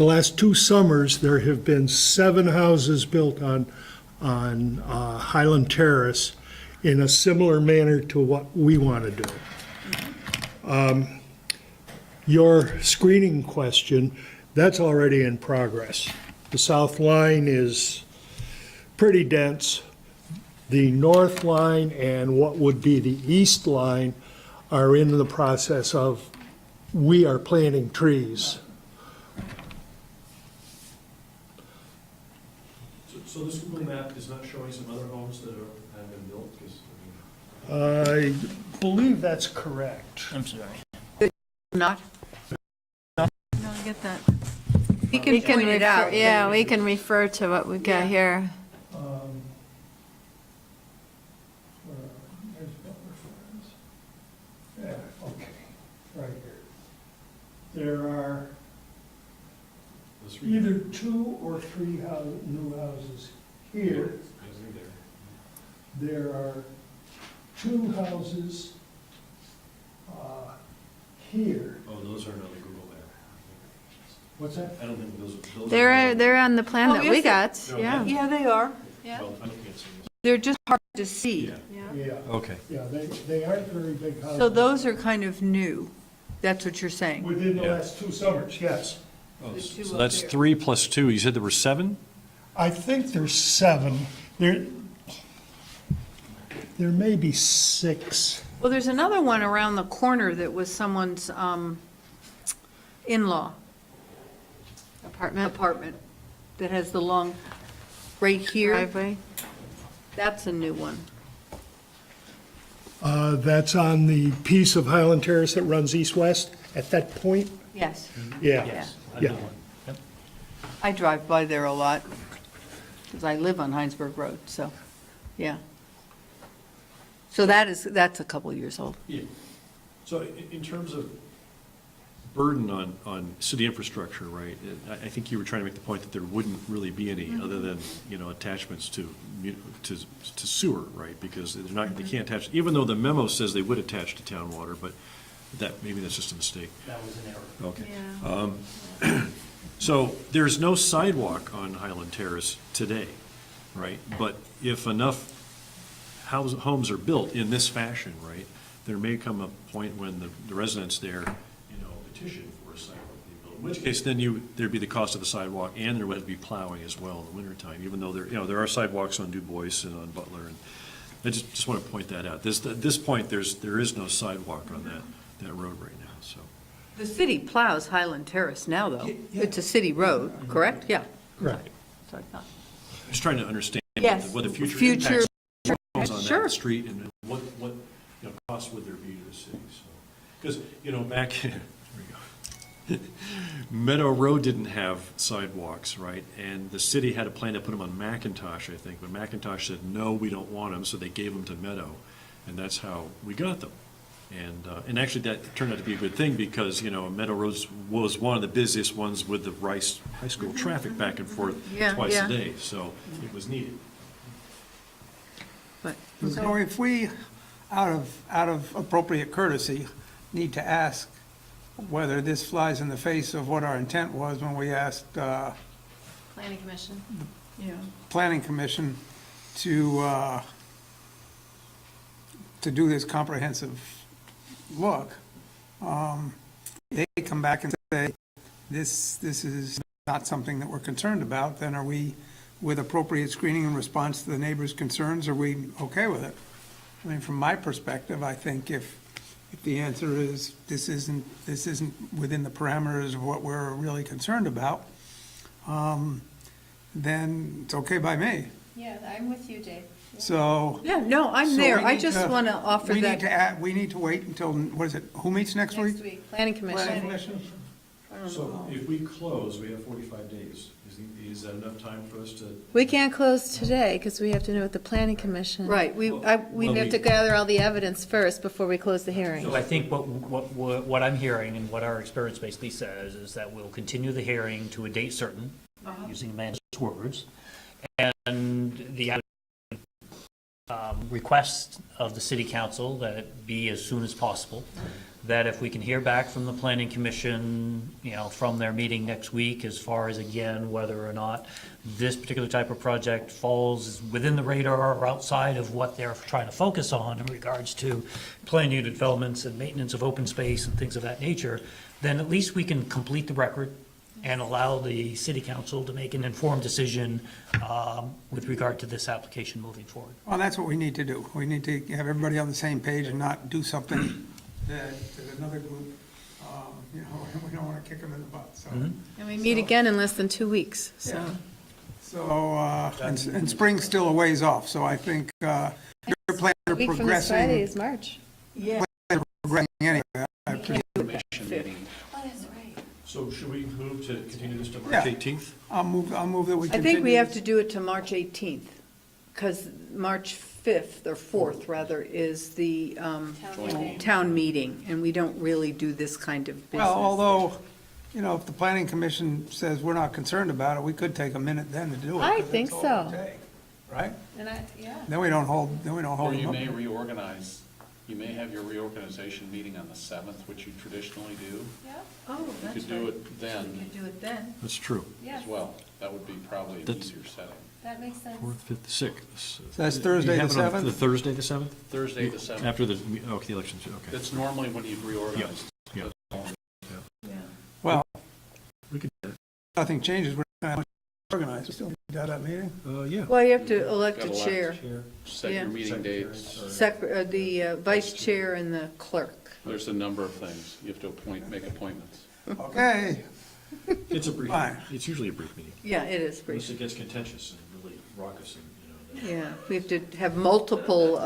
last 2 summers, there have been 7 houses built on Highland Terrace in a similar manner to what we want to do. Your screening question, that's already in progress. The south line is pretty dense. The north line and what would be the east line are in the process of, we are planting trees. So this Google map is not showing some other homes that have been built? 'Cause, I believe that's correct. I'm sorry. Not? No, I get that. We We can can point it out. refer, yeah, we can refer to what we've got Yeah. here. There's Butler Farms. Yeah, okay, right here. There are those three- either 2 or 3 new houses here. There are 2 houses here. Oh, those are not on the Google map. What's that? I don't think those are. They're on the plan Oh, that yes, we they- got, No, yeah. Yeah, they are. Well, I can't see They're just hard to see. this. Yeah, Okay. yeah, they aren't very big houses. So those are kind of new. That's what you're saying. Within the Yeah. last 2 summers, yes. Oh, The two so up that's there. 3 plus 2. You said there were 7? I think there's 7. There may be 6. Well, there's another one around the corner that was someone's in-law apartment that has the long, right here. Driveway. That's a new one. That's on the piece of Highland Terrace that runs east-west at that point? Yes. Yeah. Yes. Yeah. I drive by there a lot because I live on Heinsberg Road, so, yeah. So that's a couple years old. Yeah. So in terms of burden on city infrastructure, right, I think you were trying to make the point that there wouldn't really be any other than, attachments to sewer, right? Because they're not, they can't attach, even though the memo says they would attach to town water, but maybe that's just a mistake. That was an error. Okay. So there's no sidewalk on Highland Terrace today, right? But if enough homes are built in this fashion, right, there may come a point when the residents there, petition for a sidewalk to be built. In which case, then there'd be the cost of the sidewalk, and there would be plowing as well in the wintertime, even though there are sidewalks on Du Bois and on Butler, and I just want to point that out. At this point, there is no sidewalk on that road right now, so. The city plows Highland Terrace now, though. It's a city road, correct? Yeah. Right. So I thought- I'm just trying to understand Yes. what the future Future- impacts homes on Sure. that street, and what cost would there be to the city, so. Because, back, here we go. Meadow Road didn't have sidewalks, right? And the city had a plan to put them on McIntosh, I think, but McIntosh said, no, we don't want them, so they gave them to Meadow, and that's how we got them. And actually, that turned out to be a good thing, because, Meadow Road was one of the busiest ones with the Rice High School traffic back and forth Yeah, twice yeah. a day, so it was needed. But, So if we, out of appropriate courtesy, need to ask whether this flies in the face of what our intent was when we asked Planning Commission. yeah. Planning Commission to do this comprehensive look, they come back and say, this is not something that we're concerned about, then are we, with appropriate screening in response to the neighbors' concerns, are we okay with it? I mean, from my perspective, I think if the answer is this isn't within the parameters of what we're really concerned about, then it's okay by me. Yeah, I'm with you, Dave. So. Yeah, no, I'm so there. we I need just want to offer we that. need to we need to wait until, what is it, who meets next week? Next week. Planning Planning Commission. Commission? So if we close, we have 45 days. Is that enough time for us to? We can't close today because we have to know what the Planning Commission. Right, We Well, have to gather all the evidence first before we close the hearing. So I think what I'm hearing and what our experience basically says is that we'll continue the hearing to a date certain, using Amanda's words, and the request of the city council that it be as soon as possible, that if we can hear back from the planning commission, from their meeting next week, as far as, again, whether or not this particular type of project falls within the radar or outside of what they're trying to focus on in regards to plan unit developments and maintenance of open space and things of that nature, then at least we can complete the record and allow the city council to make an informed decision with regard to this application moving forward. Well, that's what we need to do. We need to have everybody on the same page and not do something that another group, we don't want to kick them in the butt, so. And we meet again in less than 2 weeks, so. Yeah. So, and spring's still a ways off, so I think your plans are Week from this Friday progressing, is March. Yeah. anyway. I presume. So should we move to continue this to March Yeah. 18th? I'll move that we I continue. think we have to do it to March 18th, because March 5th, or 4th, rather, is the town meeting, and we don't really do this kind of business. Well, although, if the planning commission says we're not concerned about it, we could take a minute then to do it. I 'cause think that's all it so. take, Right? Yeah. Then we don't hold Or them you up. may reorganize, you may have your reorganization meeting on the 7th, which you traditionally do. Oh, You that's could do right. it then Do it then. That's true. as well. That would be probably an That's- easier setting. That makes sense. 4th, 5th, 6th. So that's Thursday You have the it on 7th? The Thursday, the 7th? Thursday, the 7th. After the, okay, the elections, okay. That's normally when you've reorganized. Yeah. Well, We could, nothing changes, we're not going to organize, we still need that meeting. yeah. Well, you have to elect Gotta a elect chair, Set Yeah. your meeting dates. the vice chair and the clerk. There's a number of things. You have to make appointments. Okay, It's a brief, Fine. it's usually a brief meeting, Yeah, it is unless brief. it gets contentious and really raucous and, then- Yeah, we have to have multiple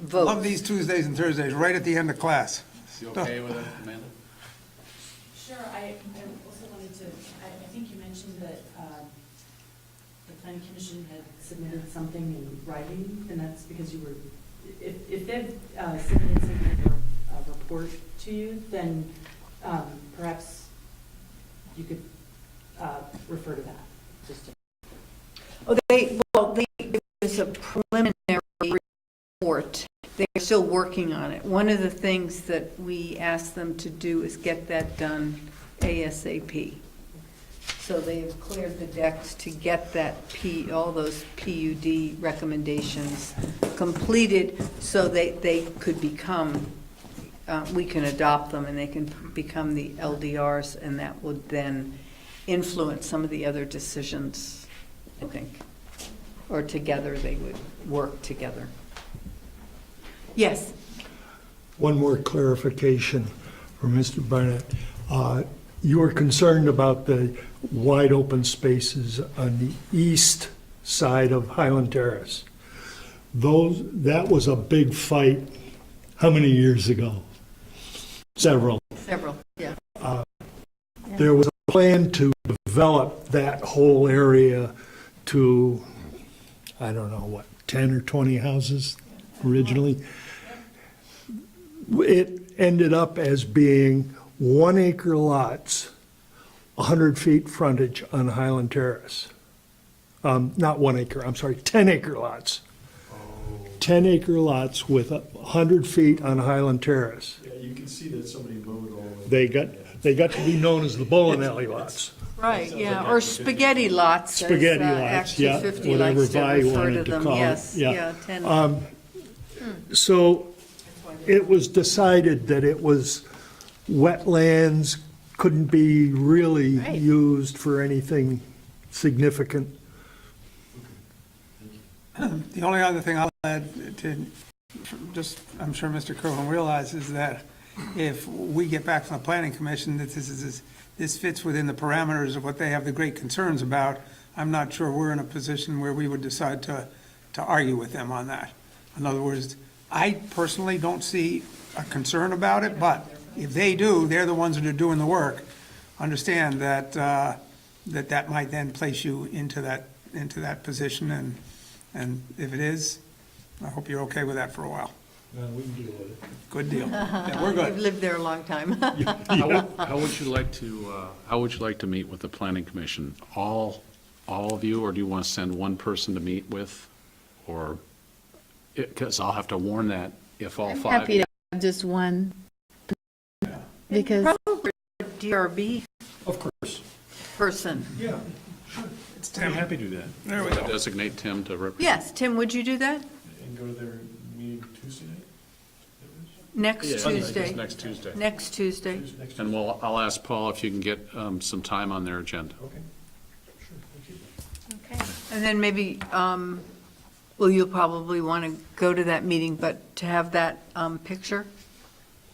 votes. love these Tuesdays and Thursdays, right at the end of class. You okay with it, Amanda? Sure, I also wanted to, I think you mentioned that the planning commission had submitted something in writing, and that's because you were, if they've submitted some kind of report to you, then perhaps you could refer to that, just to. It was a preliminary report. They're still working on it. One of the things that we asked them to do is get that done ASAP. So they have cleared the decks to get all those PUD recommendations completed so they could become, we can adopt them and they can become the LDRs, and that would then influence some of the other decisions, I think. Or together, they would work together. Yes, One more clarification for Mr. Barnett. You were concerned about the wide open spaces on the east side of Highland Terrace. That was a big fight, how many years ago? Several. yeah. There was a plan to develop that whole area to, I don't know, 10 or 20 houses originally? It ended up as being 1 acre lots, 100 feet frontage on Highland Terrace. Not 1 acre, I'm sorry, 10 acre lots. 10 acre lots with 100 feet on Highland Terrace. Yeah, you can see that somebody mowed all the way. They got to be known as the bowling alley lots. Right, yeah, or spaghetti lots. as, Spaghetti Act lots, yeah, 250 whatever likes to Vi refer wanted to them. call it, Yes, yeah. yeah, 10. So it was decided that it was wetlands, couldn't be really Right. used for anything significant. The only other thing I'll add to, I'm sure Mr. Kerwin realizes that if we get back from the planning commission, that this fits within the parameters of what they have the great concerns about, I'm not sure we're in a position where we would decide to argue with them on that. In other words, I personally don't see a concern about it, but if they do, they're the ones that are doing the work. Understand that, that might then place you into that position, and if it is, I hope you're okay with that for a while. We can deal with it. Good deal. Yeah, we're You've good. lived there a long time. How would you like to meet with the planning commission? All of you, or do you want to send one person to meet with? Or, because I'll have to warn that if all I'm five. happy to have just one. Because, Probably a DRB Of course. person. Yeah, sure. I'm happy to do that. There we go. Designate Tim to represent. Yes, Tim, would you do that? And go to their meeting Tuesday night? Next Yeah, I think it's Tuesday? Next Tuesday. Next Tuesday. Next And I'll ask Paul if you can get some time on their agenda. Okay. Sure, thank you. Okay. And then maybe, well, you'll probably want to go to that meeting, but to have that picture?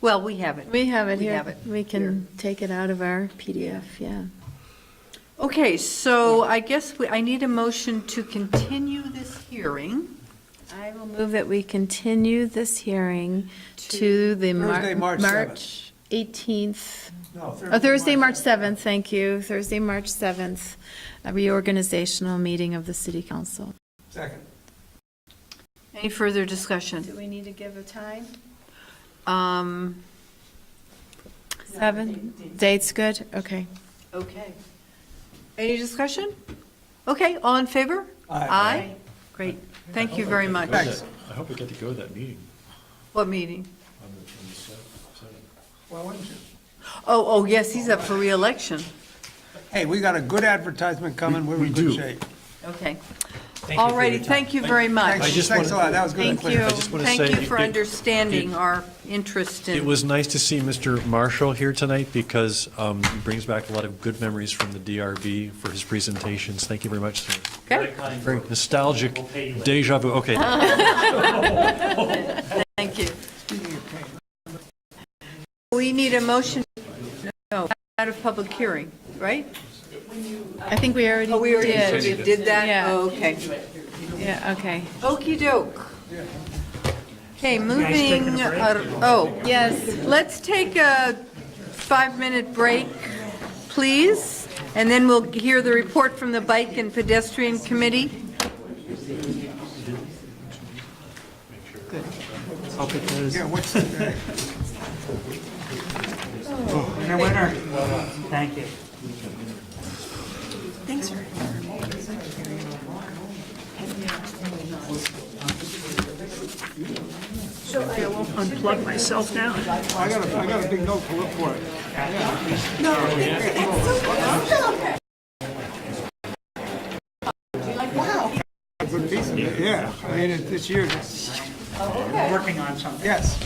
Well, we have it. we have it We here. have it We can take it out of our PDF, yeah. Okay, so I guess I need a motion to continue this hearing. I will move that we continue this hearing to the Thursday, March 7th. March 18th. No, Thursday, March 7th, thank you. Thursday, March 7th, a reorganizational meeting of the city council. Second. Any further discussion? Do we need to give a time? 7? Date's good? Okay. Okay. Any discussion? Okay, all in favor? Aye. Great, thank you very much. Thanks. I hope we get to go to that meeting. What meeting? on the 27th. Why wouldn't you? Oh, yes, he's up for reelection. Hey, we got a good advertisement coming, we're in good shape. Okay. Thank you for All righty, your time. thank you very much. Thanks a lot, that was good and Thank you. clear. just wanna Thank say you for it- understanding our interest It in, was nice to see Mr. Marshall here tonight because he brings back a lot of good memories from the DRB for his presentations. Thank you very much, sir. okay, Very nostalgic, deja vu, okay. thank you. We need a motion, no, out of public hearing, right? I think we already Oh, we already did. did that? Yeah. Oh, okay. Yeah, okay. Okey doke. Okay, moving, Yes. let's take a 5-minute break, please, and then we'll hear the report from the Bike and Pedestrian Committee. Yeah, what's today? Winner. Thank you. I won't unplug myself now. I got a big note to look for it. A good piece of it, yeah. I made it this year. Working on something. Yes.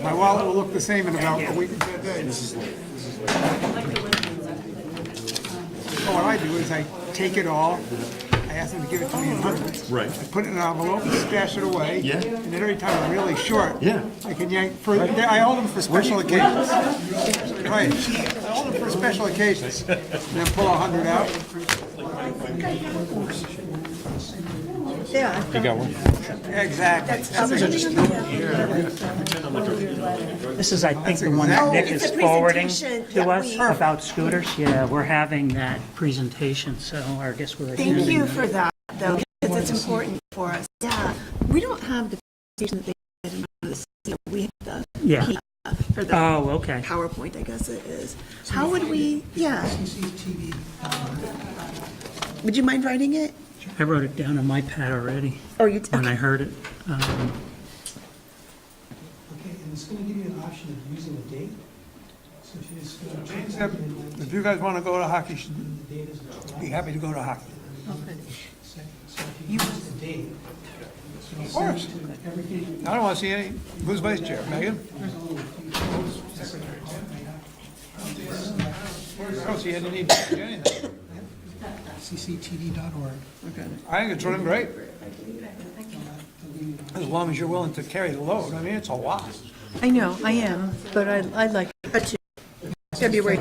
My wallet will look the same in about a week and 10 days. So what I do is I take it all, I ask them to give it to me in hundreds. Right. I put it in an envelope, stash it away. Yeah. And then every time I'm really short. Yeah. I can yank, I hold them for special occasions. Right. I hold them for special occasions. And then pull 100 out. You got one? Exactly. This is, I think, the one that Nick is forwarding to us about scooters. Yeah, we're having that presentation, so I guess we're attending. Thank you for that, though, because it's important for us. Yeah, we don't have the presentation that they did in the city. We have the Yeah. for the Oh, okay. PowerPoint, I guess it is. How would we, yeah. Would you mind writing it? I wrote it down on my pad already Or you, when I okay. heard it. Okay, and it's going to give you an option of using a date. So if you just go to change that, If you guys want to go to hockey, the date is be happy to go to hockey. second. So if you use the date. Of course. Everything. I don't want to see any, who's vice chair, Megan? I don't see any need to change anything. cctv.org. I think it's running great. As long as you're willing to carry the load. I mean, it's a lot. I know, I am, but I like, February.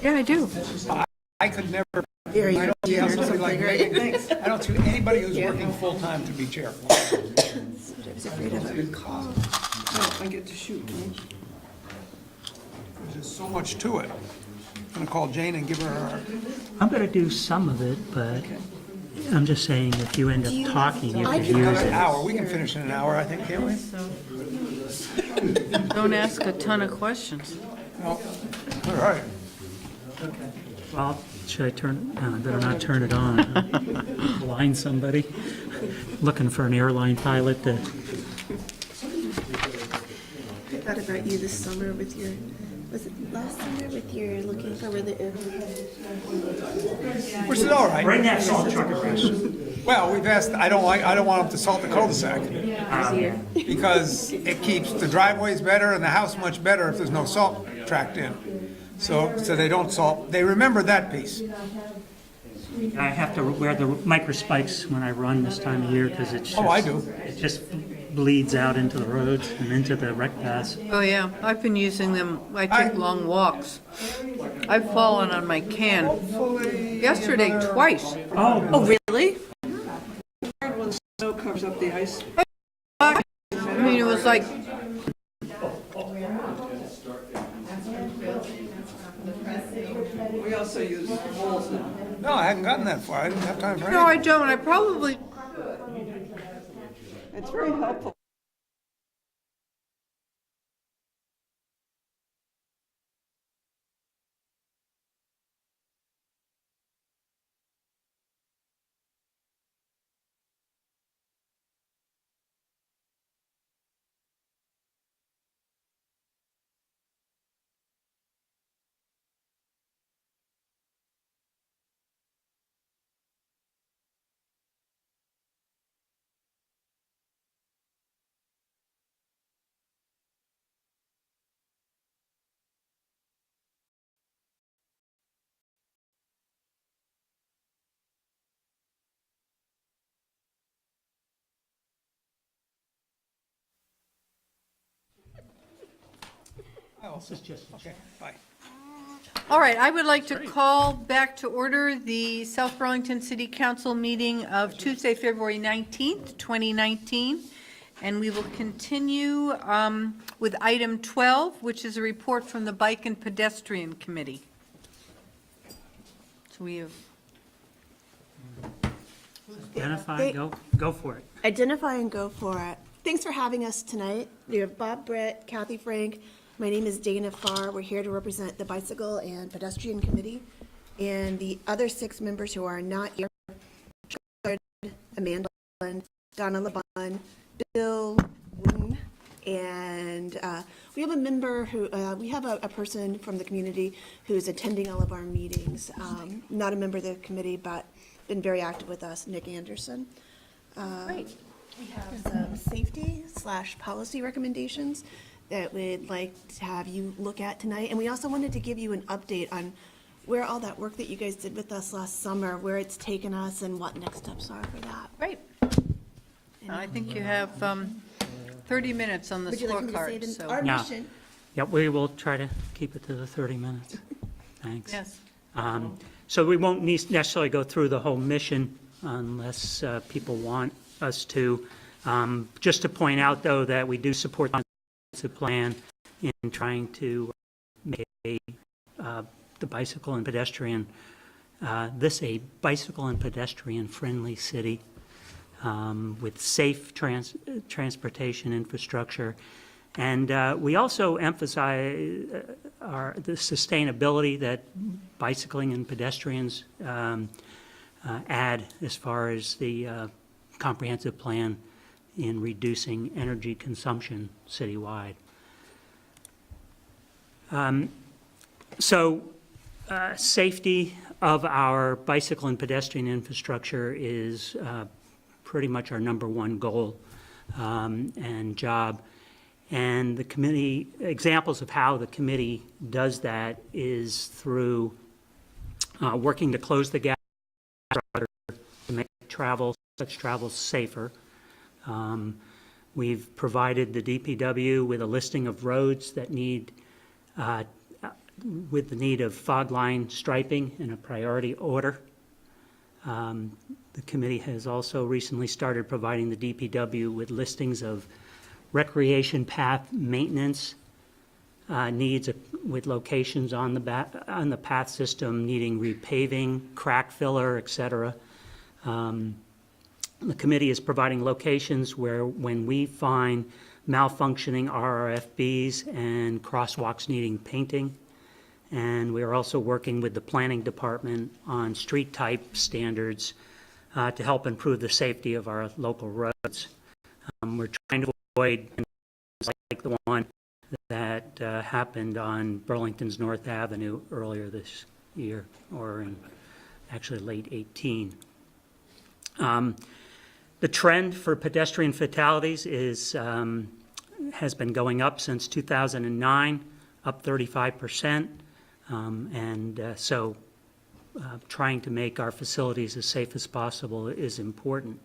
yeah, I do. I could never, Here, you I don't see or somebody something, like right? Megan. I don't see anybody who's working full-time to be chair. I was afraid of a recall. Oh, I get to shoot. There's so much to it. I'm gonna call Jane and give her, I'm going to do some of it, but I'm just saying if you end up talking, you I could can- use another it. hour. We can finish in an hour, I think, can't we? Don't ask a ton of questions. No. All right. Well, should I turn, no, I better not turn it on. huh? Blind somebody. Looking for an airline pilot to, I thought about you this summer with your, was it last summer with your looking for the, Which is all right. bring that salt truck across. Well, we've asked, I don't want them to salt the cul-de-sac. Because it keeps the driveways better and the house much better if there's no salt tracked in. So they don't salt, they remember that piece. I have to wear the micro spikes when I run this time of year because it's just. Oh, I do. It just bleeds out into the roads and into the rec paths. Oh, yeah, I've been using them, I take long walks. I've fallen on my can. Yesterday, twice. Oh, really? When the snow covers up the ice. I mean, it was like, We also use holes in. No, I hadn't gotten that far. I didn't have time for no, I anything. don't, I probably, It's very helpful. Okay, bye. all right, I would like to call back to order the South Burlington City Council meeting of Tuesday, February 19th, 2019. And we will continue with item 12, which is a report from the Bike and Pedestrian Committee. So we have, Identify, go for it. Identify and go for it. Thanks for having us tonight. We have Bob Britt, Kathy Frank. My name is Dana Farr. We're here to represent the Bicycle and Pedestrian Committee. And the other 6 members who are not here, Amanda, Donna LeBon, Bill Wooten, and we have a member who, we have a person from the community who's attending all of our meetings, not a member of the committee, but been very active with us, Nick Anderson. great. We have some safety/policy recommendations that we'd like to have you look at tonight. And we also wanted to give you an update on where all that work that you guys did with us last summer, where it's taken us and what next steps are for that. Great. I think you have 30 minutes on the Would you like me to say scorecard, it in so. our Yeah. mission? Yep, we will try to keep it to the 30 minutes. Thanks. Yes. So we won't necessarily go through the whole mission unless people want us to. Just to point out, though, that we do support the comprehensive plan in trying to make the bicycle and pedestrian, a bicycle and pedestrian friendly city with safe transportation infrastructure. And we also emphasize the sustainability that bicycling and pedestrians add as far as the comprehensive plan in reducing energy consumption citywide. Safety of our bicycle and pedestrian infrastructure is pretty much our number one goal and job. And the committee, examples of how the committee does that is through working to close the gap to make such travel safer. We've provided the DPW with a listing of roads that need, with the need of fog line striping in a priority order. The committee has also recently started providing the DPW with listings of recreation path maintenance needs with locations on the path system needing repaving, crack filler, et cetera. The committee is providing locations where when we find malfunctioning RRFBs and crosswalks needing painting. And we are also working with the planning department on street type standards to help improve the safety of our local roads. We're trying to avoid like the one that happened on Burlington's North Avenue earlier this year, or in actually late 18. The trend for pedestrian fatalities has been going up since 2009, up 35%. So trying to make our facilities as safe as possible is important.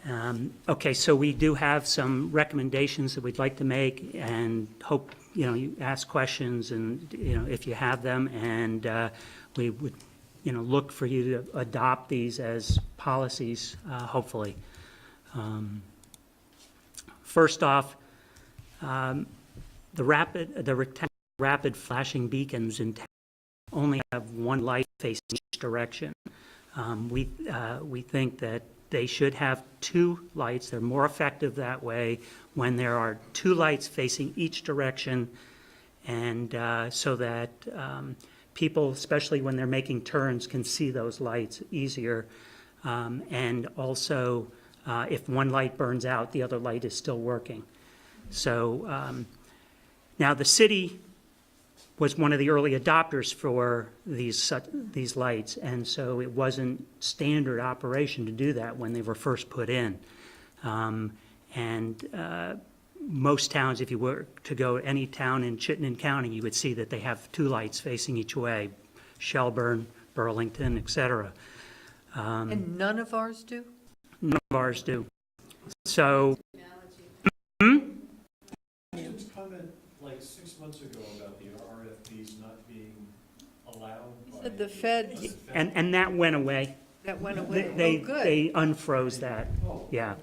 Okay, so we do have some recommendations that we'd like to make, and hope, you ask questions, and, if you have them, and we would, look for you to adopt these as policies, hopefully. First off, the rectangular rapid flashing beacons in town only have one light facing each direction. We think that they should have two lights. They're more effective that way when there are two lights facing each direction, and so that people, especially when they're making turns, can see those lights easier. And also, if one light burns out, the other light is still working. So now the city was one of the early adopters for these lights, and so it wasn't standard operation to do that when they were first put in. Most towns, if you were to go to any town in Chittenden County, you would see that they have two lights facing each way, Shelburne, Burlington, et cetera. And none of ours do? None of ours do. So, Comment like 6 months ago about the RFPs not being allowed. Said the Fed, and that went away. that went away. They Oh, good. they unfroze that, yeah.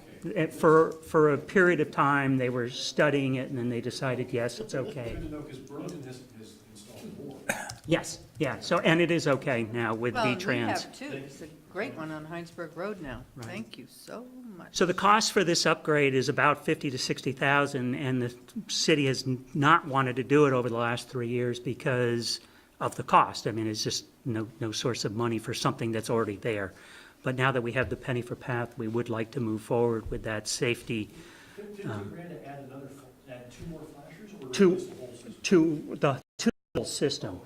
For a period of time, they were studying it, and then they decided, yes, it's okay. Good to know, because Burlington has installed more. Yes, yeah, so, and it is okay now with Well, and we V-Trans. have too. It's a great one on Heinsberg Road now. Thank you so much. So the cost for this upgrade is about $50,000 to $60,000, and the city has not wanted to do it over the last 3 years because of the cost. I mean, it's just no source of money for something that's already there. But now that we have the penny for path, we would like to move forward with that safety. $50 grand to add two more flashers, or To- replace the whole system? To the whole system.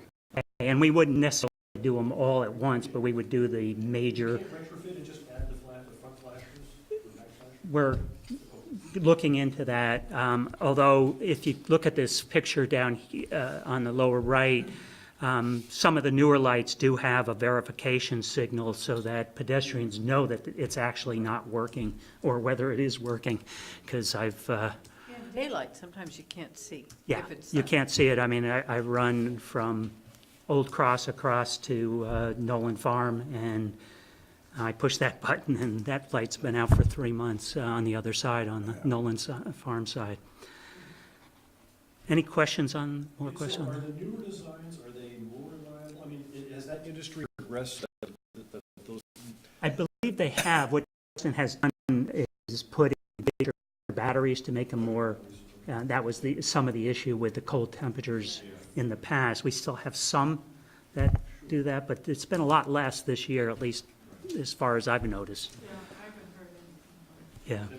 And we wouldn't necessarily do them all at once, but we would do the major. Can't retrofit and just add the front flashers, the back flashers? We're looking into that, although if you look at this picture down on the lower right, some of the newer lights do have a verification signal so that pedestrians know that it's actually not working, or whether it is working, because I've, In daylight, sometimes you can't see. yeah, if it's you can't see it. I mean, I run from Old Cross across to Nolan Farm, and I push that button, and that light's been out for 3 months on the other side, on the Nolan Farm side. Any questions on, more questions on So are that? the newer designs, are they more reliable? I mean, has that industry progressed? I believe they have. What Boston has done is put in bigger batteries to make them more, that was some of the issue with the cold temperatures in the past. We still have some that do that, but it's been a lot less this year, at least as far as I've noticed. Yeah, I haven't heard anything. Yeah.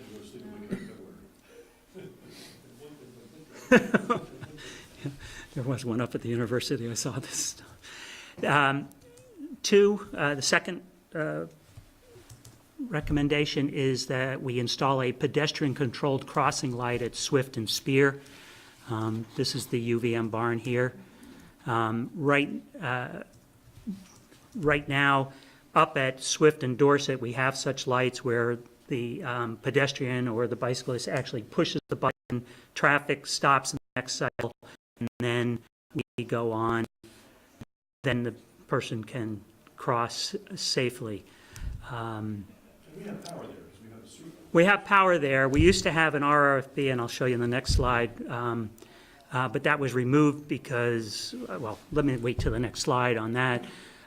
There was one up at the university, I saw this. Two, the second recommendation is that we install a pedestrian-controlled crossing light at Swift and Spear. This is the UVM barn here. Right now, up at Swift and Dorset, we have such lights where the pedestrian or the bicyclist actually pushes the button, traffic stops in the next cycle, and then we go on. Then the person can cross safely. We have power there, because we have a super. We have power there. We used to have an RRFB, and I'll show you in the next slide, but that was removed because, well, let me wait till the next slide on that.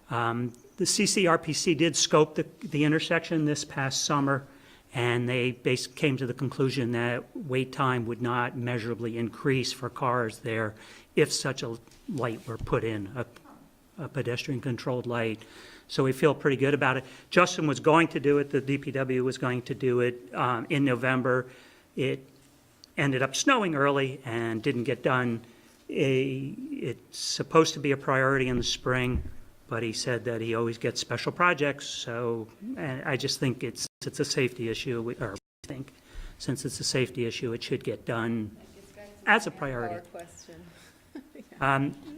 The CCRPC did scope the intersection this past summer, and they came to the conclusion that wait time would not measurably increase for cars there if such a light were put in, a pedestrian-controlled light. So we feel pretty good about it. Justin was going to do it, the DPW was going to do it in November. It ended up snowing early and didn't get done. It's supposed to be a priority in the spring, but he said that he always gets special projects, so and I just think it's a safety issue, or I think since it's a safety issue, it should get done as a priority.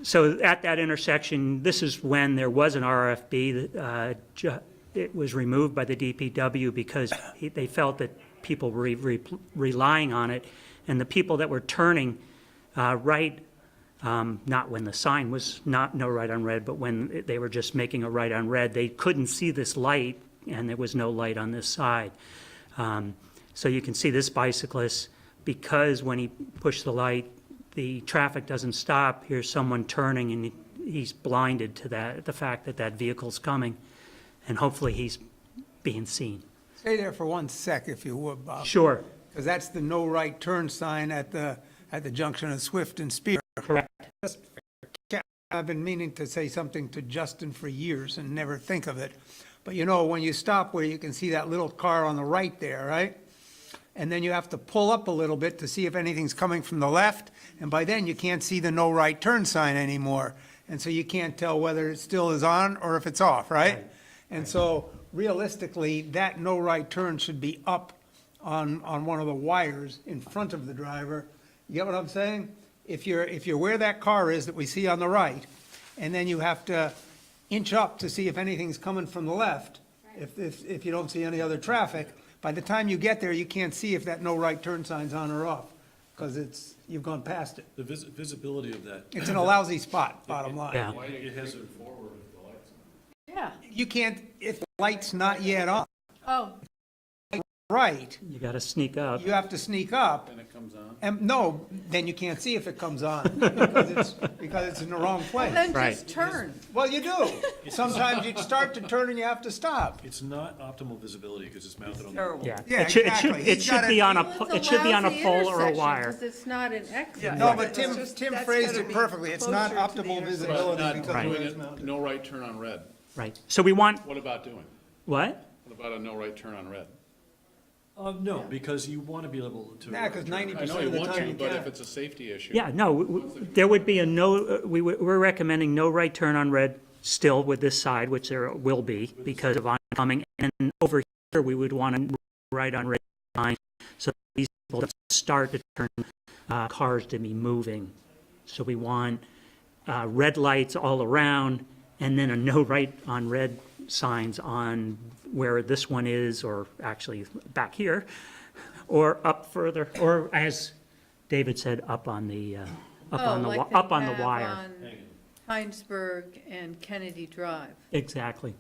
So at that intersection, this is when there was an RFB. it was removed by the DPW because they felt that people were relying on it, and the people that were turning right, not when the sign was not no right on red, but when they were just making a right on red, they couldn't see this light, and there was no light on this side. So you can see this bicyclist, because when he pushed the light, the traffic doesn't stop. Here's someone turning, and he's blinded to the fact that that vehicle's coming, and hopefully he's being seen. Stay there for 1 sec, if you would, Bob. Sure. Because that's the no right turn sign at the junction of Swift and Spear. Correct. I've been meaning to say something to Justin for years and never think of it. But you know, when you stop where you can see that little car on the right there, right? And then you have to pull up a little bit to see if anything's coming from the left. And by then you can't see the no right turn sign anymore. And so you can't tell whether it still is on or if it's off, right? And so realistically, that no right turn should be up on one of the wires in front of the driver. You get what I'm saying? If you're where that car is that we see on the right, and then you have to inch up to see if anything's coming from the left, if you don't see any other traffic, by the time you get there, you can't see if that no right turn sign's on or off, because you've gone past it. The visibility of that. It's in a lousy spot, bottom line. Yeah. It has a Yeah. You can't, if the light's not yet on, Oh, right, You got to sneak up. you have to sneak up. And it comes on. And no, then you can't see if it comes on, because it's in the wrong place. then Right. just turn. Well, you do. Sometimes you start to turn and you have to stop. It's not optimal visibility because it's mounted on the. Yeah. Yeah, It should exactly. it He's should gotta- be on a Well, po- it's it should be on a lousy pole or a intersection wire. 'cause it's not an exit. No, but It's just- Tim that's phrased gotta it be perfectly. It's not closer to the optimal intersection. visibility Not because doing it's it, mounted. no right turn on red. Right. So we want, What about doing? what? What about a no right turn on red? No, because you want to be able to. Yeah, because 90% I know of you the want time to, you but if can't. it's a safety issue. Yeah, no, there would be a no, we're recommending no right turn on red still with this side, which there will be because of oncoming. And over here, we would want a right on red sign so these people don't start to turn cars to be moving. So we want red lights all around and then a no right on red signs on where this one is, or actually back here, or up further, or as David said, up on the, up on the wire. On Heinsberg and Kennedy Drive. Exactly.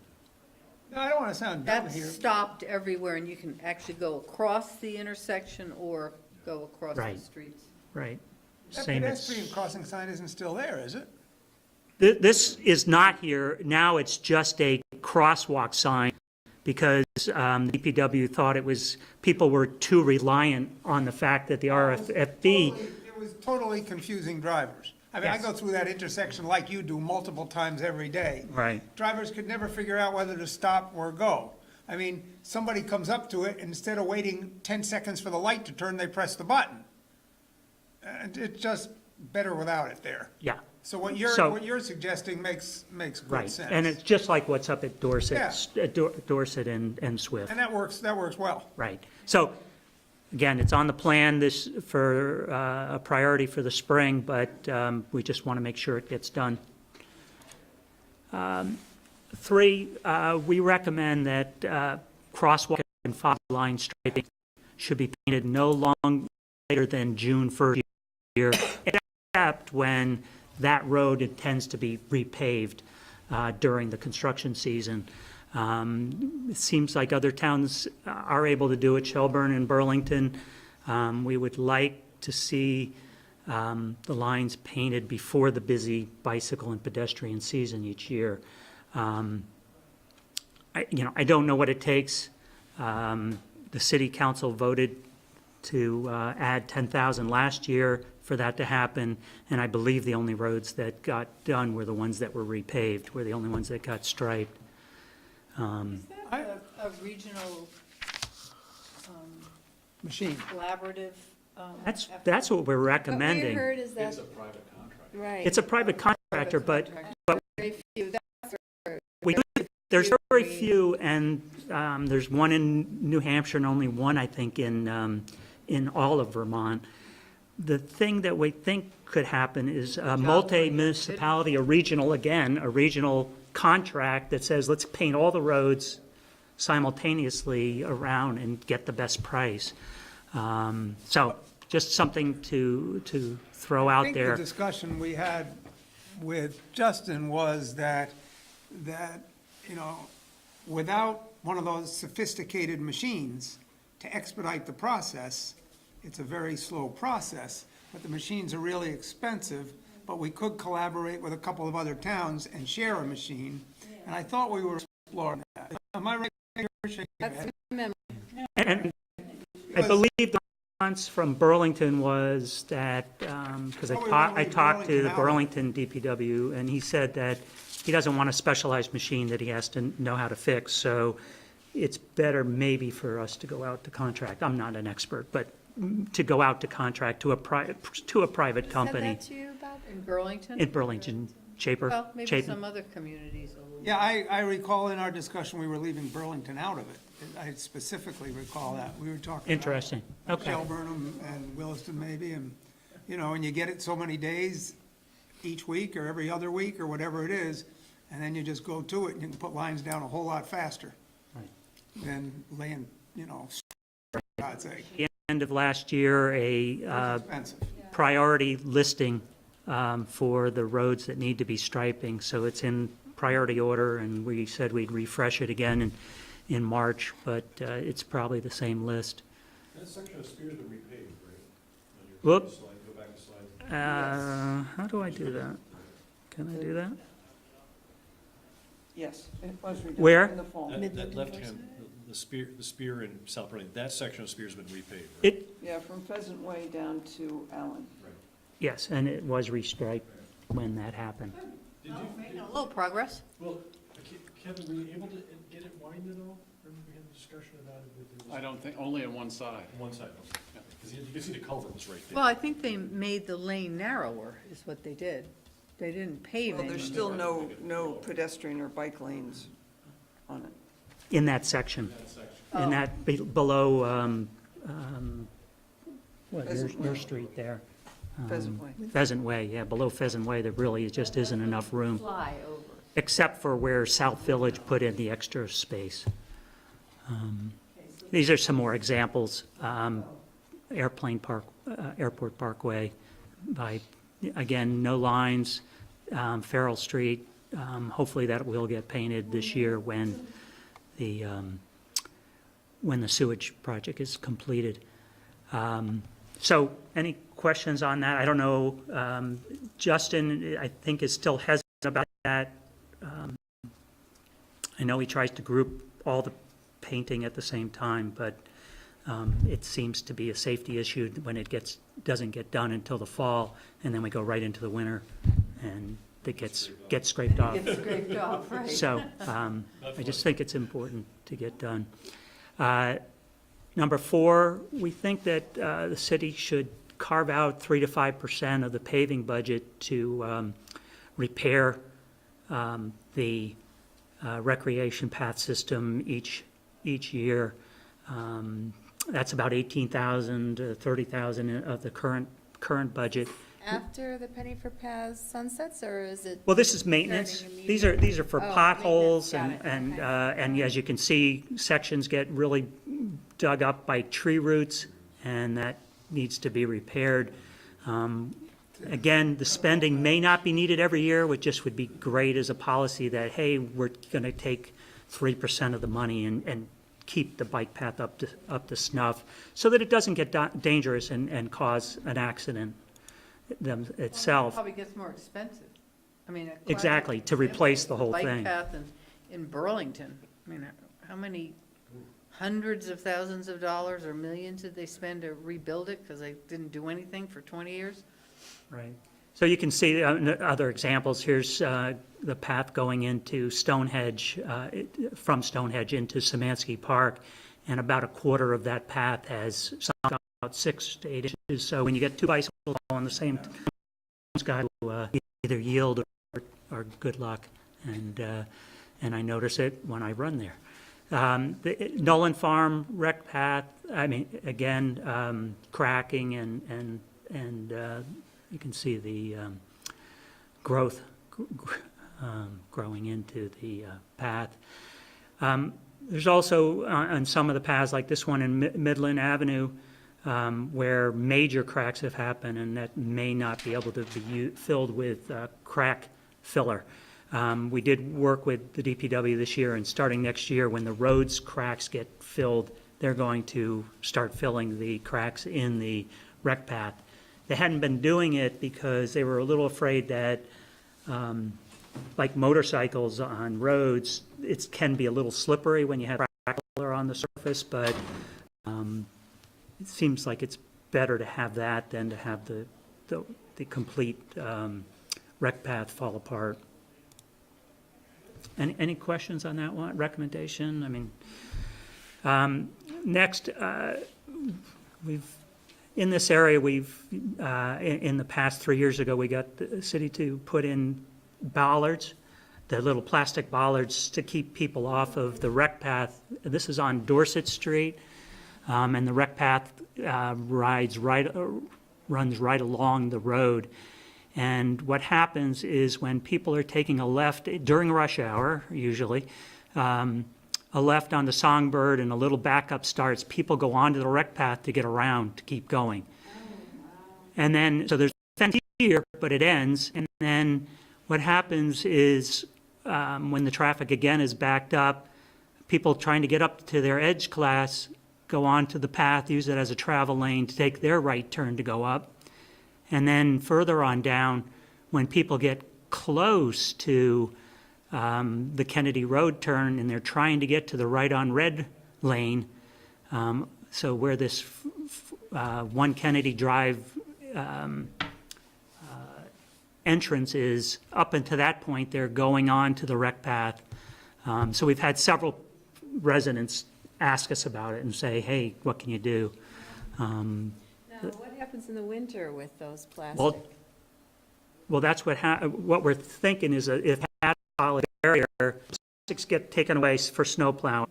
No, I don't want to sound dumb That's here. stopped everywhere, and you can actually go across the intersection or go across the Right. streets. Right. That Same pedestrian as, crossing sign isn't still there, is it? this is not here. Now it's just a crosswalk sign because the DPW thought people were too reliant on the fact that the RFFB. It was totally confusing drivers. I mean, I Yes. go through that intersection like you do multiple times every day. Right. Drivers could never figure out whether to stop or go. I mean, somebody comes up to it, and instead of waiting 10 seconds for the light to turn, they press the button. And it's just better without it there. Yeah. So what So- you're suggesting makes good Right. sense. And it's just like what's up at Dorset, Yeah. Dorset and Swift. And that works well. Right. So, again, it's on the plan for a priority for the spring, but we just want to make sure it gets done. 3, we recommend that crosswalk and fog line striping should be painted no later than June 1st year, except when that road intends to be repaved during the construction season. It seems like other towns are able to do it, Shelburne and Burlington. We would like to see the lines painted before the busy bicycle and pedestrian season each year. I don't know what it takes. The city council voted to add 10,000 last year for that to happen, and I believe the only roads that got done were the ones that were repaved, were the only ones that got striped. Is that a regional Machine. collaborative? That's what we're What we recommending. heard is that, It's a private contract. right. It's a private contractor, but Very few. there's very few, and there's one in New Hampshire and only one, I think, in all of Vermont. The thing that we think could happen is a multi-municipality, a regional contract that says, let's paint all the roads simultaneously around and get the best price. So just something to throw out I there. think the discussion we had with Justin was that, you know, without one of those sophisticated machines to expedite the process, it's a very slow process, but the machines are really expensive, but we could collaborate with a couple of other towns and share a machine, and I thought we were exploring that. Am I right? And I believe the response from Burlington was that, because I talked to the Burlington DPW, and he said that he doesn't want a specialized machine that he has to know how to fix, so it's better maybe for us to go out to contract. I'm not an expert, but to go out to contract to a private company. Said that to you about in Burlington? In Burlington, Chapin. Well, maybe some other communities a little. Yeah, I recall in our discussion, we were leaving Burlington out of it. I specifically recall that. We were talking. Interesting. About Okay. Shelburne and Williston maybe, and, you know, and you get it so many days each week or every other week or whatever it is, and then you just go to it and you can put lines down a whole lot faster than laying, you know, God's sake. The end of last year, Expensive. priority listing for the roads that need to be striping, so it's in priority order, and we said we'd refresh it again in March, but it's probably the same list. That section of Spear's been repaved, right? Whoop. Go back a slide. How do I do that? Can I do that? Yes, it was redone Where? in the fall. That left-hand, the Spear in South Burlington, that section of Spear's been repaved, right? It, Yeah, from Pheasant Way down to Allen. yes, and it was restriped when that happened. Did you, A little progress. well, Kevin, were you able to get it widened at all? Remember we had a discussion about it with I don't think, only on one side. one side, because you can see the culvert was right there. Well, I think they made the lane narrower, is what they did. They didn't pave Well, any. there's still no pedestrian or bike lanes on it. In that section, Oh. in that below, what, Pheasant your Way. street there. Pheasant Way. Pheasant Way, yeah, below Pheasant Way, there really just isn't enough room, Fly over. except for where South Village put in the extra space. These are some more examples. Airplane Park, Airport Parkway, by, again, no lines, Farrell Street. Hopefully that will get painted this year when the sewage project is completed. So any questions on that? I don't know. Justin, I think, is still hesitant about that. I know he tries to group all the painting at the same time, but it seems to be a safety issue when it doesn't get done until the fall, and then we go right into the winter, and it gets scraped off. Get scraped off, right. So I just think it's important to get done. Number 4, we think that the city should carve out 3 to 5% of the paving budget to repair the recreation path system each year. That's about $18,000 to $30,000 of the current budget. After the penny for paths sunsets, or is it? Well, this is maintenance. starting These are for Oh, potholes, maintenance. Got it. and as you can see, sections get really dug up by tree roots, and that needs to be repaired. Again, the spending may not be needed every year, which just would be great as a policy that, hey, we're going to take 3% of the money and keep the bike path up to snuff, so that it doesn't get dangerous and cause an accident itself. Probably gets more expensive. I mean. Exactly, to replace the whole Bike thing. path in Burlington, I mean, how many hundreds of thousands of dollars or millions did they spend to rebuild it because they didn't do anything for 20 years? Right. So you can see other examples. Here's the path going into Stonehenge, from Stonehenge into Szymanski Park, and about a quarter of that path has sunk about 6 to 8 inches. So when you get 2 bicycles on the same, one's got to either yield or good luck. And I notice it when I run there. The Nolan Farm rec path, I mean, again, cracking and you can see the growth growing into the path. There's also on some of the paths, like this one in Midland Avenue, where major cracks have happened, and that may not be able to be filled with crack filler. We did work with the DPW this year, and starting next year, when the roads cracks get filled, they're going to start filling the cracks in the rec path. They hadn't been doing it because they were a little afraid that, like motorcycles on roads, it can be a little slippery when you have crack filler on the surface, but it seems like it's better to have that than to have the complete rec path fall apart. Any questions on that one, recommendation? I mean, next, in this area, in the past 3 years ago, we got the city to put in bollards, the little plastic bollards to keep people off of the rec path. This is on Dorset Street, and the rec path runs right along the road. And what happens is when people are taking a left during rush hour, usually, a left on the Songbird and a little backup starts, people go onto the rec path to get around, to keep going. And then, so there's a fence here, but it ends. And then what happens is when the traffic again is backed up, people trying to get up to their edge class go onto the path, use it as a travel lane to take their right turn to go up. And then further on down, when people get close to the Kennedy Road turn and they're trying to get to the right on red lane, so where this 1 Kennedy Drive entrance is, up until that point, they're going on to the rec path. So we've had several residents ask us about it and say, hey, what can you do? Now, what happens in the winter with those plastic? Well, that's what we're thinking is that if that solid barrier, plastics get taken away for snow plowing.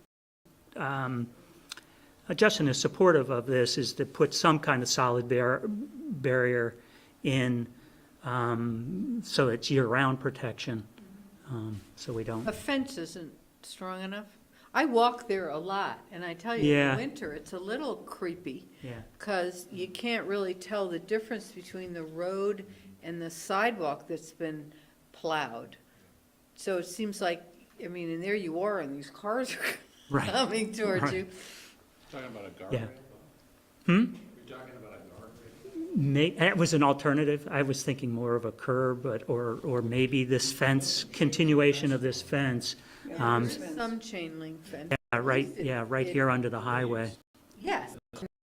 Justin is supportive of this, is to put some kind of solid barrier in so it's year-round protection, so we don't. A fence isn't strong enough. I walk there a lot, and I tell you, in the winter, it's a little creepy. Yeah. Because you can't really tell the difference between the road and the sidewalk that's been plowed. So it seems like, I mean, and there you are, and these cars are coming towards you. Talking about a guardrail? Yeah. You're talking about a guardrail? It was an alternative. I was thinking more of a curb, or maybe this fence, continuation of this fence. Some chain link fence. Right here under the highway. Yes,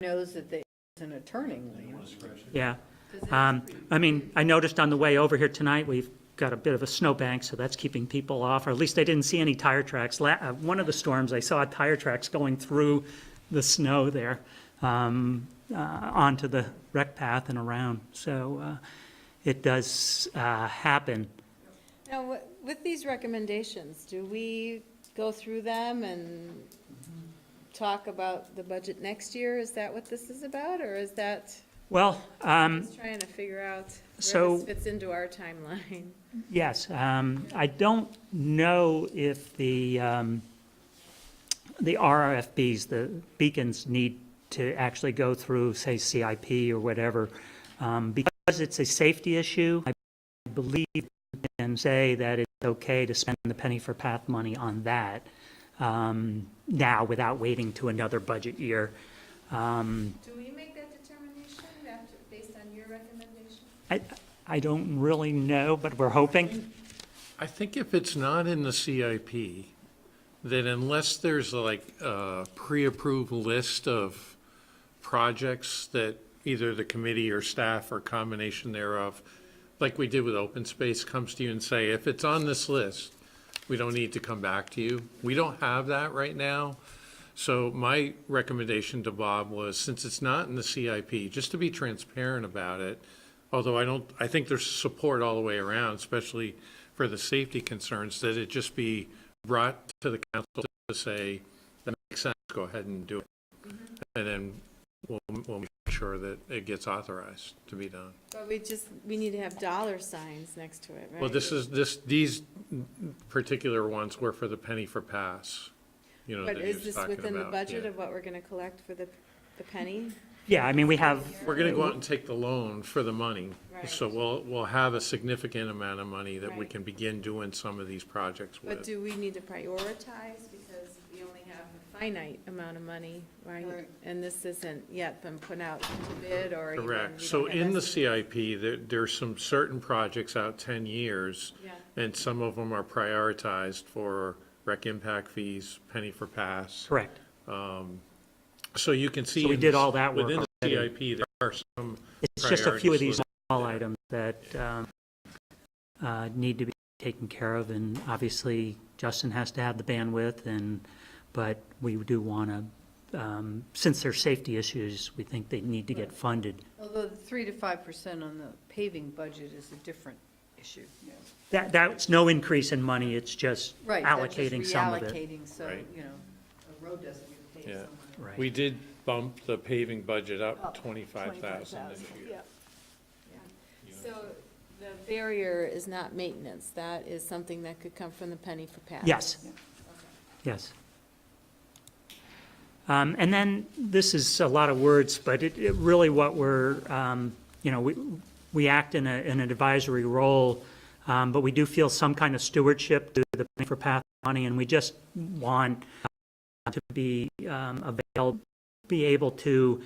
knows that there isn't a turning lane. Yeah. I mean, I noticed on the way over here tonight, we've got a bit of a snowbank, so that's keeping people off, or at least I didn't see any tire tracks. One of the storms, I saw tire tracks going through the snow there onto the rec path and around. So it does happen. Now, with these recommendations, do we go through them and talk about the budget next year? Is that what this is about, or is that Well, just trying to figure out where so- this fits into our timeline? yes, I don't know if the RFPs, the beacons, need to actually go through, say, CIP or whatever. Because it's a safety issue, I believe and say that it's okay to spend the penny for path money on that now without waiting to another budget year. Do we make that determination based on your recommendation? I don't really know, but we're hoping. I think if it's not in the CIP, then unless there's like a pre-approved list of projects that either the committee or staff or combination thereof, like we did with open space, comes to you and say, if it's on this list, we don't need to come back to you. We don't have that right now. So my recommendation to Bob was, since it's not in the CIP, just to be transparent about it, although I think there's support all the way around, especially for the safety concerns, that it just be brought to the council to say, that makes sense, go ahead and do it. And then we'll make sure that it gets authorized to be done. But we need to have dollar signs next to it, right? Well, these particular ones were for the penny for pass. you know, But that he is was this talking within the about, budget yeah. of what we're going to collect for the penny? Yeah, I mean, we have, We're gonna go out and take the loan for the money. Right. So we'll have a significant amount of money that we Right. can begin doing some of these projects But with. do we need to prioritize, because we only have a finite amount of money, right? Right. And this isn't yet been put out to bid or even. Correct. we So don't have in the estimates. CIP, there's some certain projects out 10 years. Yeah. And some of them are prioritized for rec impact fees, penny for pass. correct. So you can see. So we in did the- all that work Within the already. CIP, there are some. It's just a few of these priorities small items that need to be taken care of, and obviously Justin has to have the bandwidth, but we do want to, since there's safety issues, we think they need to get funded. Although the 3 to 5% on the paving budget is a different issue. That's no increase in money, it's just Right, that's just allocating some of it. reallocating, so, Right. you know, a road doesn't get paid Yeah. somewhere. Right. We did bump the paving budget up Up 25,000 this year. Yeah. So the barrier is not maintenance, that is something that could come from the penny for pass? Yes. Yes. And then, this is a lot of words, but it really what we're, you know, we act in an advisory role, but we do feel some kind of stewardship to the penny for pass money, and we just want to be be able to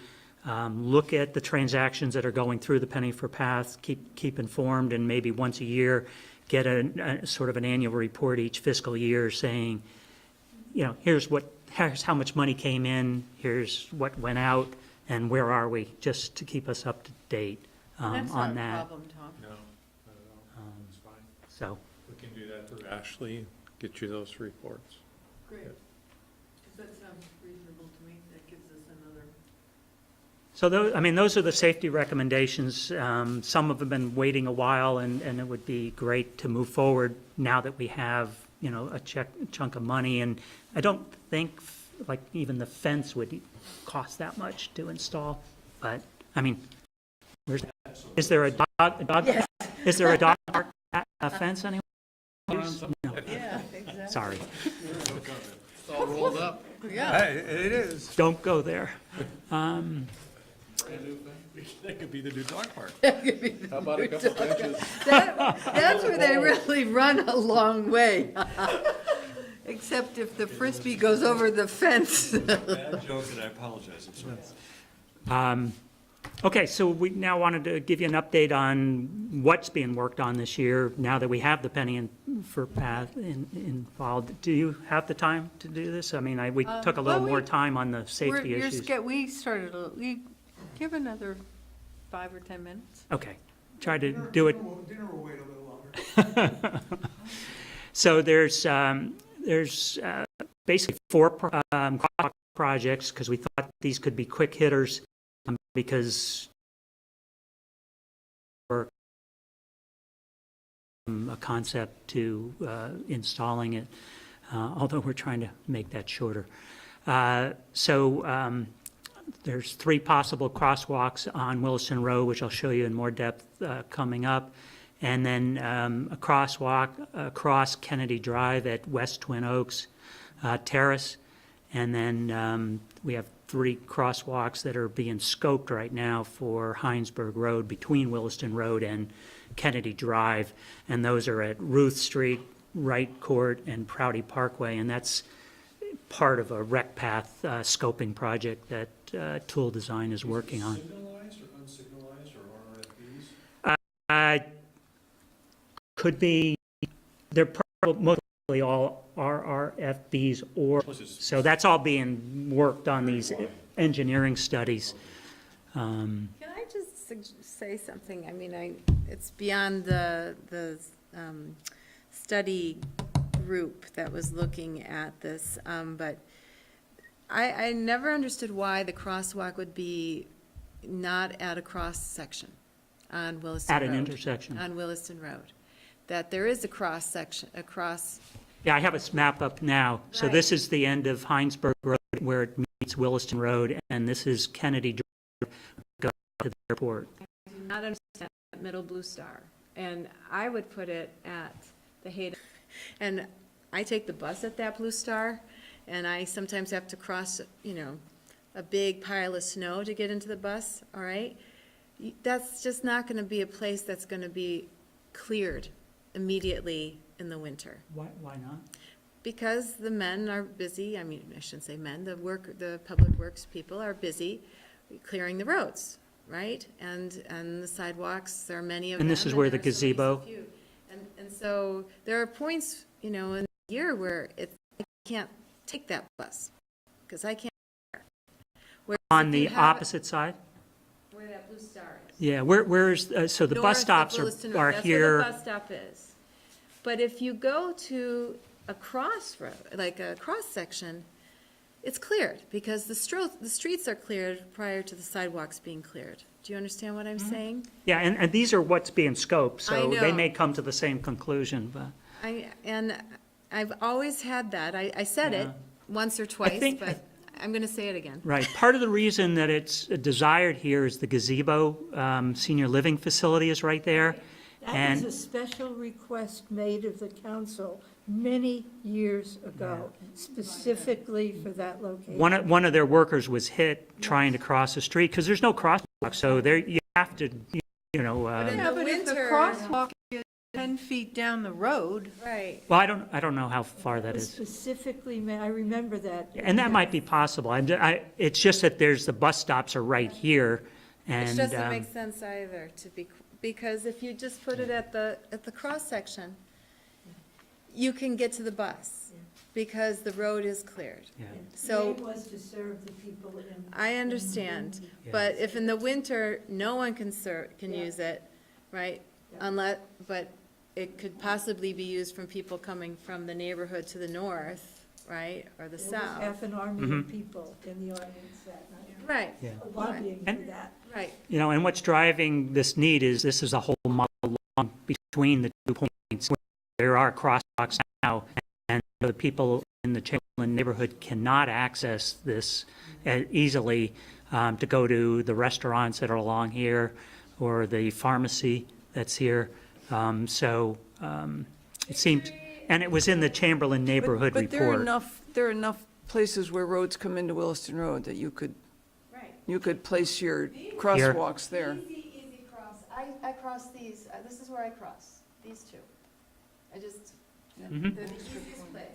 look at the transactions that are going through the penny for pass, keep informed, and maybe once a year get a sort of an annual report each fiscal year saying, you know, here's how much money came in, here's what went out, and where are we, just to keep us up to date That's on not a that. problem, Tom. No, not at all. It's fine. So, We can do that through Ashley, get you those reports. Great. Does that sound reasonable to me? That gives us another. so those, I mean, those are the safety recommendations. Some have been waiting a while, and it would be great to move forward now that we have, you know, a chunk of money. And I don't think, like, even the fence would cost that much to install. But, I mean, is there a dog, is there a dog park fence anywhere? No. Yeah, exactly. Sorry, It's all rolled up. Yeah. It is. don't go there. That could be the new dog park. How about a couple benches? That's where they really run a long way. Except if the Frisbee goes over the fence. Bad joke, and I apologize. I'm sorry. Okay, so we now wanted to give you an update on what's being worked on this year, now that we have the penny for path involved. Do you have the time to do this? I mean, we took a little well, more time on the safety You're issues. we started, we give another 5 or 10 minutes. Okay, try to do it. Dinner will wait a little longer. So there's basically 4 projects, because we thought these could be quick hitters, because for a concept to installing it, although we're trying to make that shorter. So there's 3 possible crosswalks on Williston Road, which I'll show you in more depth coming up, and then a crosswalk across Kennedy Drive at West Twin Oaks Terrace, and then we have 3 crosswalks that are being scoped right now for Heinsberg Road between Williston Road and Kennedy Drive, and those are at Ruth Street, Wright Court, and Prouty Parkway, and that's part of a rec path scoping project that Tool Design is working on. Signalized or unsignalized or RRFBs? Could be, they're mostly all RRFBs, or, so that's all being worked on these engineering studies. Can I just say something? I mean, it's beyond the study group that was looking at this, but I never understood why the crosswalk would be not at a cross section on Williston Road. At an intersection. On Williston Road. That there is a cross section, Yeah, I have a map up now. So Right. this is the end of Heinsberg Road where it meets Williston Road, and this is Kennedy Drive, go to the airport. I do not understand that middle blue star. And I would put it at the Hayden. And I take the bus at that blue star, and I sometimes have to cross, a big pile of snow to get into the bus, all right? That's just not going to be a place that's going to be cleared immediately in the winter. Why not? Because the men are busy, I shouldn't say men, the public works people are busy clearing the roads, right? And the sidewalks, there are many of them. And this is where the there are so many, so gazebo- few. And so there are points, in the year where I can't take that bus, because I can't. Whereas On if the you have it- opposite side? Where that blue star is. Yeah, where's, so the North bus of stops Williston are Road. That's where here. the bus stop is. But if you go to a crossroad, like a cross-section, it's cleared, because the streets are cleared prior to the sidewalks being cleared. Do you understand what I'm saying? Yeah, and these are what's being scoped, so I they know. may come to the same conclusion, but. And I've always had that. I said it Yeah. once or twice, think- but I'm going to say it again. Right. Part of the reason that it's desired here is the gazebo, senior living facility is right there. That was And, a special request made of the council many years ago, specifically for that location. one of their workers was hit trying to cross the street, because there's no crosswalk, so there, you have to, But in Yeah, the but if the winter. crosswalk is 10 feet down the road, Right. well, I don't know how far that is. Specifically, I remember that. And that might be possible. It's just that the bus stops are right here, and. Which doesn't make sense either, because if you just put it at the cross-section, you can get to the bus, because the road is cleared. Yeah. So, The aim was to serve the people in. I understand, but if in the winter, no one can use it, right? But it could possibly be used from people coming from the neighborhood to the north, right, or the There was south. half an army Mm-hmm. of people in the audience that night, Right, Yeah. lobbying for And- that. right. And what's driving this need is this is a whole mile long between the 2 points where there are crosswalks now, and the people in the Chamberlain neighborhood cannot access this easily to go to the restaurants that are along here or the pharmacy that's here. It seemed, and it was in the Chamberlain neighborhood But there are report. there are enough places where roads come into Williston Road that you could place your crosswalks there. Easy cross. I cross these, this is where I cross, these two. They're the easiest place.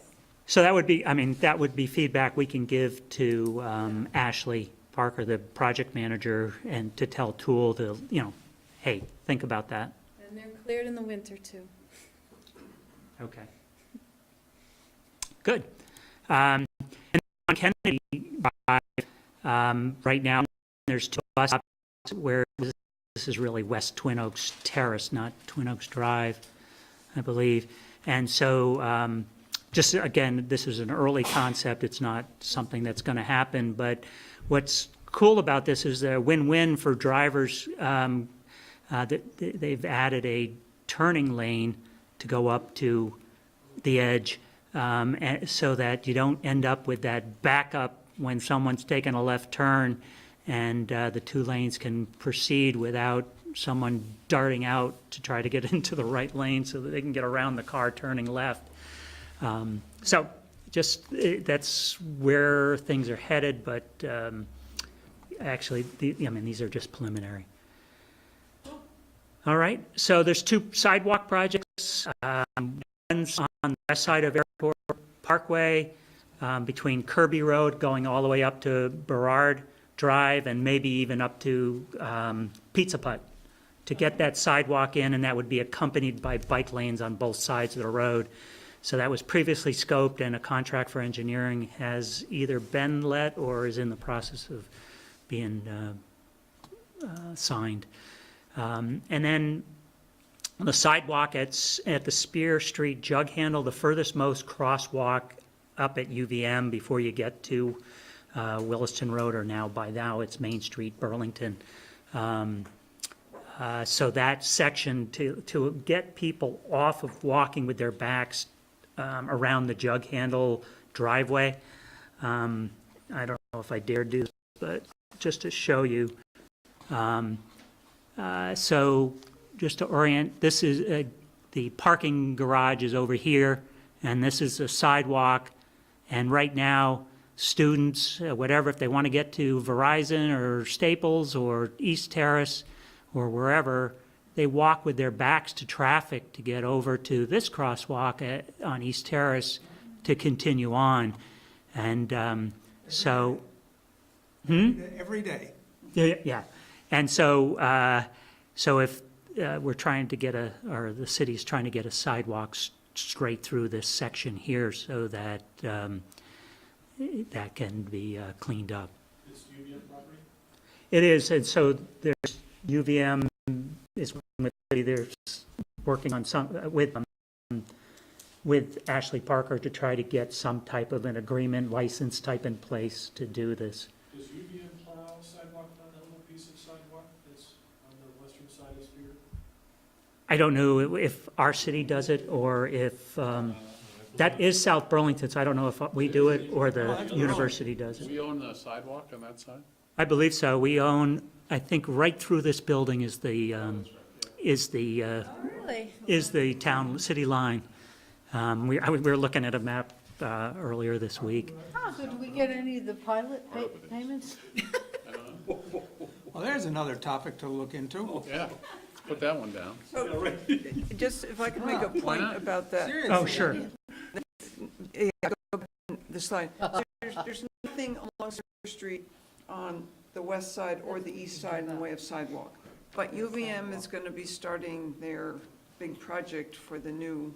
So that would be, that would be feedback we can give to Ashley Parker, the project manager, and to tell Tool to, hey, think about that. And they're cleared in the winter, too. Okay. Good. And on Kennedy Drive, right now, there's 2 bus stops where this is really West Twin Oaks Terrace, not Twin Oaks Drive, I believe. And so, just again, this is an early concept. It's not something that's going to happen. But what's cool about this is a win-win for drivers. They've added a turning lane to go up to the edge, so that you don't end up with that backup when someone's taking a left turn, and the 2 lanes can proceed without someone darting out to try to get into the right lane so that they can get around the car turning left. So that's where things are headed, but actually, these are just preliminary. All right, so there's 2 sidewalk projects. One's on the west side of Airport Parkway, between Kirby Road going all the way up to Burrard Drive, and maybe even up to Pizza Putt, to get that sidewalk in, and that would be accompanied by bike lanes on both sides of the road. So that was previously scoped, and a contract for engineering has either been let or is in the process of being signed. And then the sidewalk at the Spear Street jug handle, the furthest most crosswalk up at UVM before you get to Williston Road, or by now it's Main Street, Burlington. So that section, to get people off of walking with their backs around the jug handle driveway. I don't know if I dare do this, but just to show you. So just to orient, this is the parking garage is over here, and this is a sidewalk, And right now, students, whatever, if they want to get to Verizon or Staples or East Terrace or wherever, they walk with their backs to traffic to get over to this crosswalk on East Terrace to continue on. And so... Every day. Yeah. And so, so if we're trying to get or the city's trying to get a sidewalk straight through this section here so that that can be cleaned up. It's UVM property? It is, and so there's UVM is with the city. There's working on some with Ashley Parker to try to get some type of an agreement, license type in place to do this. Does UVM plow sidewalk on that little piece of sidewalk that's on the western side of Spear? I don't know if our city does it or if, that is South Burlington, so I don't know if we do it or the university does it. We own the sidewalk on that side? I believe so. We own, I think, right through this building is the town, city line. We were looking at a map earlier this week. So do we get any of the pilot payments? Well, there's another topic to look into. Yeah, put that one down. So, just if I could make a point about that. Oh, sure. Yeah, go back to the slide. There's nothing along Center Street on the west side or the east side in the way of sidewalk. But UVM is going to be starting their big project for the new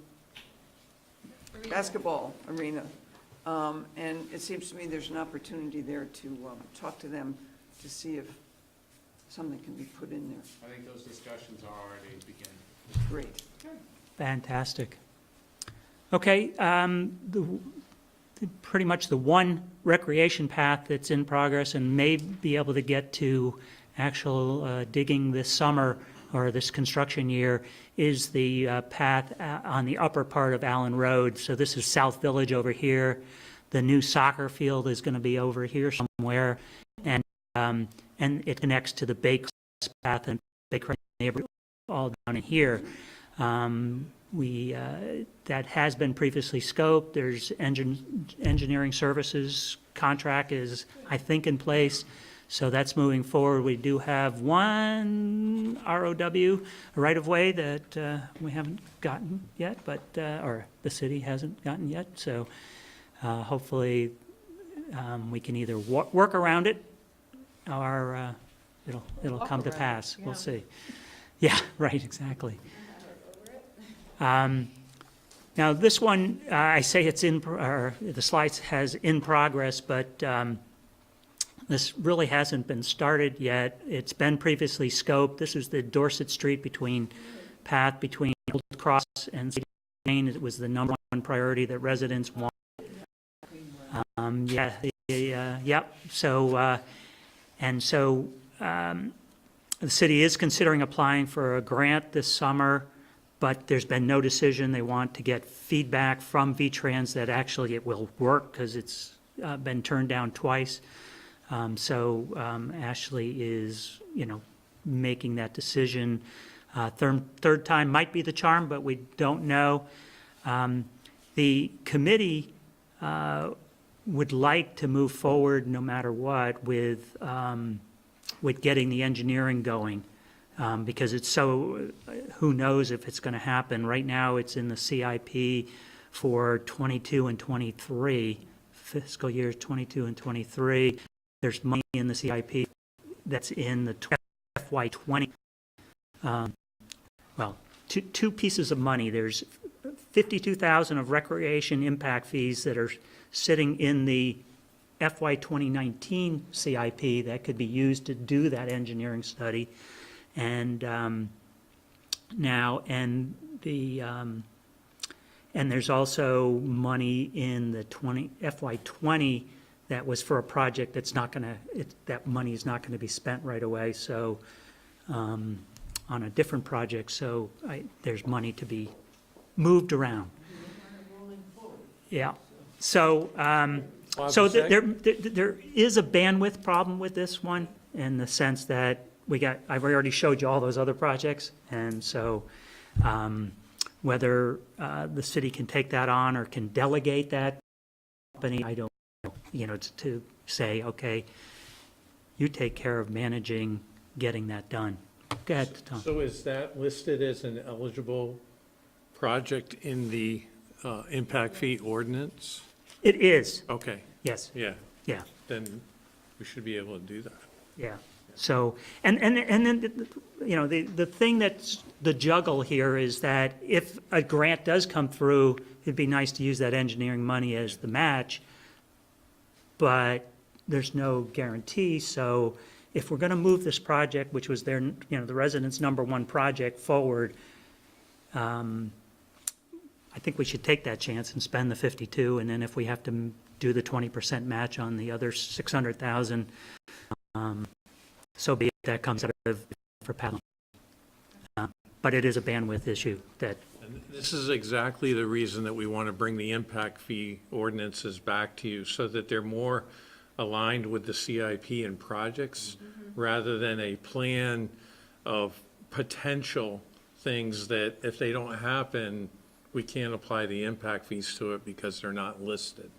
basketball arena. And it seems to me there's an opportunity there to talk to them to see if something can be put in there. I think those discussions are already beginning. Great. Fantastic. Okay, pretty much the one recreation path that's in progress and may be able to get to actual digging this summer or this construction year is the path on the upper part of Allen Road. So this is South Village over here. The new soccer field is going to be over here somewhere, and it connects to the Bakecrest path and Bakecrest neighborhood all down in here. That has been previously scoped. There's engineering services contract is, I think, in place. So that's moving forward. We do have one ROW, a right-of-way that we haven't gotten yet, but or the city hasn't gotten yet. So hopefully we can either work around it or it'll come to pass. We'll see. Yeah, right, exactly. Now this one, I say it's the slides has in progress, but this really hasn't been started yet. It's been previously scoped. This is the Dorset Street path between Old Cross and City Lane. It was the number one priority that residents want. Yep. So, the city is considering applying for a grant this summer, but there's been no decision. They want to get feedback from VTrans that actually it will work because it's been turned down twice. Ashley is, making that decision. Third time might be the charm, but we don't know. The committee would like to move forward no matter what with getting the engineering going. Because it's who knows if it's going to happen. Right now, it's in the CIP for 22 and 23, fiscal years 22 and 23. There's money in the CIP that's in the FY20. Two pieces of money. There's $52,000 of recreation impact fees that are sitting in the FY 2019 CIP that could be used to do that engineering study. And there's also money in the FY20 that was for a project that's not going to, that money is not going to be spent right away. So on a different project, so there's money to be moved around. Yeah. So there is a bandwidth problem with this one in the sense that I've already showed you all those other projects, and so whether the city can take that on or can delegate that company, I don't know, to say, okay, you take care of managing getting that done. Go ahead, Tom. So is that listed as an eligible project in the impact fee ordinance? It is, Okay, yes, yeah, yeah. then we should be able to do that. Yeah, so, and then, the thing that's the juggle here is that if a grant does come through, it'd be nice to use that engineering money as the match, but there's no guarantee, so if we're gonna move this project, which was their, the residents' #1 project forward, I think we should take that chance and spend the 52, and then if we have to do the 20% match on the other 600,000, so be it, that comes out of for paddling. But it is a bandwidth issue that, And this is exactly the reason that we want to bring the impact fee ordinances back to you, so that they're more aligned with the CIP and projects, rather than a plan of potential things that if they don't happen, we can't apply the impact fees to it because they're not listed.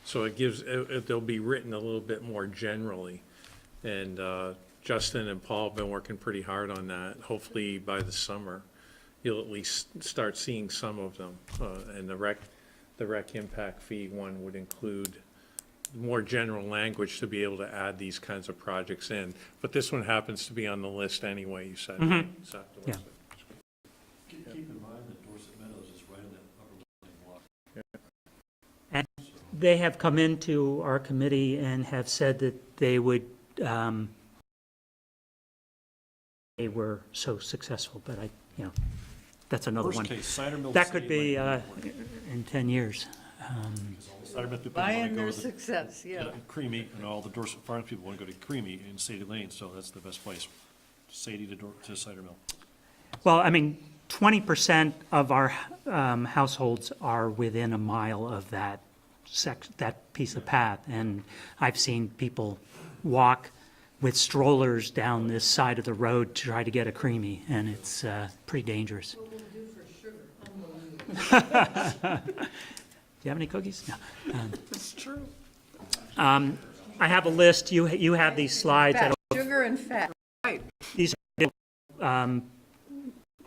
So it gives, they'll be written a little bit more generally. And Justin and Paul have been working pretty hard on that. Hopefully by the summer, you'll at least start seeing some of them. And the rec impact fee one would include more general language to be able to add these kinds of projects in. But this one happens to be on the list anyway, you said. So Yeah. Keep in mind that Dorset Meadows is right in that upper left block. and they have come into our committee and have said that they would, they were so successful, but that's another one. Worst case, cider mill. That could be in 10 years. Cider mill people Buy want in to their go to success, yeah. Creamy, and all the Dorset Farms people want to go to Creamy in Sadie Lane, so that's the best place. Sadie to cider mill. Well, I mean, 20% of our households are within a mile of that that piece of path, and I've seen people walk with strollers down this side of the road to try to get a creamy, and it's pretty dangerous. What we'll do for sugar, Do you have any cookies? No. It's true. I have a list. You have these slides. Fat, sugar and fat. These are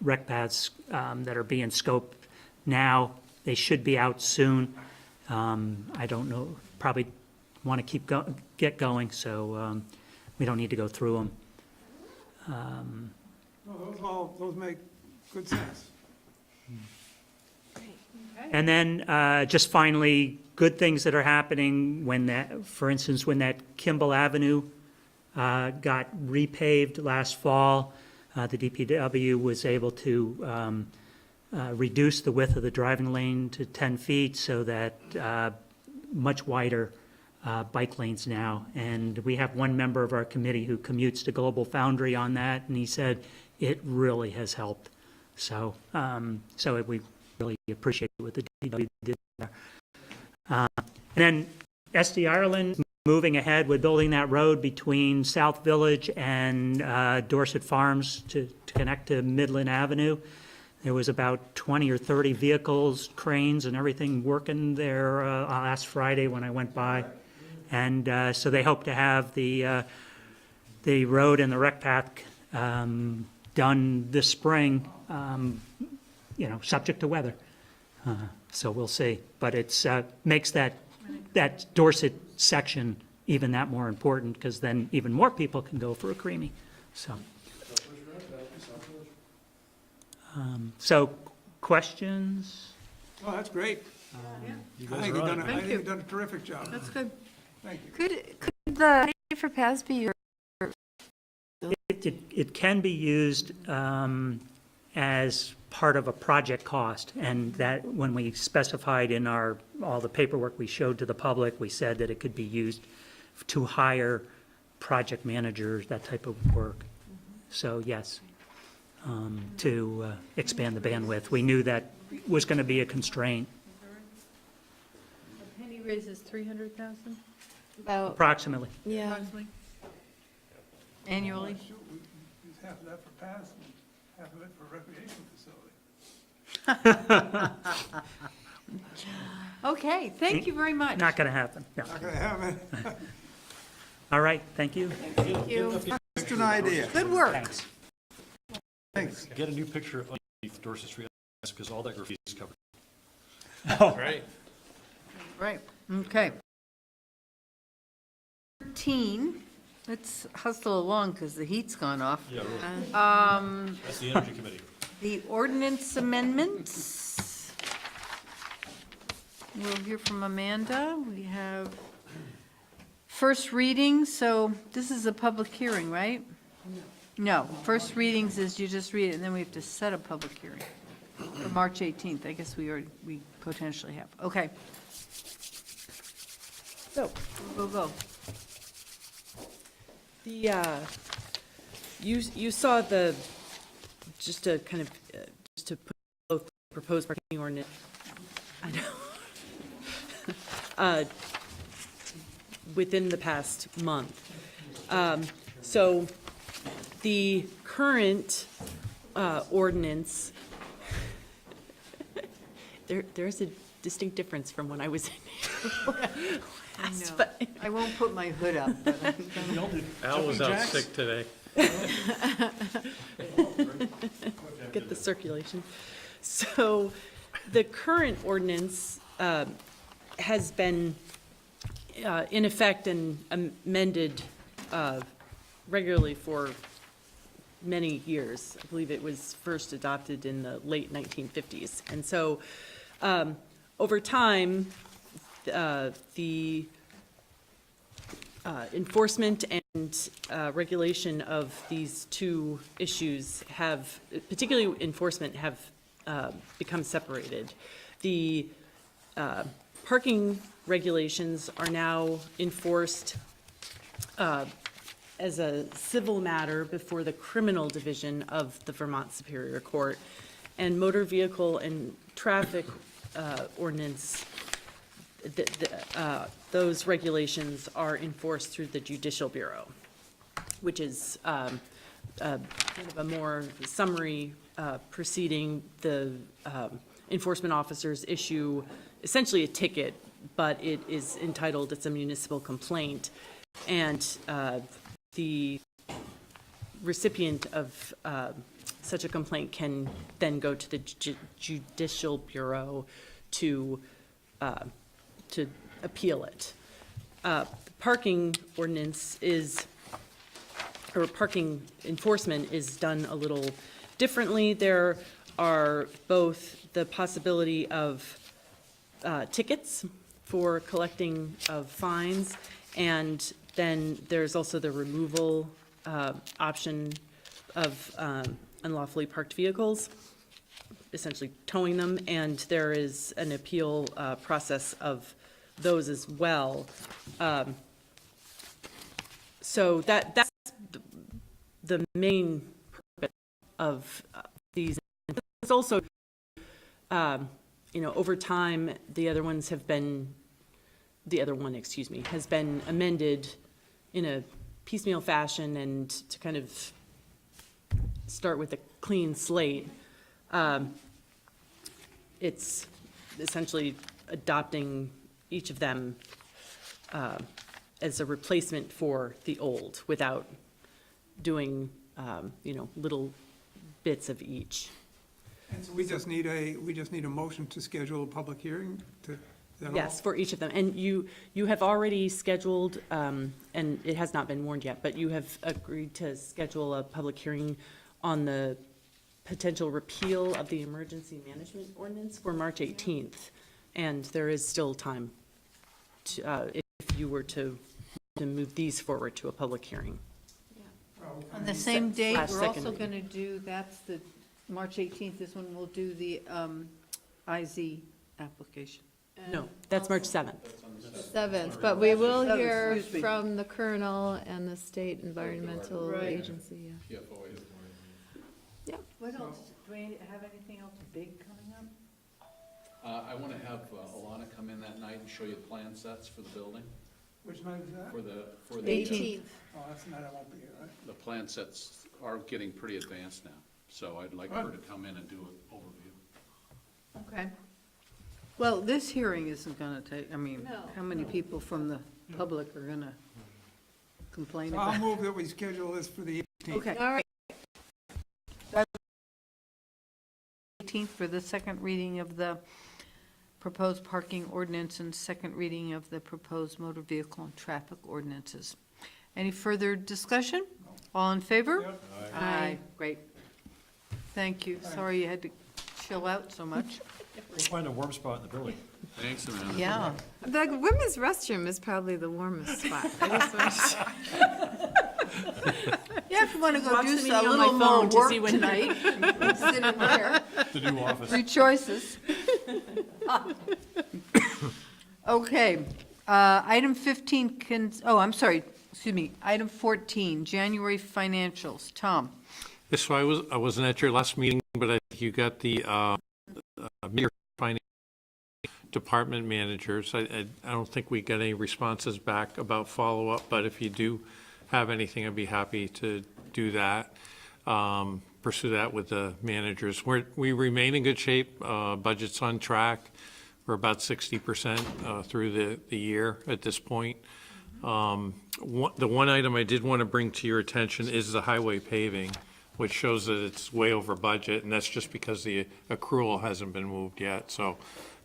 rec paths that are being scoped now. They should be out soon. I don't know, probably want to get going, so we don't need to go through them. No, those make good sense. And then just finally, good things that are happening when that, for instance, when that Kimball Avenue got repaved last fall, the DPW was able to reduce the width of the driving lane to 10 feet so that much wider bike lanes now. And we have one member of our committee who commutes to Global Foundry on that, and he said it really has helped. So, we really appreciate what the DPW did there. And then SD Ireland moving ahead with building that road between South Village and Dorset Farms to connect to Midland Avenue. There was about 20 or 30 vehicles, cranes and everything working there last Friday when I went by. And so they hope to have the road and the rec path done this spring, subject to weather. So we'll see. But it's makes that Dorset section even that more important, because then even more people can go for a creamy. So questions? Oh, that's great. You I guys think are you've on done, it. I think you've done a terrific job. That's good. Thank you. Could the pay for paths be your It can be used as part of a project cost, and that when we specified in all the paperwork we showed to the public, we said that it could be used to hire project managers, that type of work. So yes, to expand the bandwidth. We knew that was going to be a constraint. A penny raises 300,000 about, Approximately. yeah. approximately annually. Shoot, we use half of that for paths and half of it for recreation facility. Okay, thank you very much. Not going to happen, no. Not gonna happen. All right, thank you. Thank you. Just an idea. Good work. Thanks. Thanks. Get a new picture of Dorset Street, because all that graffiti is covered. Right. Right, okay. 13, let's hustle along because the heat's gone off. Yeah, really. Um, That's the Energy Committee. The ordinance amendments. We'll hear from Amanda. We have first reading, so this is a public hearing, right? No, first readings is you just read it, and then we have to set a public hearing for March 18th. I guess we potentially have. Okay. So, go. You saw just to kind of, just to put both proposed parking ordinance, I know, within the past month. So the current ordinance, there's a distinct difference from when I was in here last, but I won't put my hood up, but Al was out sick today. get the circulation. So the current ordinance has been in effect and amended regularly for many years. I believe it was first adopted in the late 1950s. And so over time, the enforcement and regulation of these two issues have, particularly enforcement, have become separated. The parking regulations are now enforced as a civil matter before the criminal division of the Vermont Superior Court, and motor vehicle and traffic ordinance, those regulations are enforced through the Judicial Bureau, which is kind of a more summary proceeding. The enforcement officers issue essentially a ticket, but it is entitled, it's a municipal complaint, and the recipient of such a complaint can then go to the Judicial Bureau to appeal it. Parking ordinance or parking enforcement is done a little differently. There are both the possibility of tickets for collecting of fines, and then there's also the removal option of unlawfully parked vehicles, essentially towing them, and there is an appeal process of those as well. So that's the main purpose of these. It's also, over time, the other one, has been amended in a piecemeal fashion and to kind of start with a clean slate. It's essentially adopting each of them as a replacement for the old without doing, little bits of each. And so we just need a motion to schedule a public hearing to, is that all? Yes, for each of them. And you have already scheduled, and it has not been warned yet, but you have agreed to schedule a public hearing on the potential repeal of the emergency management ordinance for March 18th. And there is still time to, if you were to move these forward to a public hearing. On the same date, Last we're second also reading. going to do, that's the March 18th, this one we'll do the IZ application. No, that's March 7th. 7th, but we will Oh, hear excuse me. from the Colonel and the State Environmental Right. Agency. Yeah. What else, do we have anything else big coming up? I want to have Alana come in that night and show you plan sets for the building, Which night is that? for the 18th. Oh, that's the night I won't be here, right? the plan sets are getting pretty advanced now. So I'd like her to come in and do an overview. Okay. Well, this hearing isn't going to take, I mean, how many people from the public are going to complain I'll about? move that we schedule this for the 18th. Okay. All right. 18th for the second reading of the proposed parking ordinance and second reading of the proposed motor vehicle and traffic ordinances. Any further discussion? All in favor? Aye. Great. Thank you. Sorry you had to chill out so much. We'll find a warm spot in the building. Thanks, Amanda. Yeah. The women's restroom is probably the warmest spot. I just want Yeah, if you want to go Watch do the a meeting on little my more phone to work see when- tonight, sit in there. The new office. Three choices. Okay, item 15, I'm sorry, excuse me, item 14, January financials. Tom? Yes, so I wasn't at your last meeting, but I think you got the major finance department managers. I don't think we got any responses back about follow-up, but if you do have anything, I'd be happy to do that, pursue that with the managers. We remain in good shape, budget's on track. We're about 60% through the year at this point. The one item I did want to bring to your attention is the highway paving, which shows that it's way over budget, and that's just because the accrual hasn't been moved yet. So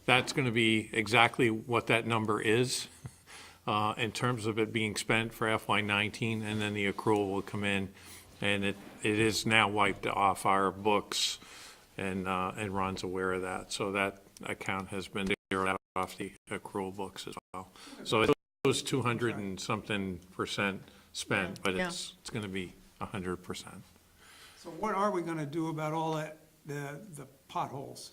that's going to be exactly what that number is in terms of it being spent for FY19, and then the accrual will come in, and it is now wiped off our books, and Ron's aware of that. So that account has been zeroed off the accrual books as well. So it was 200 and something % spent, but it's going to be 100%. So what are we going to do about all that, the potholes?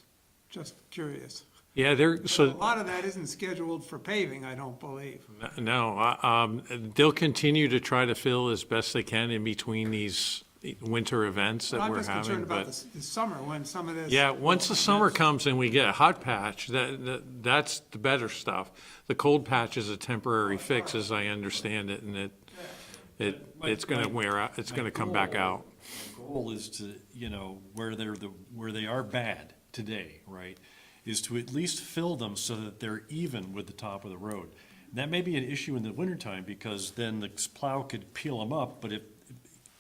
Just curious. Yeah, A so lot of that isn't scheduled for paving, I don't believe. no, they'll continue to try to fill as best they can in between these winter events that I'm we're just having. concerned about But the summer, when some of this. yeah, once the summer comes and we get a hot patch, that's the better stuff. The cold patch is a temporary fix, as I understand it, and it's going to wear out. It's going to come back out. My goal is to, where they are bad today, right, is to at least fill them so that they're even with the top of the road. And that may be an issue in the wintertime, because then the plow could peel them up, but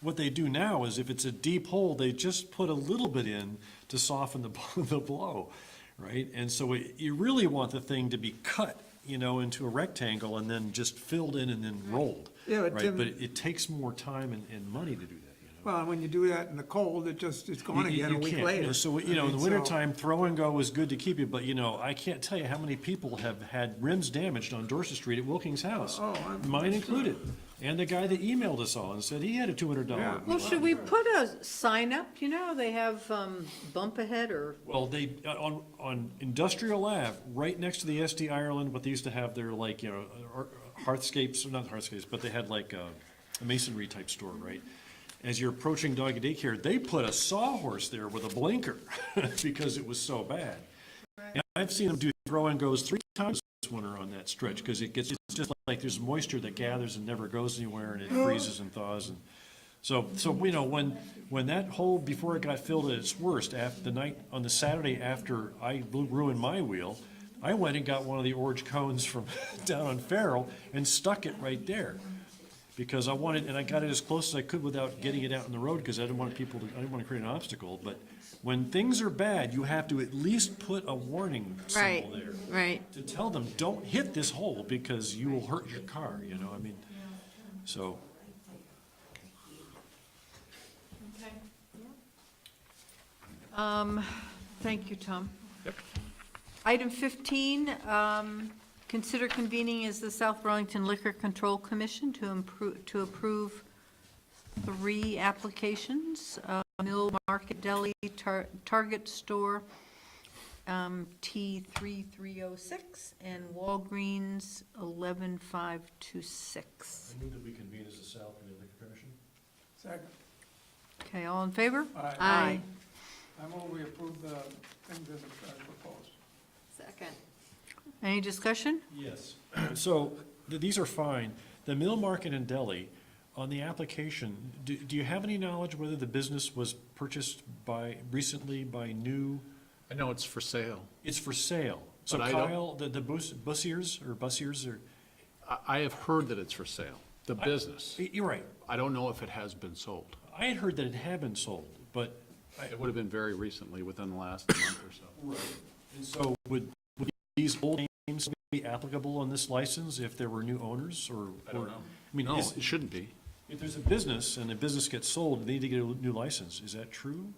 what they do now is if it's a deep hole, they just put a little bit in to soften the blow, right? And so you really want the thing to be cut, into a rectangle and then just filled in and then rolled, Yeah, but right? Tim- But it takes more time and money to do that. Well, and when you do that in the cold, it's gone again a week can't. later. So, in the wintertime, throw and go is good to keep you, but, I can't tell you how many people have had rims damaged on Dorset Street at Wilking's house. Mine included. And the guy that emailed us all and said he had a $200 bill. Well, should we put a sign up? They have bump ahead or? Well, they, on Industrial Ave, right next to the SD Ireland, what they used to have there, like, hearthscapes, not hearthscapes, but they had like a masonry type store, right? As you're approaching doggy daycare, they put a sawhorse there with a blinker because it was so bad. And I've seen them do throw and goes 3 times this winter on that stretch, because it's just like there's moisture that gathers and never goes anywhere, and it freezes and thaws. And so when that hole, before it got filled at its worst, on the Saturday after I ruined my wheel, I went and got one of the orange cones from down on Farrell and stuck it right there. Because I got it as close as I could without getting it out in the road, because I didn't want to create an obstacle. But when things are bad, you have to at least put a warning symbol there. Right. To tell them, don't hit this hole because you will hurt your car, so. Thank you, Tom. Yep. Item 15, consider convening as the South Burlington Liquor Control Commission to approve 3 applications, Mill Market Deli, Target Store, T3306, and Walgreens 11526. I move that we convene as the South Burlington Liquor Commission. Second. Okay, all in favor? Aye. I move we approve the things as proposed. Second. Any discussion? Yes. So these are fine. The Mill Market and Deli, on the application, do you have any knowledge whether the business was purchased recently by new? I know it's for sale. It's for sale. So But I don't- Kyle, the busiers are, I have heard that it's for sale, the business. you're right. I don't know if it has been sold. I had heard that it had been sold, but. It would have been very recently, within the last month or so. Right. And so would these old names be applicable on this license if there were new owners, or? I don't know. I mean, No, it shouldn't be. if there's a business and the business gets sold, they need to get a new license. Is that true?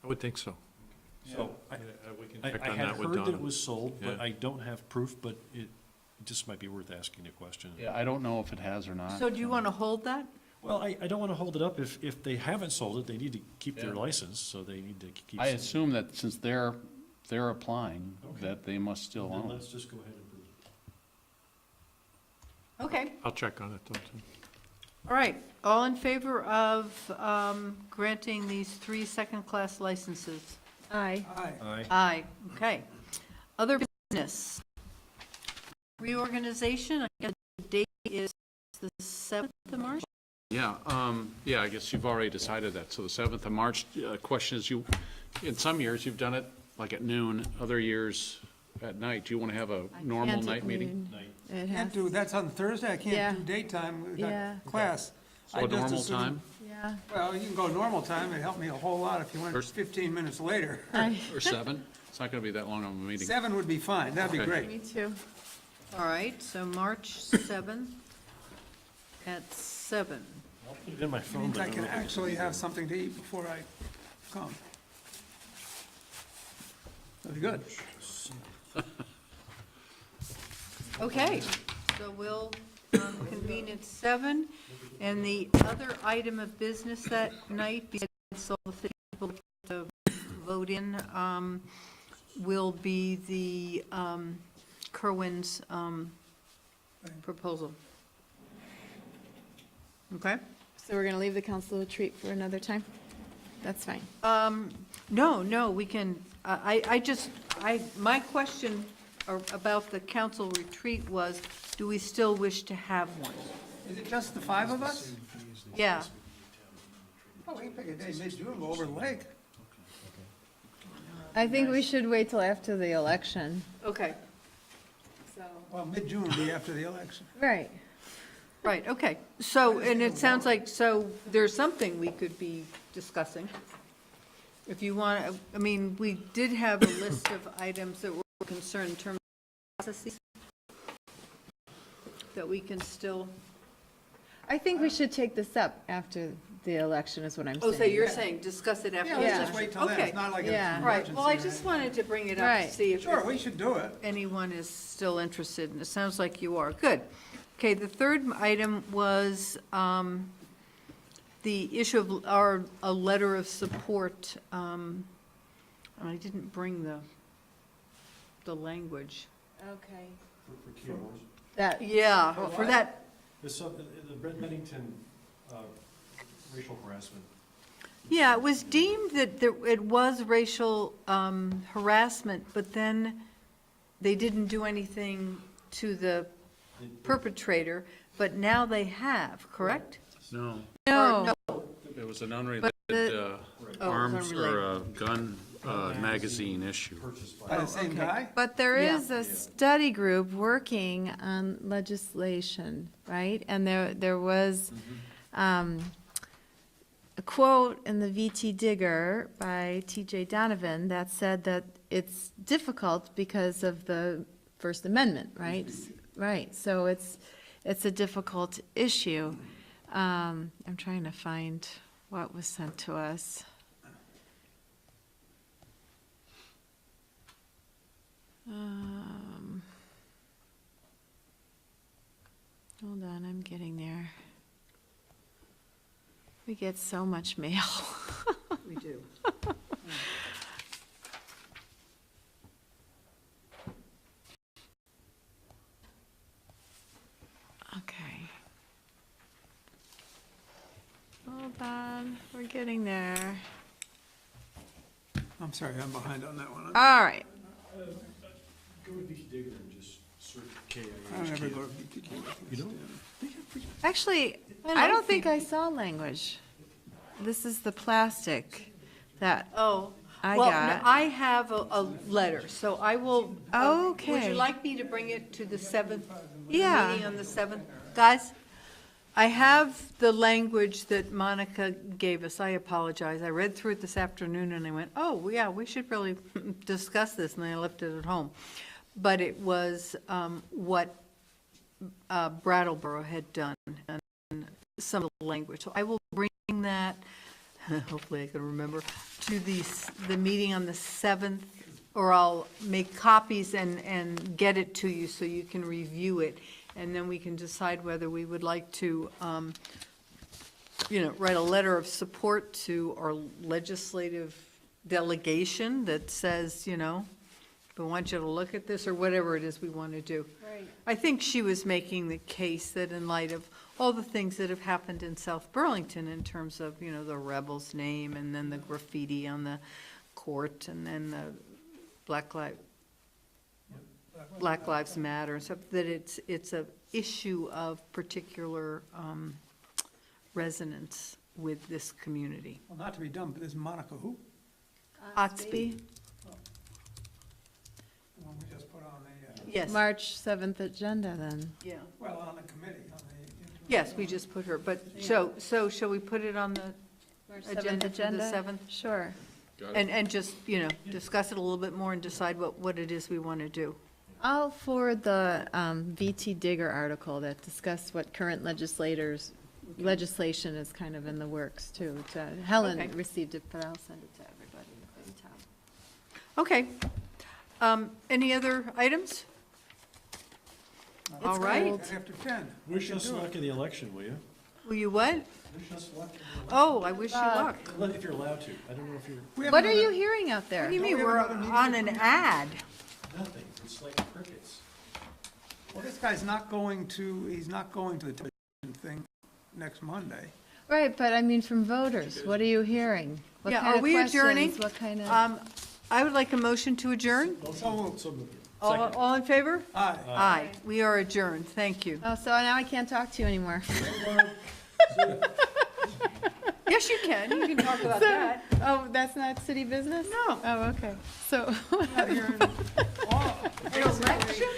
I would think so. So We can I check I on had that with heard that Donna. it was sold, but Yeah. I don't have proof, but it just might be worth asking a question. Yeah, I don't know if it has or not. So do you want to hold that? Well, I don't want to hold it up. If they haven't sold it, they need to keep their Yeah. license, so they need to keep. I assume that since they're applying, Okay. that they must still Then own. let's just go ahead and approve it. Okay, I'll check on it, though, too. all right. All in favor of granting these 3 second-class licenses? Aye. Aye. Aye, okay. Other business. Reorganization, I guess the date is the 7th of March? Yeah, I guess you've already decided that. So the 7th of March, question is, in some years, you've done it like at noon, other years at night. Do you want to have a normal Can't night at meeting? noon. Night. It Can't has, do, that's on Thursday, I Yeah. can't do daytime, we've Yeah. got class. So I a just normal assume- time, yeah. Well, you can go normal time, it'd help me a whole lot if you went First- 15 minutes later. or 7? It's not going to be that long of a meeting. 7 would be fine, that'd be Okay. great. Me too. All right, so March 7th at 7. I'll put it in my phone. Means but I can don't know if it's- actually have something to eat before I come. That'd be good. Okay, so we'll convene at 7. And the other item of business that night, besides all the people to vote in, will be the Kerwin's proposal. Okay? So we're going to leave the council retreat for another time? That's fine. No, we can, my question about the council retreat was, do we still wish to have one? Is it just the 5 of us? Yeah. Oh, we can pick a day mid-June, go over the lake. I think we should wait till after the election. Okay. Well, mid-June will be after the election. Right. Right, okay. So, and it sounds like, so there's something we could be discussing. If you want, I mean, we did have a list of items that were concerned in terms of processes that we can still, I think we should take this up after the election, is what I'm saying. oh, so you're saying discuss it after Yeah, the let's election? just wait till then, Okay. it's not like it's Yeah. an Right, emergency. well, I or just anything. wanted to bring it up Right. to see if Sure, we should do it. anyone is still interested, and it sounds like you are. Good. Okay, the third item was the issue of a letter of support. And I didn't bring the language. Okay. For key awards. That, Yeah, for that, The Brent Bennington racial harassment. yeah, it was deemed that it was racial harassment, but then they didn't do anything to the perpetrator, but now they have, correct? No, no, it was an unrelated Oh, arms it's or a gun magazine issue. By the same guy? but there Yeah. is a study group working on legislation, right? And there was a quote in the VT Digger by TJ Donovan that said that it's difficult because of the First Amendment, right? Right, so it's a difficult issue. I'm trying to find what was sent to us. Hold on, I'm getting there. We get so much mail. We do. Okay. Hold on, we're getting there. I'm sorry, I'm behind on that one. All right. Go to VT Digger and just search I don't ever KIH. go to BTK. You don't? Actually, I don't think I saw language. This is the plastic that, Oh, I Well, got. no, I have a letter, so I will. Would Okay. you like me to bring it to the 7th? Yeah. Meeting on the 7th? Guys, I have the language that Monica gave us. I apologize. I read through it this afternoon and I went, oh, yeah, we should really discuss this, and I left it at home. But it was what Brattleboro had done and some of the language. So I will bring that, hopefully I can remember, to the meeting on the 7th, or I'll make copies and get it to you so you can review it. And then we can decide whether we would like to, write a letter of support to our legislative delegation that says, we want you to look at this, or whatever it is we want to do. Right. I think she was making the case that in light of all the things that have happened in South Burlington in terms of, the rebel's name, and then the graffiti on the court, and then the Black Lives Matter, and stuff, that it's a issue of particular resonance with this community. Well, not to be dumb, but this is Monica who? Oxby? The one we just put on the, Yes. March 7th agenda, then. Yeah. well, on the committee, on the. Yes, we just put her, but, so shall we put it on the agenda for the 7th? Sure. And just, discuss it a little bit more and decide what it is we want to do. I'll forward the VT Digger article that discussed what current legislation is kind of in the works, too. Helen Okay. received it, but I'll send it to everybody in town. Okay. Any other items? All right. After 10. Wish us luck in the election, will you? Will you what? Wish us luck in the election. Oh, I wish you luck. If you're allowed to. I don't know if you're, What are you hearing out there? What do you mean, we're on an ad? nothing. It's like crickets. Well, this guy's not going to, he's not going to the television thing next Monday. Right, but I mean from voters, what are you hearing? What Yeah, kind are of we questions? adjourning? What kind of? I would like a motion to adjourn. So moved. All in favor? Aye. Aye. We are adjourned. Thank you. Oh, so now I can't talk to you anymore. Yes, you can. You can talk about that. Oh, that's not city business? No. Oh, okay. So. Election?